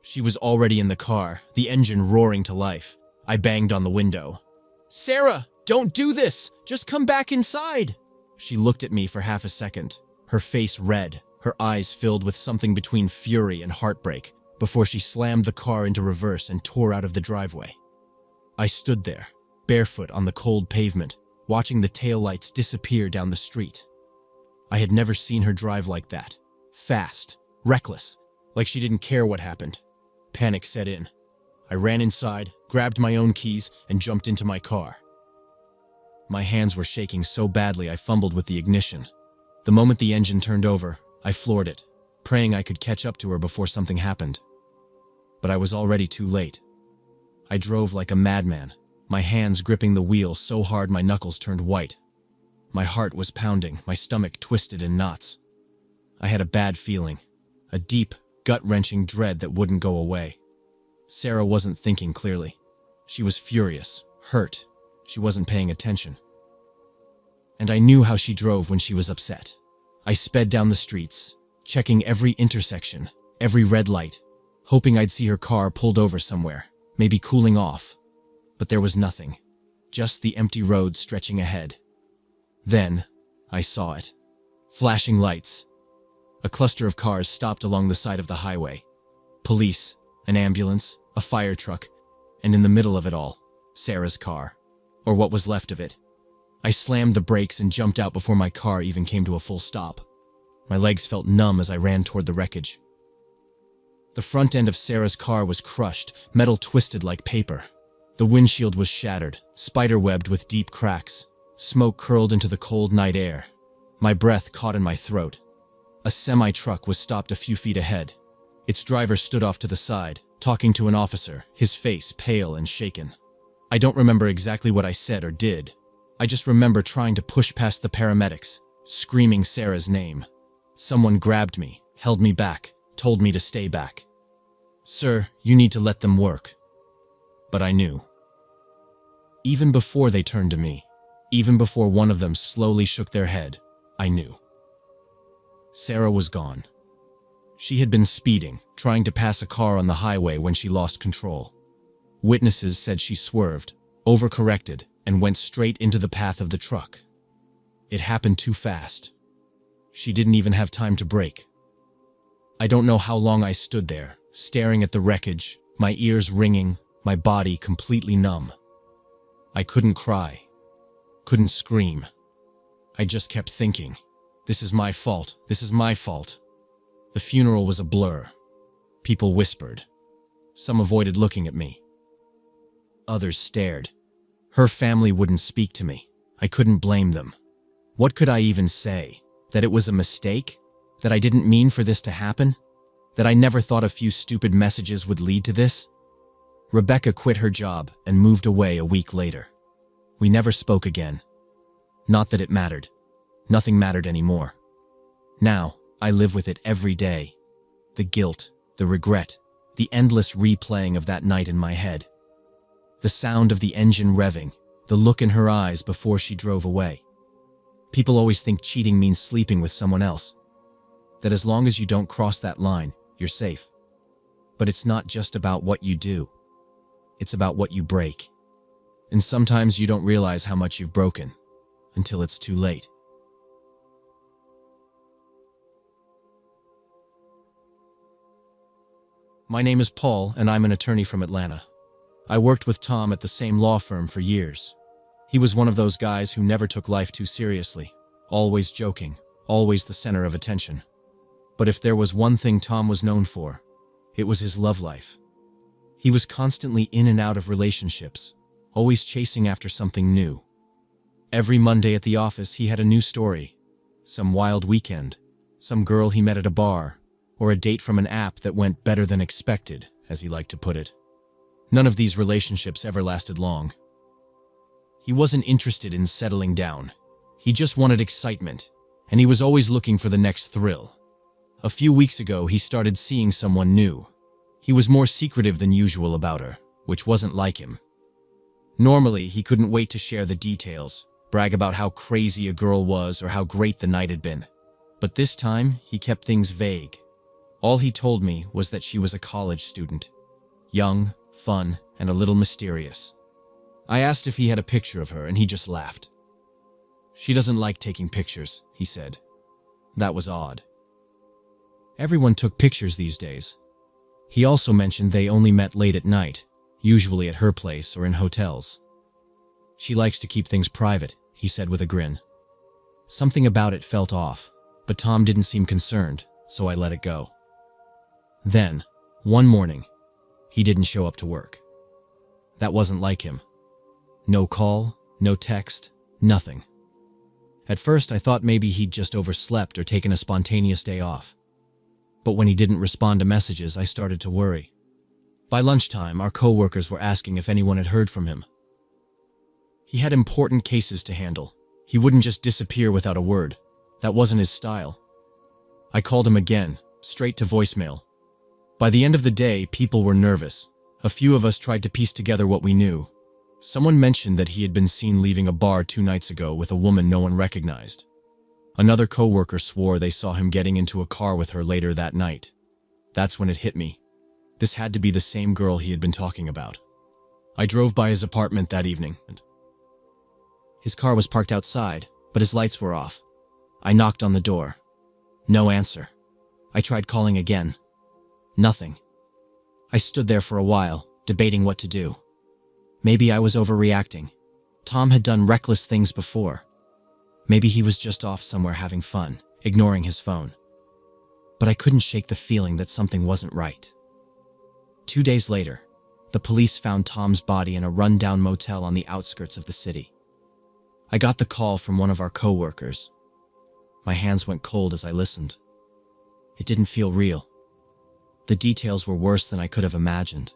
She was already in the car, the engine roaring to life. I banged on the window. "Sarah, don't do this! Just come back inside!" She looked at me for half a second, her face red, her eyes filled with something between fury and heartbreak, before she slammed the car into reverse and tore out of the driveway. I stood there, barefoot on the cold pavement, watching the taillights disappear down the street. I had never seen her drive like that. Fast, reckless, like she didn't care what happened. Panic set in. I ran inside, grabbed my own keys, and jumped into my car. My hands were shaking so badly I fumbled with the ignition. The moment the engine turned over, I floored it, praying I could catch up to her before something happened. But I was already too late. I drove like a madman, my hands gripping the wheel so hard my knuckles turned white. My heart was pounding, my stomach twisted in knots. I had a bad feeling, a deep, gut-wrenching dread that wouldn't go away. Sarah wasn't thinking clearly. She was furious, hurt. She wasn't paying attention. And I knew how she drove when she was upset. I sped down the streets, checking every intersection, every red light, hoping I'd see her car pulled over somewhere, maybe cooling off. But there was nothing, just the empty road stretching ahead. Then, I saw it. Flashing lights. A cluster of cars stopped along the side of the highway. Police, an ambulance, a fire truck, and in the middle of it all, Sarah's car, or what was left of it. I slammed the brakes and jumped out before my car even came to a full stop. My legs felt numb as I ran toward the wreckage. The front end of Sarah's car was crushed, metal twisted like paper. The windshield was shattered, spider-webbed with deep cracks. Smoke curled into the cold night air. My breath caught in my throat. A semi-truck was stopped a few feet ahead. Its driver stood off to the side, talking to an officer, his face pale and shaken. I don't remember exactly what I said or did. I just remember trying to push past the paramedics, screaming Sarah's name. Someone grabbed me, held me back, told me to stay back. "Sir, you need to let them work." But I knew. Even before they turned to me, even before one of them slowly shook their head, I knew. Sarah was gone. She had been speeding, trying to pass a car on the highway when she lost control. Witnesses said she swerved, overcorrected, and went straight into the path of the truck. It happened too fast. She didn't even have time to brake. I don't know how long I stood there, staring at the wreckage, my ears ringing, my body completely numb. I couldn't cry, couldn't scream. I just kept thinking, this is my fault, this is my fault. The funeral was a blur. People whispered. Some avoided looking at me. Others stared. Her family wouldn't speak to me. I couldn't blame them. What could I even say? That it was a mistake? That I didn't mean for this to happen? That I never thought a few stupid messages would lead to this? Rebecca quit her job and moved away a week later. We never spoke again. Not that it mattered. Nothing mattered anymore. Now, I live with it every day. The guilt, the regret, the endless replaying of that night in my head. The sound of the engine revving, the look in her eyes before she drove away. People always think cheating means sleeping with someone else. That as long as you don't cross that line, you're safe. But it's not just about what you do. It's about what you break. And sometimes you don't realize how much you've broken until it's too late. My name is Paul, and I'm an attorney from Atlanta. I worked with Tom at the same law firm for years. He was one of those guys who never took life too seriously, always joking, always the center of attention. But if there was one thing Tom was known for, it was his love life. He was constantly in and out of relationships, always chasing after something new. Every Monday at the office he had a new story, some wild weekend, some girl he met at a bar, or a date from an app that went better than expected, as he liked to put it. None of these relationships ever lasted long. He wasn't interested in settling down. He just wanted excitement, and he was always looking for the next thrill. A few weeks ago, he started seeing someone new. He was more secretive than usual about her, which wasn't like him. Normally, he couldn't wait to share the details, brag about how crazy a girl was or how great the night had been. But this time, he kept things vague. All he told me was that she was a college student. Young, fun, and a little mysterious. I asked if he had a picture of her, and he just laughed. She doesn't like taking pictures, he said. That was odd. Everyone took pictures these days. He also mentioned they only met late at night, usually at her place or in hotels. She likes to keep things private, he said with a grin. Something about it felt off, but Tom didn't seem concerned, so I let it go. Then, one morning, he didn't show up to work. That wasn't like him. No call, no text, nothing. At first, I thought maybe he'd just overslept or taken a spontaneous day off. But when he didn't respond to messages, I started to worry. By lunchtime, our coworkers were asking if anyone had heard from him. He had important cases to handle. He wouldn't just disappear without a word. That wasn't his style. I called him again, straight to voicemail. By the end of the day, people were nervous. A few of us tried to piece together what we knew. Someone mentioned that he had been seen leaving a bar 2 nights ago with a woman no one recognized. Another coworker swore they saw him getting into a car with her later that night. That's when it hit me. This had to be the same girl he had been talking about. I drove by his apartment that evening. His car was parked outside, but his lights were off. I knocked on the door. No answer. I tried calling again. Nothing. I stood there for a while, debating what to do. Maybe I was overreacting. Tom had done reckless things before. Maybe he was just off somewhere having fun, ignoring his phone. But I couldn't shake the feeling that something wasn't right. 2 days later, the police found Tom's body in a rundown motel on the outskirts of the city. I got the call from one of our coworkers. My hands went cold as I listened. It didn't feel real. The details were worse than I could have imagined.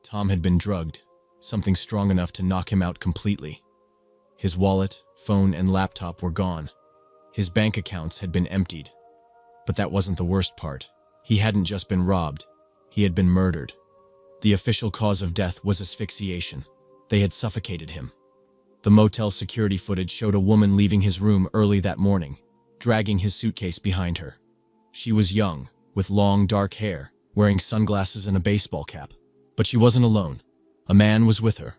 Tom had been drugged, something strong enough to knock him out completely. His wallet, phone, and laptop were gone. His bank accounts had been emptied. But that wasn't the worst part. He hadn't just been robbed. He had been murdered. The official cause of death was asphyxiation. They had suffocated him. The motel security footage showed a woman leaving his room early that morning, dragging his suitcase behind her. She was young, with long, dark hair, wearing sunglasses and a baseball cap. But she wasn't alone. A man was with her.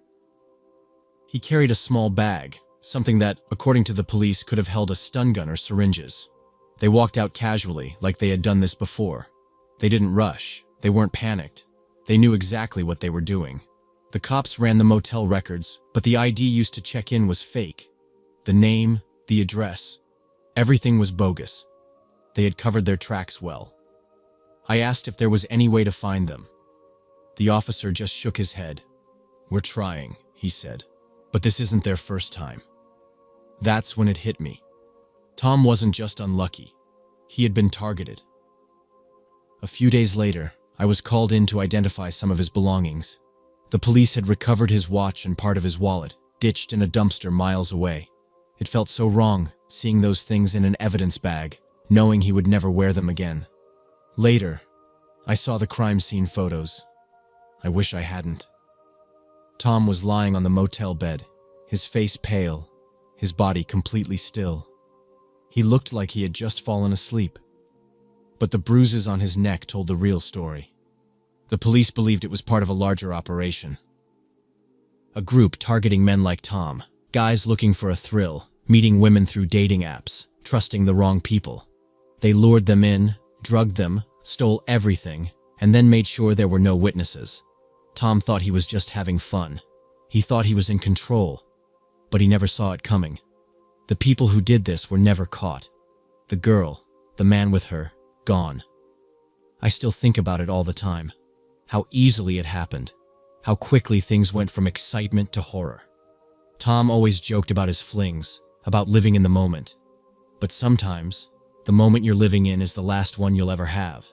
He carried a small bag, something that, according to the police, could have held a stun gun or syringes. They walked out casually, like they had done this before. They didn't rush. They weren't panicked. They knew exactly what they were doing. The cops ran the motel records, but the ID used to check in was fake. The name, the address, everything was bogus. They had covered their tracks well. I asked if there was any way to find them. The officer just shook his head. "We're trying," he said, "but this isn't their first time." That's when it hit me. Tom wasn't just unlucky. He had been targeted. A few days later, I was called in to identify some of his belongings. The police had recovered his watch and part of his wallet, ditched in a dumpster miles away. It felt so wrong, seeing those things in an evidence bag, knowing he would never wear them again. Later, I saw the crime scene photos. I wish I hadn't. Tom was lying on the motel bed, his face pale, his body completely still. He looked like he had just fallen asleep. But the bruises on his neck told the real story. The police believed it was part of a larger operation. A group targeting men like Tom, guys looking for a thrill, meeting women through dating apps, trusting the wrong people. They lured them in, drugged them, stole everything, and then made sure there were no witnesses. Tom thought he was just having fun. He thought he was in control, but he never saw it coming. The people who did this were never caught. The girl, the man with her, gone. I still think about it all the time. How easily it happened. How quickly things went from excitement to horror. Tom always joked about his flings, about living in the moment. But sometimes, the moment you're living in is the last one you'll ever have.